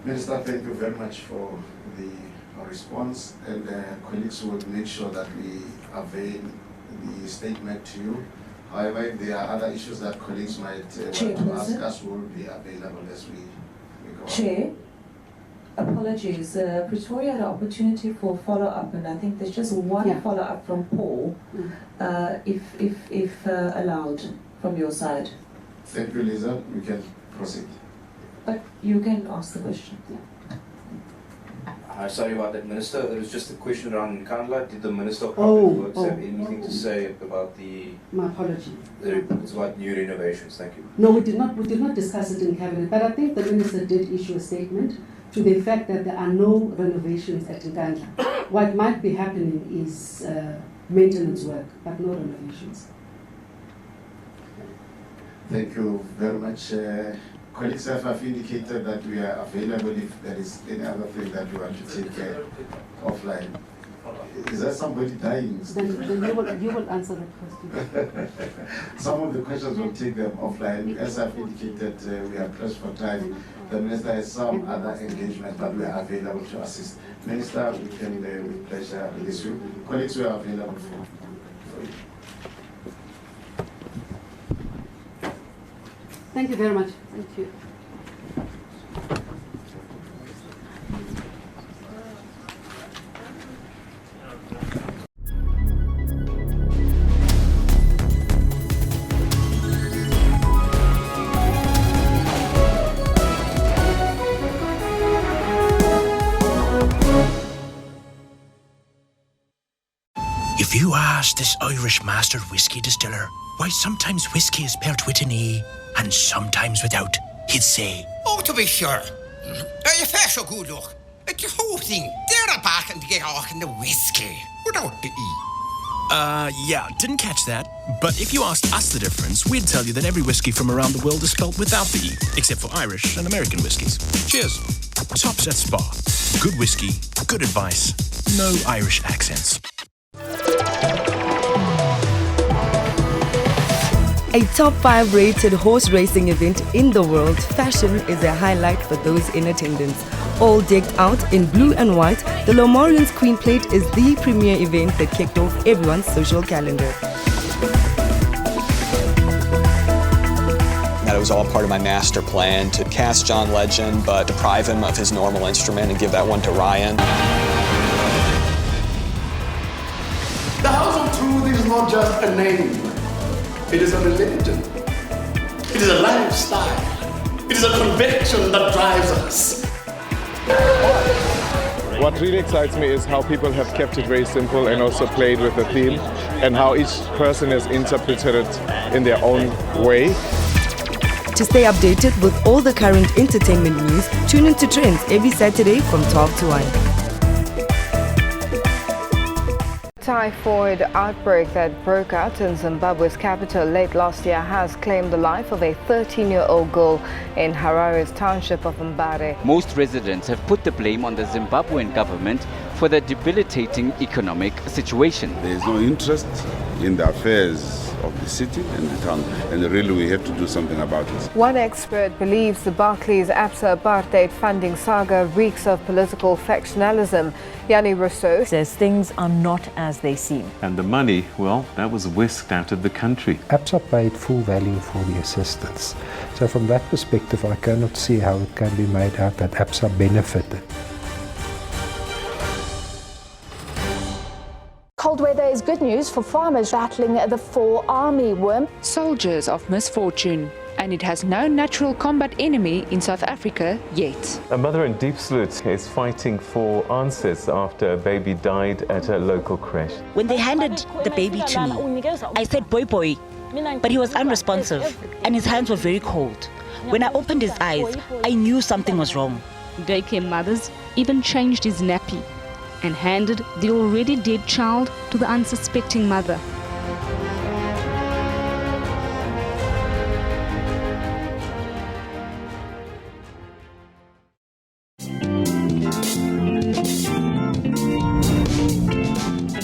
Minister, thank you very much for the response, and colleagues will make sure that we avail the statement to you. However, if there are other issues that colleagues might want to ask us, we will be available as we go on. Chair, apologies. Pretoria had an opportunity for follow-up, and I think there's just one follow-up from Paul, if allowed, from your side. Thank you, Lisa. We can proceed. But you can ask the question. Sorry about that, Minister. There was just a question around Nkandla. Did the Minister of Public Works have anything to say about the... My apology. The reports about new renovations? Thank you. No, we did not discuss it in Cabinet, but I think the Minister did issue a statement to the effect that there are no renovations at Nkandla. What might be happening is maintenance work, but no renovations. Thank you very much. Colleagues have indicated that we are available if there is any other thing that you want to take offline. Is there somebody dying? Then you will answer that question. Some of the questions will take them offline. As I've indicated, we are pressed for time. The Minister has some other engagement, but we are available to assist. Minister, we can with pleasure release you. Colleagues, we are available for you. Thank you very much. Thank you. asked this Irish master whiskey distiller why sometimes whiskey is spelled with an E and sometimes without, he'd say, Oh, to be sure. You're fair so good, look. It's the whole thing. They're a back and get off in the whiskey without the E. Yeah, didn't catch that. But if you asked us the difference, we'd tell you that every whiskey from around the world is spelled without the E, except for Irish and American whiskies. Cheers. Tops at Spa. Good whiskey, good advice, no Irish accents. A top 5 rated horse racing event in the world, fashion is a highlight for those in attendance. All decked out in blue and white, the Lomorians Queen Plate is the premier event that kicked off everyone's social calendar. That it was all part of my master plan to cast John Legend, but deprive him of his normal instrument and give that one to Ryan. The House of Truth is not just a name. It is a religion. It is a lifestyle. It is a conviction that drives us. What really excites me is how people have kept it very simple and also played with the theme, and how each person has interpreted it in their own way. To stay updated with all the current entertainment news, tune into Trends every Saturday from 12 to 1. Typhoid outbreak that broke out in Zimbabwe's capital late last year has claimed the life of a 13-year-old girl in Harare's township of Mbare. Most residents have put the blame on the Zimbabwean government for the debilitating economic situation. There is no interest in the affairs of the city and the town, and really we have to do something about it. One expert believes the Barclays ABSA apartheid funding saga reeks of political factionalism. Yanni Rousseau says things are not as they seem. And the money, well, that was whisked out of the country. ABSA paid full value for the assistance. So from that perspective, I cannot see how it can be made out that ABSA benefited. Cold weather is good news for farmers battling the fall armyworm. Soldiers of misfortune, and it has no natural combat enemy in South Africa yet. A mother in Deep Sloot is fighting for answers after a baby died at her local creche. When they handed the baby to me, I said, boy, boy, but he was unresponsive and his hands were very cold. When I opened his eyes, I knew something was wrong. Daycare mothers even changed his nappy and handed the already dead child to the unsuspecting mother.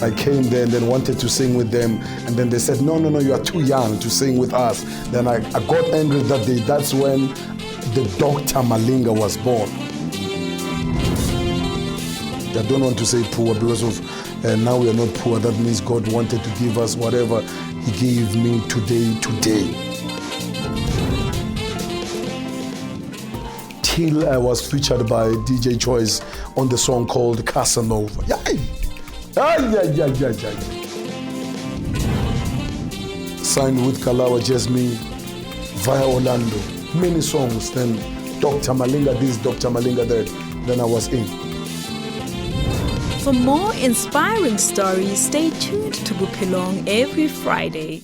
I came there and then wanted to sing with them, and then they said, no, you are too young to sing with us. Then I got angry that day. That's when the Dr. Malinga was born. I don't want to say poor because of now we are not poor. That means God wanted to give us whatever He gave me today. Till I was featured by DJ Choice on the song called Casanova. Signed with Kalawa Jasmine via Orlando. Many songs. Then Dr. Malinga this, Dr. Malinga that. Then I was in. For more inspiring stories, stay tuned to Bupilong every Friday.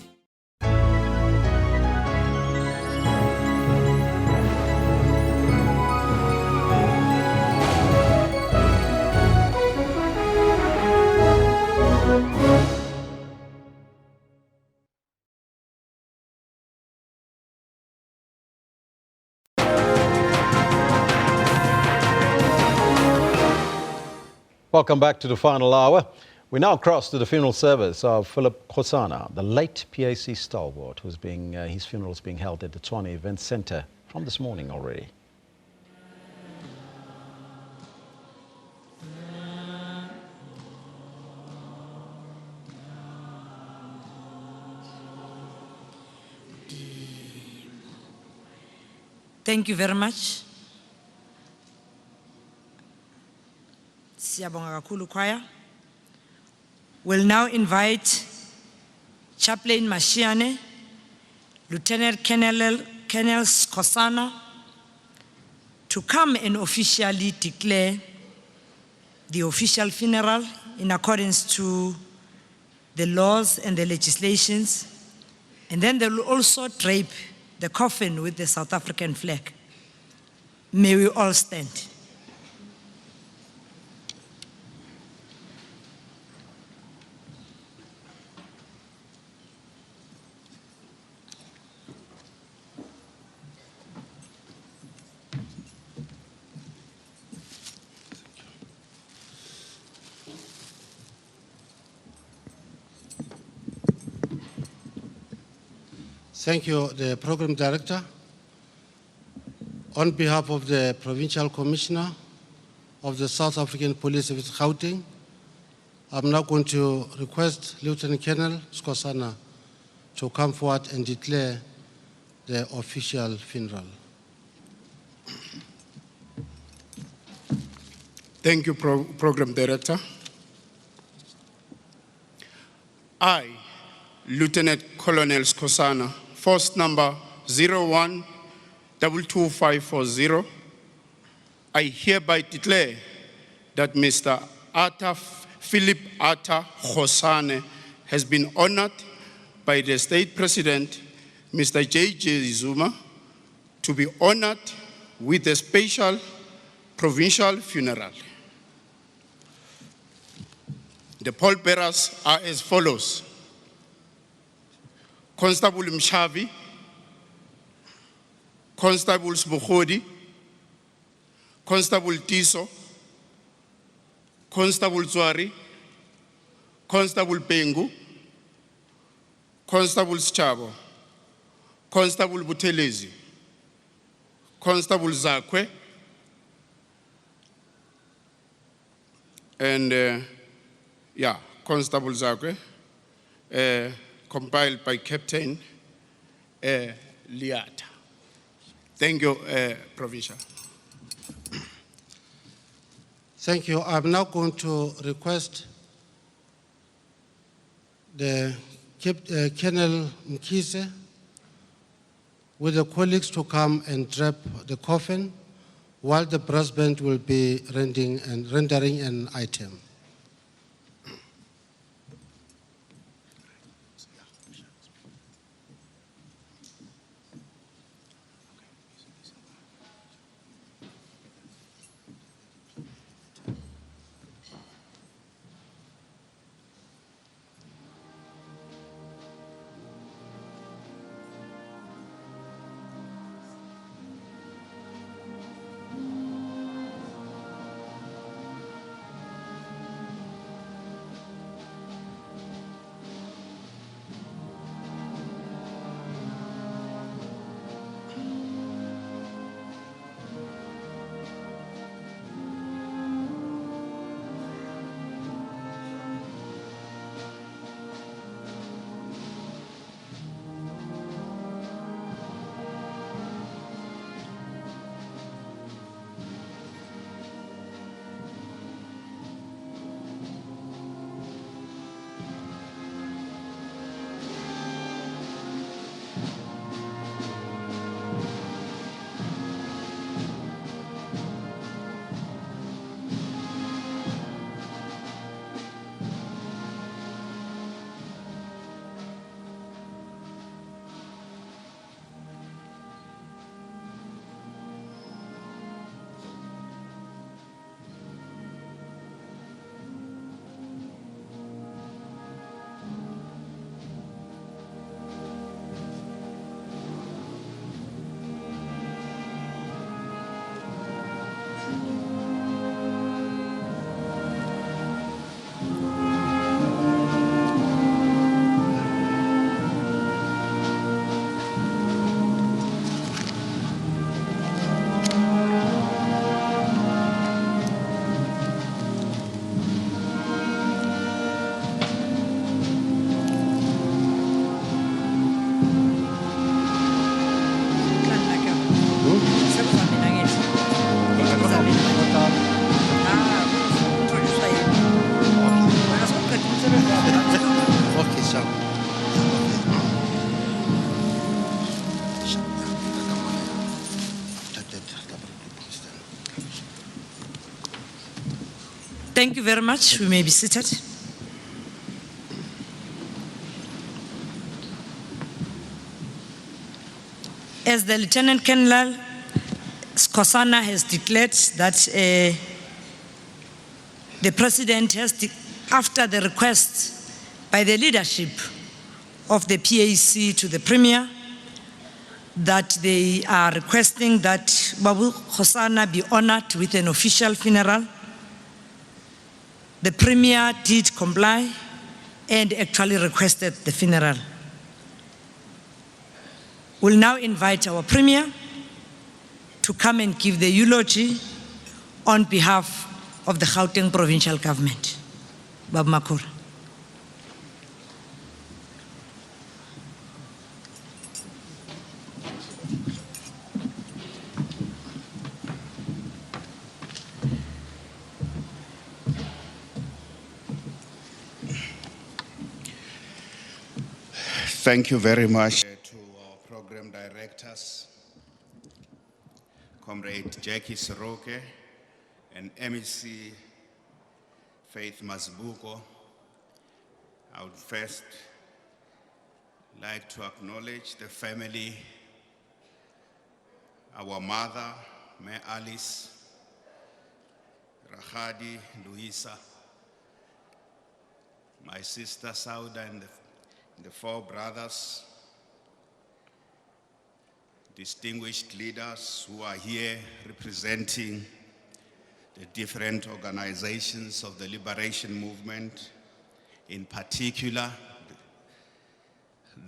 Welcome back to the final hour. We now cross to the funeral service of Philip Khosana, the late PAC stalwart, his funeral is being held at the Tshwane Event Centre from this morning already. Thank you very much. Siyabonga kakhulu choir. We'll now invite Chaplain Mashiane, Lieutenant Colonel Khosana to come and officially declare the official funeral in accordance to the laws and the legislations, and then they will also drape the coffin with the South African flag. May we all stand. Thank you, the Program Director. On behalf of the Provincial Commissioner of the South African Police Service, Gauteng, I'm now going to request Lieutenant Colonel Skosana to come forward and declare the official funeral. Thank you, Program Director. I, Lieutenant Colonel Skosana, Force number 01-22540, I hereby declare that Mr. Philip Atta Khosane has been honored by the State President, Mr. J.J. Zuma, to be honored with a special provincial funeral. The pallbearers are as follows: Constable Mshavi, Constable Sbukhodi, Constable Tiso, Constable Zwari, Constable Pengu, Constable Schabo, Constable Butelezi, Constable Zakwe, and Constable Zakwe, compiled by Captain Liata. Thank you, Provincial. Thank you. I'm now going to request the Colonel Mkise with the colleagues to come and drap the coffin while the brass band will be rendering an item. Thank you very much. We may be seated. As the Lieutenant Colonel Skosana has declared that the President has, after the request by the leadership of the PAC to the Premier, that they are requesting that Babu Khosana be honored with an official funeral. The Premier did comply and actually requested the funeral. We'll now invite our Premier to come and give the eulogy on behalf of the Gauteng Provincial Government. Babu Makura. Thank you very much to our program directors, Comrade Jackie Soroke and MEC Faith Masbuko. I would first like to acknowledge the family, our mother, May Alice, Rahadi, Luisa, my sister Sauda, and the four brothers, distinguished leaders who are here representing the different organizations of the liberation movement, in particular,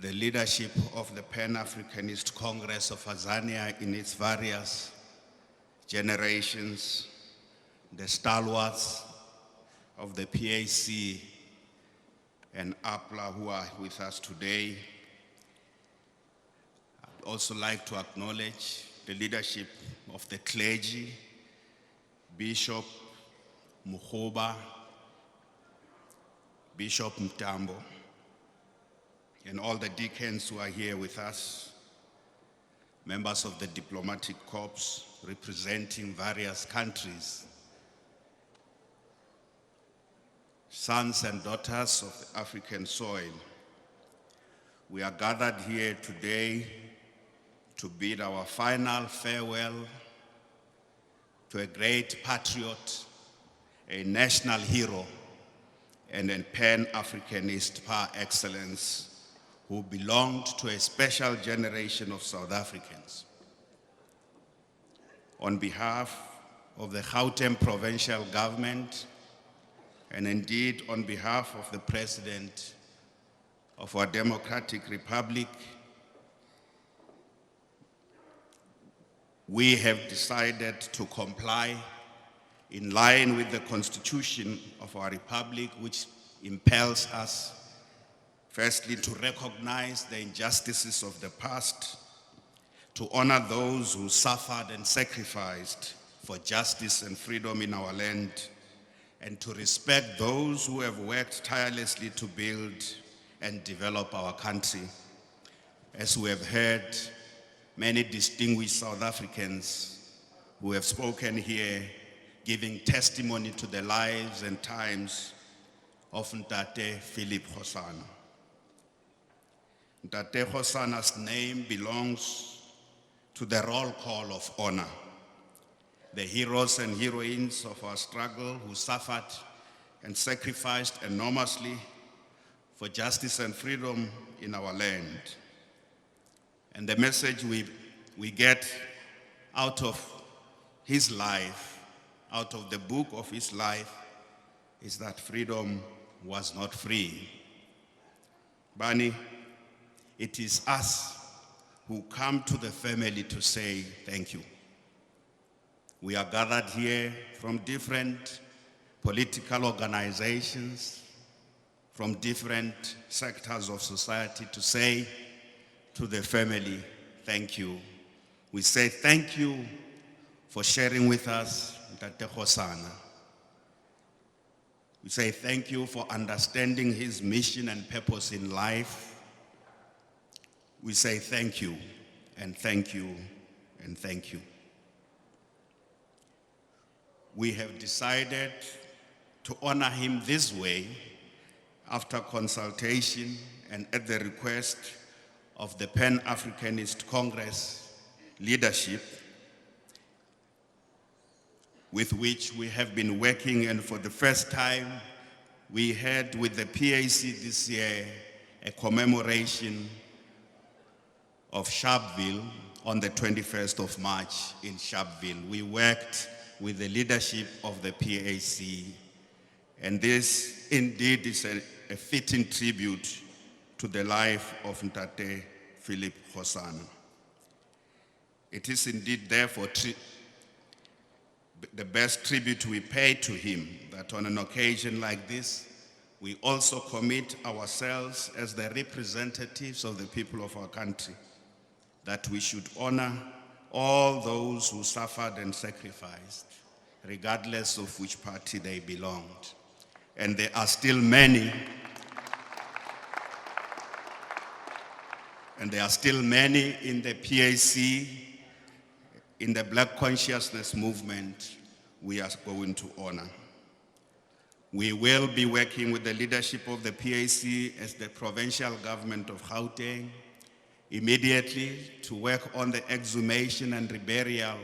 the leadership of the Pan-Africanist Congress of Azania in its various generations, the stalwarts of the PAC and APLA who are with us today. I'd also like to acknowledge the leadership of the clergy, Bishop Mukhoba, Bishop Mtambo, and all the deacons who are here with us, members of the diplomatic corps representing various countries, sons and daughters of the African soil. We are gathered here today to bid our final farewell to a great patriot, a national hero, and a Pan-Africanist par excellence who belonged to a special generation of South Africans. On behalf of the Gauteng Provincial Government, and indeed on behalf of the President of our Democratic Republic, we have decided to comply in line with the Constitution of our Republic, which impels us, firstly, to recognize the injustices of the past, to honor those who suffered and sacrificed for justice and freedom in our land, and to respect those who have worked tirelessly to build and develop our country. As we have heard, many distinguished South Africans who have spoken here, giving testimony to the lives and times of Ntate Philip Khosana. Ntate Khosana's name belongs to the roll call of honor. The heroes and heroines of our struggle who suffered and sacrificed enormously for justice and freedom in our land. And the message we get out of his life, out of the book of his life, is that freedom was not free. Bani, it is us who come to the family to say thank you. We are gathered here from different political organizations, from different sectors of society to say to the family, thank you. We say thank you for sharing with us Ntate Khosana. We say thank you for understanding his mission and purpose in life. We say thank you, and thank you, and thank you. We have decided to honor him this way after consultation and at the request of the Pan-Africanist Congress leadership with which we have been working, and for the first time we had with the PAC this year a commemoration of Sharpeville on the 21st of March in Sharpeville. We worked with the leadership of the PAC, and this indeed is a fitting tribute to the life of Ntate Philip Kgosana. It is indeed therefore the best tribute we pay to him, that on an occasion like this, we also commit ourselves as the representatives of the people of our country, that we should honor all those who suffered and sacrificed, regardless of which party they belonged. And there are still many, in the PAC, in the Black Consciousness movement, we are going to honor. We will be working with the leadership of the PAC as the provincial government of Gauteng immediately to work on the exhumation and reburial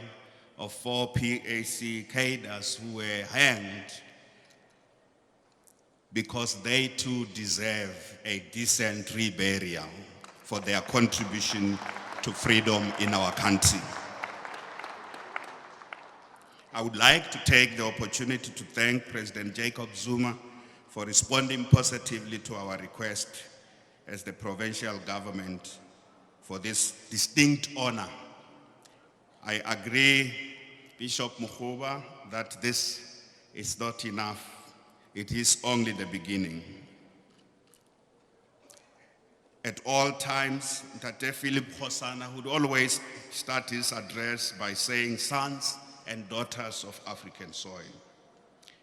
of 4 PAC cadres who were hanged, because they too deserve a decent reburial for their contribution to freedom in our country. I would like to take the opportunity to thank President Jacob Zuma for responding positively to our request as the provincial government for this distinct honor. I agree, Bishop Mukhuba, that this is not enough. It is only the beginning. At all times, Ntate Philip Kgosana would always start his address by saying, "Sons and daughters of African soil."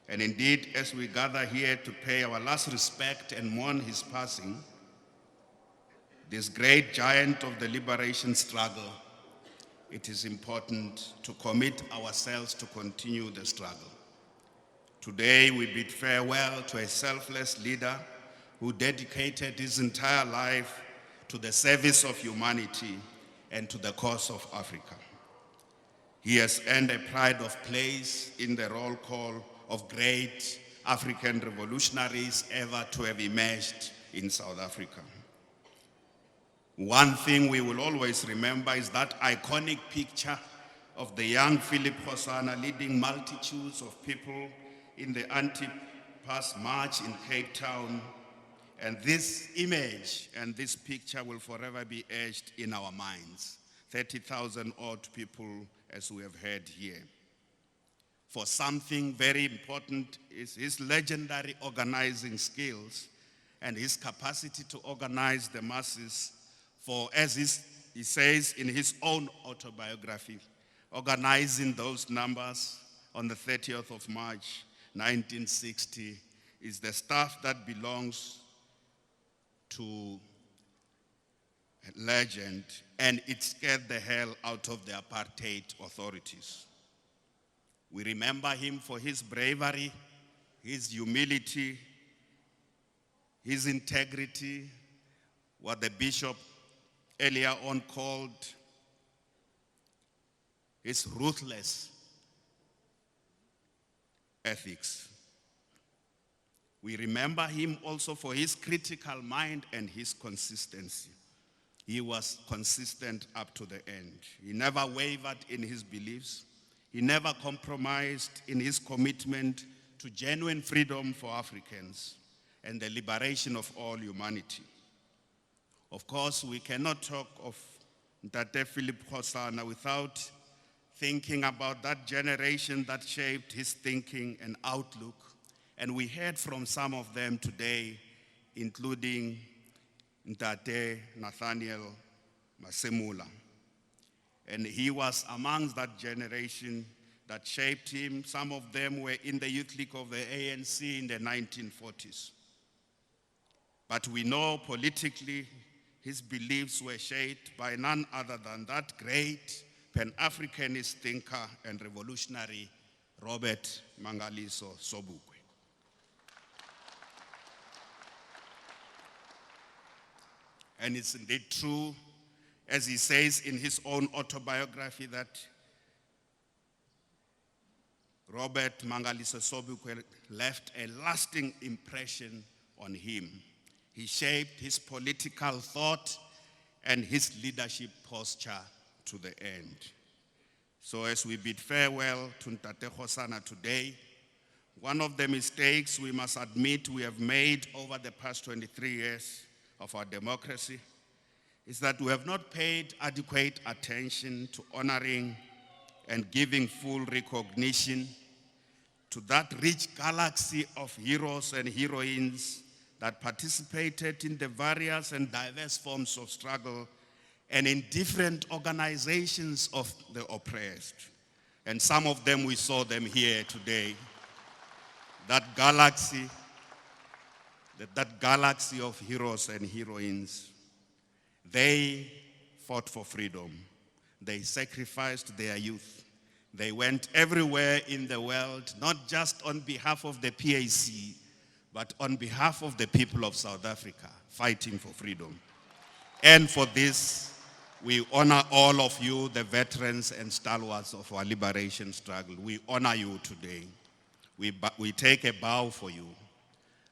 And indeed, as we gather here to pay our last respect and mourn his passing, this great giant of the liberation struggle, it is important to commit ourselves to continue the struggle. Today, we bid farewell to a selfless leader who dedicated his entire life to the service of humanity and to the cause of Africa. He has earned a pride of place in the roll call of great African revolutionaries ever to have emerged in South Africa. One thing we will always remember is that iconic picture of the young Philip Kgosana leading multitudes of people in the anti-past march in Cape Town. And this image and this picture will forever be etched in our minds. 30,000 odd people, as we have heard here. For something very important is his legendary organizing skills and his capacity to organize the masses for, as he says in his own autobiography, organizing those numbers on the 30th of March, 1960, is the stuff that belongs to a legend, and it scared the hell out of the apartheid authorities. We remember him for his bravery, his humility, his integrity, what the bishop earlier on called his ruthless ethics. We remember him also for his critical mind and his consistency. He was consistent up to the end. He never wavered in his beliefs. He never compromised in his commitment to genuine freedom for Africans and the liberation of all humanity. Of course, we cannot talk of Ntate Philip Kgosana without thinking about that generation that shaped his thinking and outlook. And we heard from some of them today, including Ntate Nathaniel Masemula. And he was amongst that generation that shaped him. Some of them were in the youth league of the ANC in the 1940s. But we know politically his beliefs were shaped by none other than that great Pan-Africanist thinker and revolutionary, Robert Mangaliso Sobukwe. And it's indeed true, as he says in his own autobiography, that Robert Mangaliso Sobukwe left a lasting impression on him. He shaped his political thought and his leadership posture to the end. So as we bid farewell to Ntate Khosana today, one of the mistakes we must admit we have made over the past 23 years of our democracy is that we have not paid adequate attention to honoring and giving full recognition to that rich galaxy of heroes and heroines that participated in the various and diverse forms of struggle and in different organizations of the oppressed. And some of them, we saw them here today. That galaxy of heroes and heroines, they fought for freedom. They sacrificed their youth. They went everywhere in the world, not just on behalf of the PAC, but on behalf of the people of South Africa, fighting for freedom. And for this, we honor all of you, the veterans and stalwarts of our liberation struggle. We honor you today. We take a bow for you.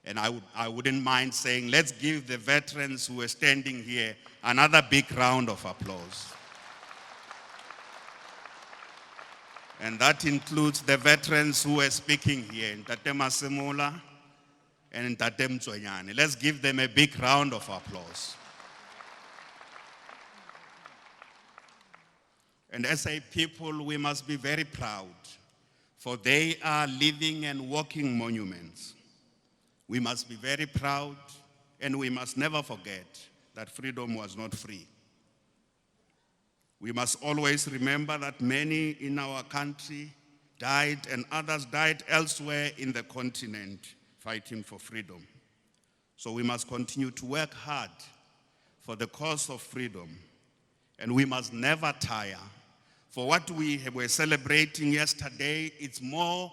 And I wouldn't mind saying, let's give the veterans who are standing here another big round of applause. And that includes the veterans who are speaking here, Ntate Masemola and Ntate Mtswenyane. Let's give them a big round of applause. And as a people, we must be very proud, for they are living and walking monuments. We must be very proud, and we must never forget that freedom was not free. We must always remember that many in our country died and others died elsewhere in the continent fighting for freedom. So we must continue to work hard for the cause of freedom, and we must never tire. For what we were celebrating yesterday, it's more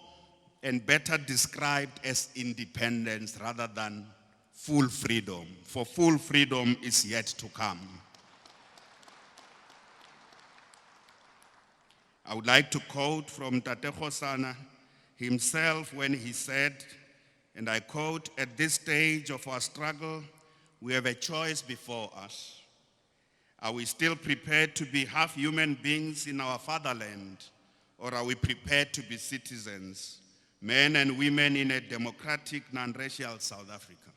and better described as independence rather than full freedom. For full freedom is yet to come. I would like to quote from Tate Khosana himself when he said, and I quote, "At this stage of our struggle, we have a choice before us. Are we still prepared to be half human beings in our fatherland, or are we prepared to be citizens, men and women in a democratic, non-racial South Africa?"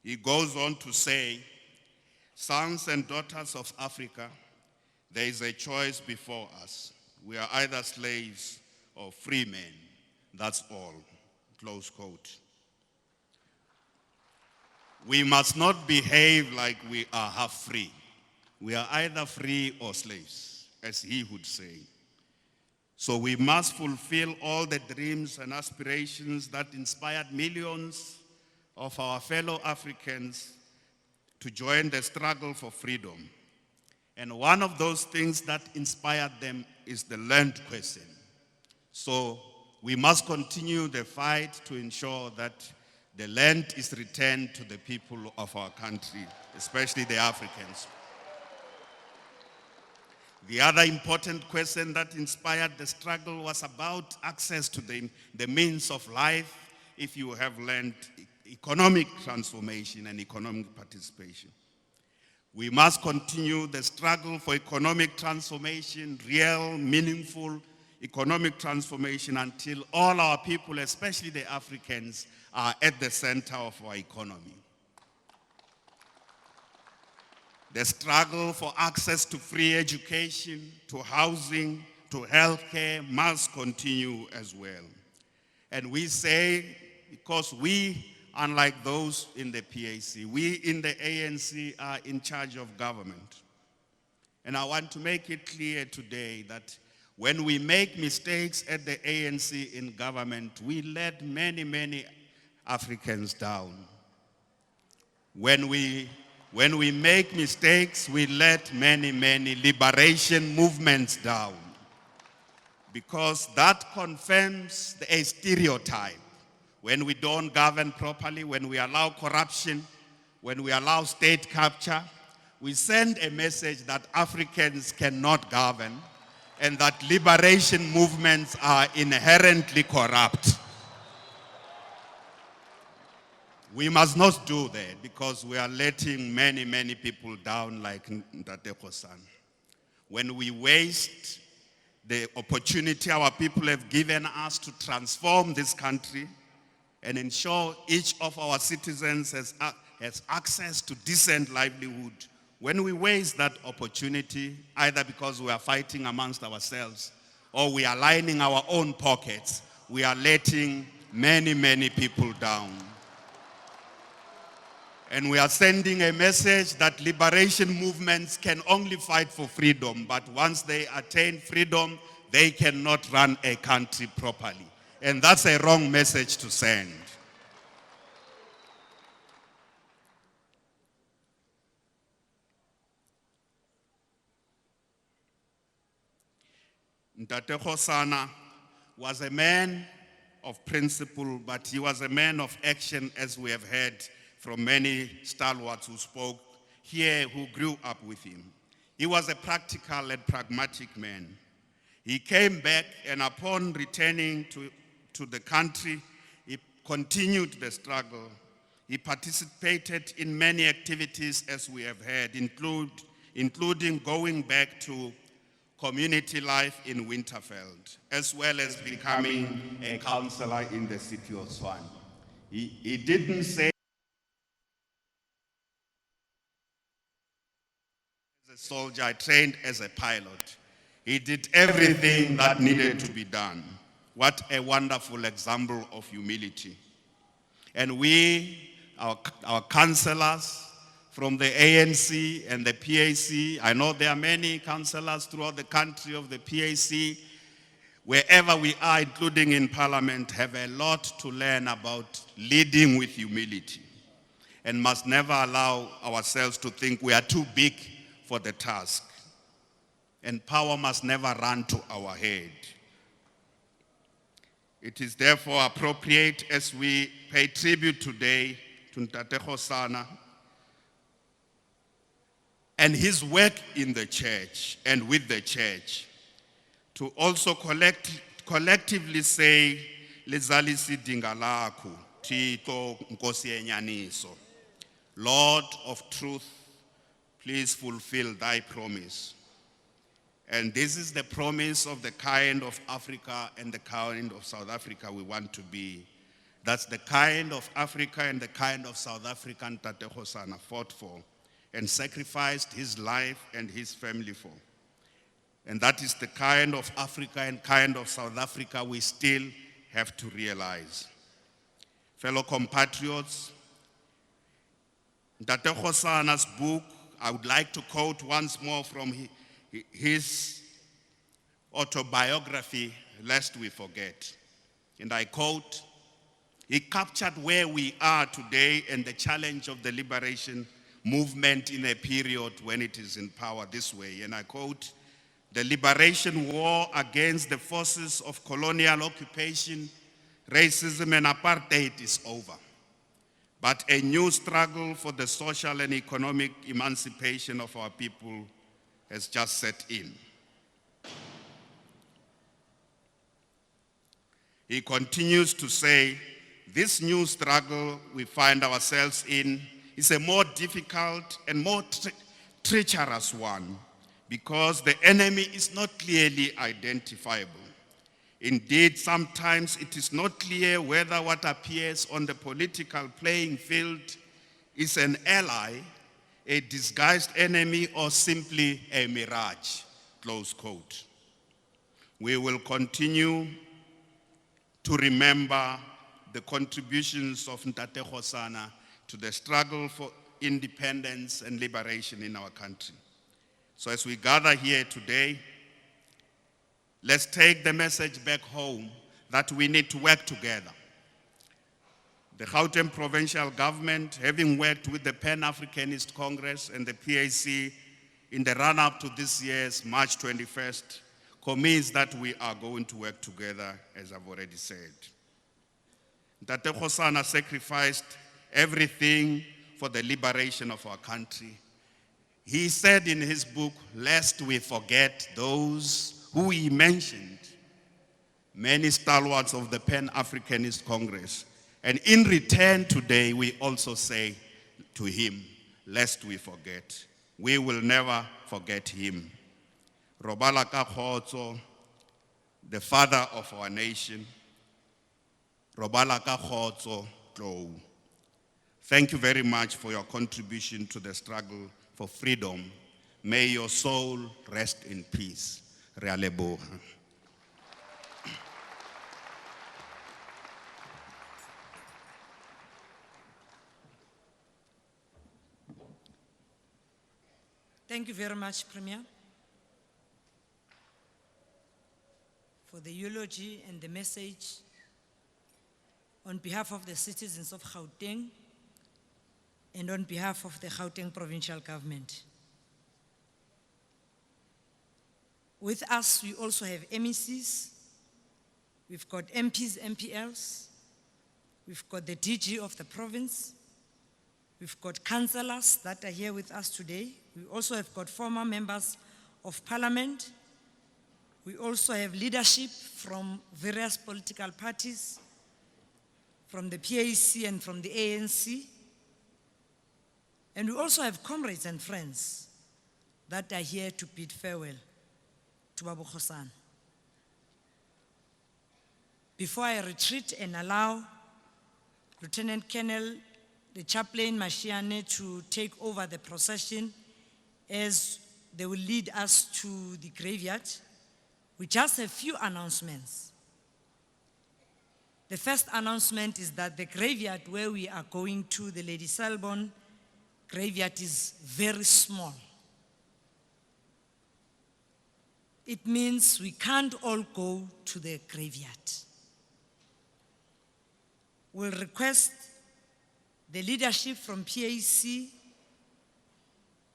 He goes on to say, "Sons and daughters of Africa, there is a choice before us. We are either slaves or free men. That's all." Close quote. We must not behave like we are half free. We are either free or slaves, as he would say. So we must fulfill all the dreams and aspirations that inspired millions of our fellow Africans to join the struggle for freedom. And one of those things that inspired them is the land question. So we must continue the fight to ensure that the land is returned to the people of our country, especially the Africans. The other important question that inspired the struggle was about access to the means of life if you have learned economic transformation and economic participation. We must continue the struggle for economic transformation, real, meaningful economic transformation, until all our people, especially the Africans, are at the center of our economy. The struggle for access to free education, to housing, to healthcare must continue as well. And we say, because we, unlike those in the PAC, we in the ANC are in charge of government. And I want to make it clear today that when we make mistakes at the ANC in government, we let many, many Africans down. When we make mistakes, we let many, many liberation movements down. Because that confirms a stereotype. When we don't govern properly, when we allow corruption, when we allow state capture, we send a message that Africans cannot govern and that liberation movements are inherently corrupt. We must not do that because we are letting many, many people down like Ntate Khosan. When we waste the opportunity our people have given us to transform this country and ensure each of our citizens has access to decent livelihood, when we waste that opportunity, either because we are fighting amongst ourselves or we are lining our own pockets, we are letting many, many people down. And we are sending a message that liberation movements can only fight for freedom, but once they attain freedom, they cannot run a country properly. And that's a wrong message to send. Ntate Khosan was a man of principle, but he was a man of action, as we have heard from many stalwarts who spoke here, who grew up with him. He was a practical and pragmatic man. He came back, and upon returning to the country, he continued the struggle. He participated in many activities, as we have heard, including going back to community life in Winterveld, as well as becoming a councillor in the city of Tshwane. He didn't say as a soldier, I trained as a pilot. He did everything that needed to be done. What a wonderful example of humility. And we, our councillors from the ANC and the PAC, I know there are many councillors throughout the country of the PAC, wherever we are, including in Parliament, have a lot to learn about leading with humility and must never allow ourselves to think we are too big for the task. And power must never run to our head. It is therefore appropriate, as we pay tribute today to Ntate Khosan and his work in the church and with the church, to also collectively say, Lezalisi Dingalaku, Tito Nkosi Enyaniso, Lord of truth, please fulfill thy promise. And this is the promise of the kind of Africa and the kind of South Africa we want to be. That's the kind of Africa and the kind of South Africa Ntate Khosan fought for and sacrificed his life and his family for. And that is the kind of Africa and kind of South Africa we still have to realize. Fellow compatriots, Ntate Khosan's book, I would like to quote once more from his autobiography, lest we forget. And I quote, he captured where we are today and the challenge of the liberation movement in a period when it is in power this way. And I quote, the liberation war against the forces of colonial occupation, racism and apartheid is over. But a new struggle for the social and economic emancipation of our people has just set in. He continues to say, this new struggle we find ourselves in is a more difficult and more treacherous one because the enemy is not clearly identifiable. Indeed, sometimes it is not clear whether what appears on the political playing field is an ally, a disguised enemy, or simply a mirage, close quote. We will continue to remember the contributions of Ntate Khosan to the struggle for independence and liberation in our country. So as we gather here today, let's take the message back home that we need to work together. The Gauteng provincial government, having worked with the Pan-Africanist Congress and the PAC in the run-up to this year's March 21st, commits that we are going to work together, as I've already said. Ntate Khosan sacrificed everything for the liberation of our country. He said in his book, lest we forget those who he mentioned, many stalwarts of the Pan-Africanist Congress. And in return today, we also say to him, lest we forget. We will never forget him. Robala ka kgotso, the father of our nation. Robala ka kgotso, Tlou. Thank you very much for your contribution to the struggle for freedom. May your soul rest in peace. Re a leboha. Thank you very much, Premier, for the eulogy and the message on behalf of the citizens of Gauteng and on behalf of the Gauteng Provincial Government. With us, we also have MECs, we've got MPs, MPLs, we've got the DG of the province, we've got councillors that are here with us today. We also have got former members of parliament. We also have leadership from various political parties, from the PAC and from the ANC. And we also have comrades and friends that are here to bid farewell to Babu Khosan. Before I retreat and allow Lieutenant Colonel, the chaplain Mashiane, to take over the procession as they will lead us to the graveyard, we just have a few announcements. The first announcement is that the graveyard where we are going to, the Lady Selborne graveyard, is very small. It means we can't all go to the graveyard. We'll request the leadership from PAC,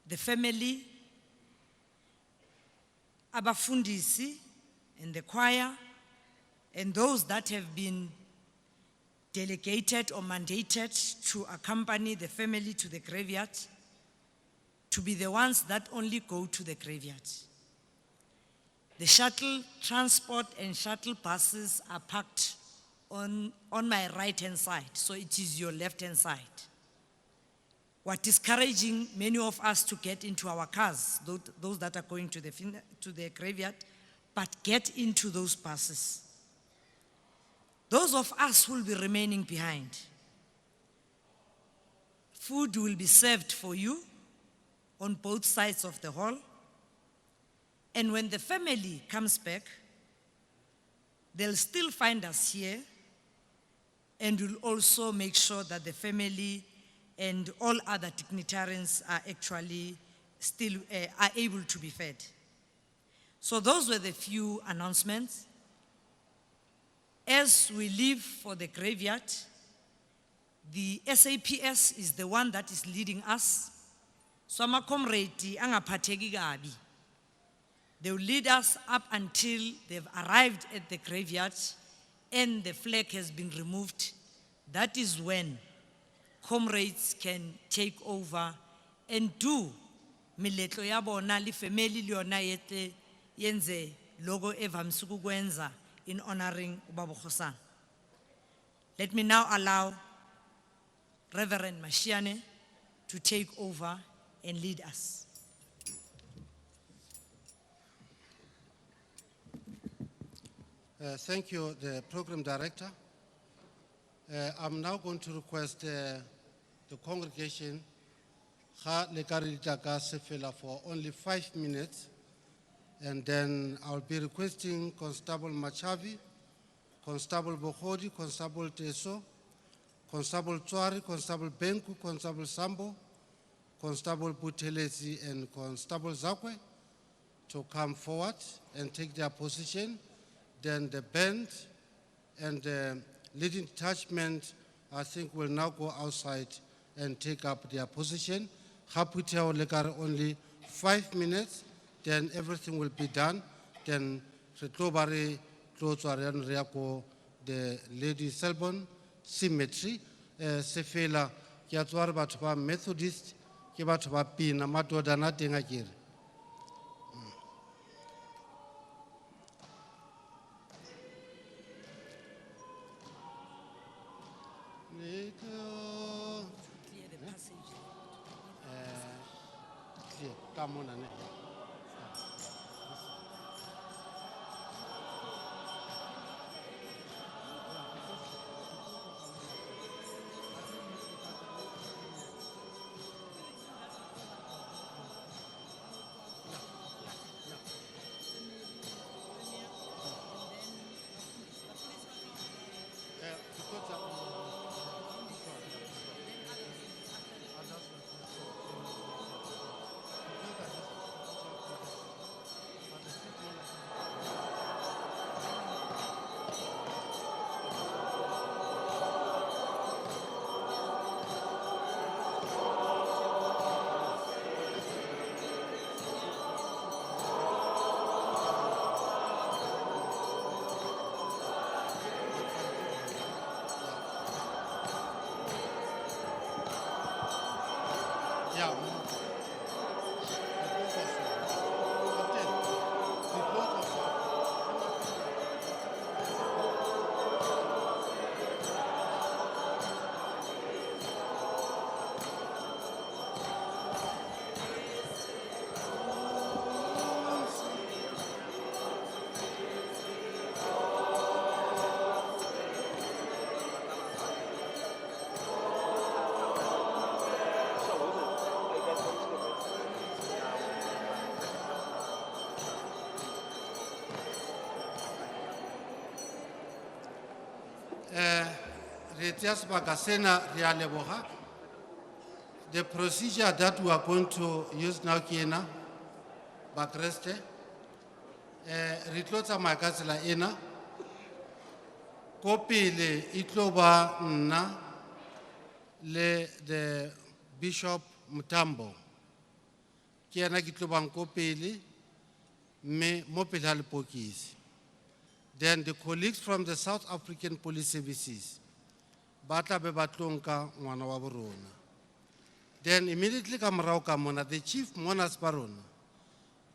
the family, abafundisi, and the choir, and those that have been delegated or mandated to accompany the family to the graveyard, to be the ones that only go to the graveyard. The shuttle transport and shuttle buses are parked on my right-hand side, so it is your left-hand side. What is discouraging many of us to get into our cars, those that are going to the graveyard, but get into those buses. Those of us who will be remaining behind, food will be served for you on both sides of the hall. And when the family comes back, they'll still find us here, and we'll also make sure that the family and all other dignitarians are actually still are able to be fed. So those were the few announcements. As we leave for the graveyard, the SAPS is the one that is leading us. So ama comrade angaphatheki kabi. They will lead us up until they've arrived at the graveyard and the flag has been removed. That is when comrades can take over and do miletlo ya bona li family le yona yetle yenze logo evamisa ukwenza in honoring Babu Khosan. Let me now allow Reverend Mashiane to take over and lead us. Thank you, the program director. I'm now going to request the congregation for only 5 minutes, and then I'll be requesting Constable Machavi, Constable Bokhodi, Constable Teso, Constable Tswari, Constable Benku, Constable Sambo, Constable Butelezi, and Constable Zakwe to come forward and take their position. Then the band and the leading detachment, I think, will now go outside and take up their position. Only 5 minutes, then everything will be done. Then the Lady Selborne Cemetery, Sefela, Methodist, ke batho ba pina matoda na teng a kere. Come on, The procedure that we are going to use now, Kiena, Bakreste, Ritlota Makasla Ena, copy le Itloba Na, the Bishop Mutambo, Kiana Kitloban copy me Mopilal Pokis. Then the colleagues from the South African Police Services, Bata Bebatlonka, Wanawaburona. Then immediately Kamrao Kamona, the Chief Monas Baron,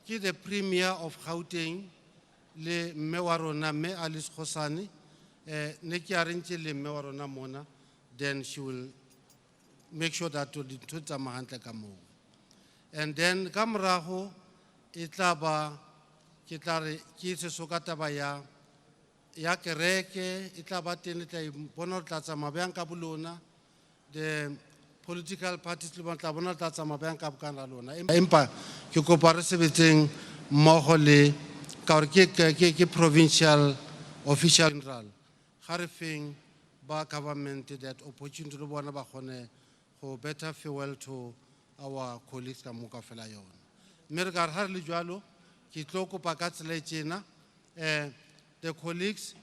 ki the Premier of Gauteng, le Mewarona Me Alice Khosani, Neki Arinche le Mewarona Mona, then she will make sure that to the Tuta Mahanta Kamo. And then Kamraho, Itaba, Kitari, Kise Sokatabaya, Yakereke, Itaba Tenita, Bonota Mabianka Bulona, the political parties Libantabona Tatamabanka Canalona. Impa, Kikoparasiviting Mohole, Kaurki provincial official general, Harifing, Bar government that opportunity to Bonabahone, who better farewell to our colleagues Kamuka Felayon. Mergar Harli Jualo, Kitoko Pakats Lechina, the colleagues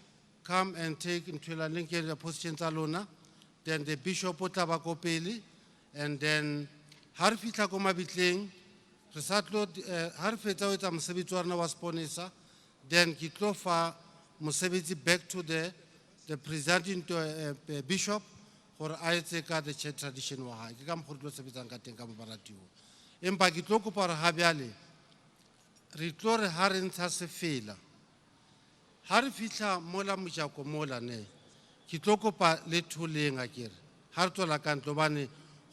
come and take into the link the position Salona, then the Bishop Otabako Peli, and then Harfita Koma Bitling, Resatlo Harfeta Musabituana was Ponesa, then Kitlofa Musabiti back to the presenting to a bishop for Ayateka the church tradition Waha, Gam Hurdo Sabitanka Tenkabaratu. Impagitoko para Habiali, Ritlore Harin Tasefila. Harfita Mola Mujako Mola ne, Kitoko pa Letuling Akir, Hartola Cantobani.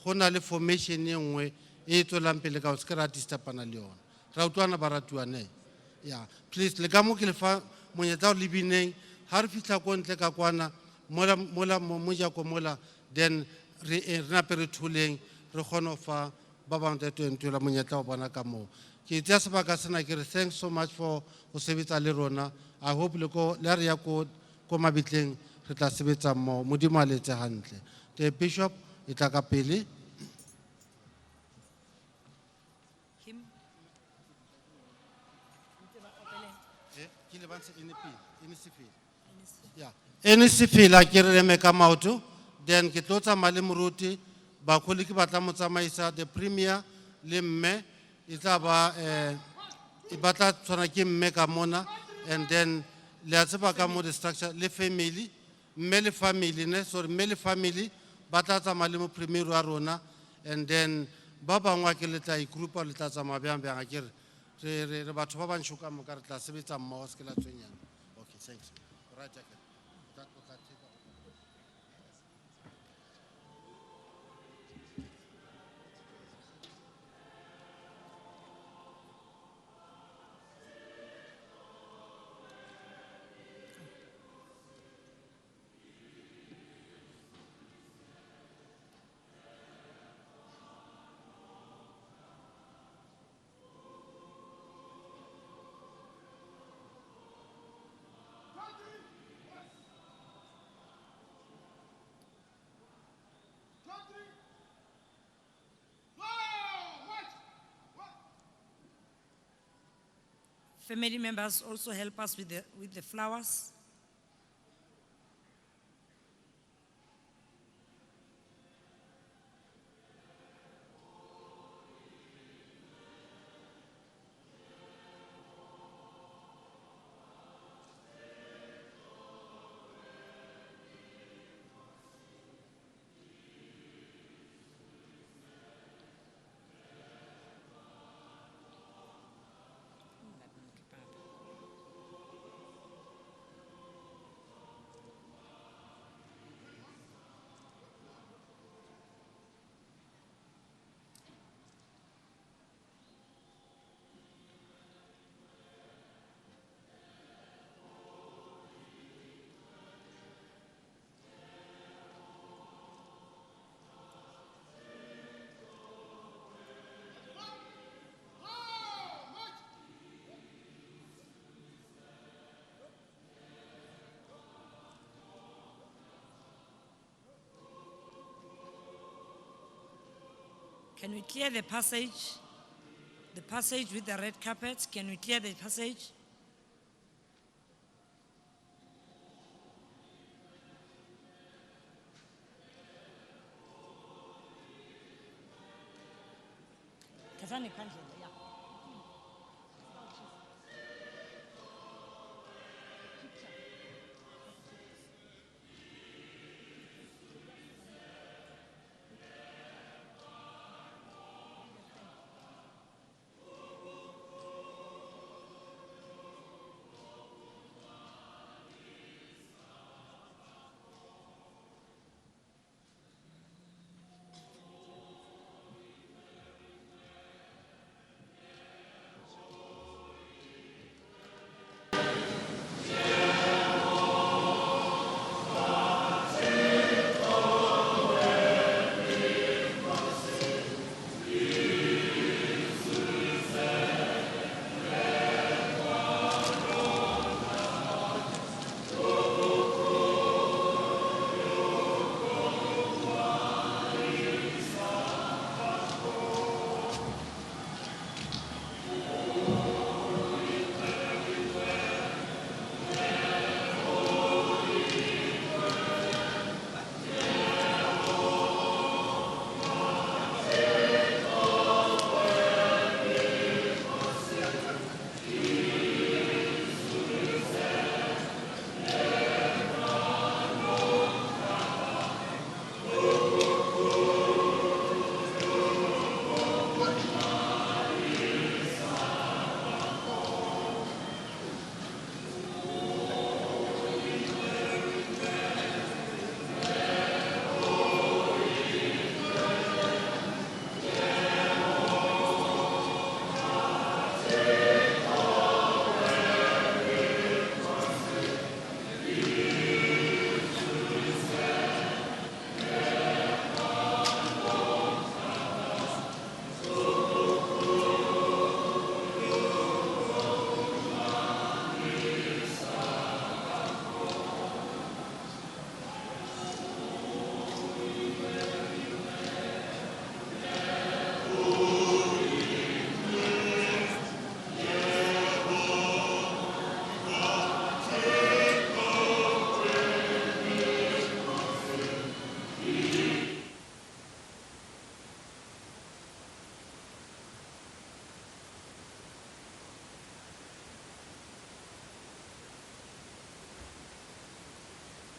Hona le formation yengwe e to lampele ka skara distapana le yona ra utlwana baratuane ya please le ka mo ke le fa monyetla o libineng ha re fitla ko ntle ka kwana mola moja ko mola then re na pere thuleng re khono fa ba bang te ntula monyetla o bona ka mo ke tsa sebaka sena ke re thanks so much for go sebetsa le rona. I hope le ko le re ya ko mabitleng re tla sebetsa mo modimo a letse hantle. The bishop Itakapeli. Yeah. Any civil like Remeka Mautu, then Kitota Malimuruti, Bakuliki Batamuta Maisa, the Premier, Limme, Itaba Ibata Tonakim Meka Mona, and then Liazabakamo the structure, Le Family, Mele Family, or Mele Family. Batata Malimu Primiru Arona, and then ba bangwe ke le tla ikrupa le tla tsamaya bjang bjang akere re batho ba bantsho ka moka re tla sebetsa mmogo se ke la tshwenyana. Okay, thanks. Right, okay. O tla take over. Family members also help us with the flowers. Can we clear the passage? The passage with the red carpet, can we clear the passage? Kasani kandlela, yeah.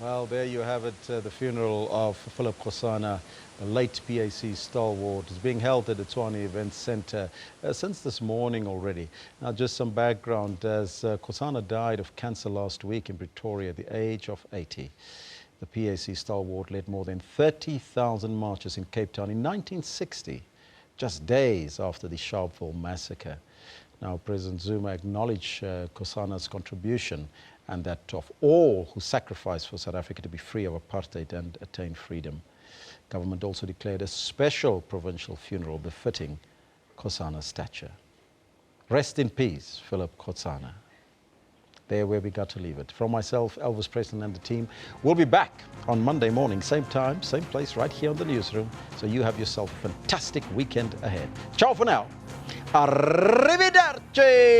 Well, there you have it, the funeral of Philip Khosana, a late PAC stalwart, is being held at the Tshwane Event Centre since this morning already. Now, just some background, as Khosana died of cancer last week in Pretoria at the age of 80. The PAC stalwart led more than 30,000 marches in Cape Town in 1960, just days after the Sharpeville massacre. Now, President Zuma acknowledged Khosana's contribution and that of all who sacrificed for South Africa to be free of apartheid and attain freedom. Government also declared a special provincial funeral befitting Khosana's stature. Rest in peace, Philip Khosana. There where we got to leave it. From myself, Elvis Preston, and the team, we'll be back on Monday morning, same time, same place, right here on the Newsroom. So you have yourself a fantastic weekend ahead. Ciao for now. Arrivederci.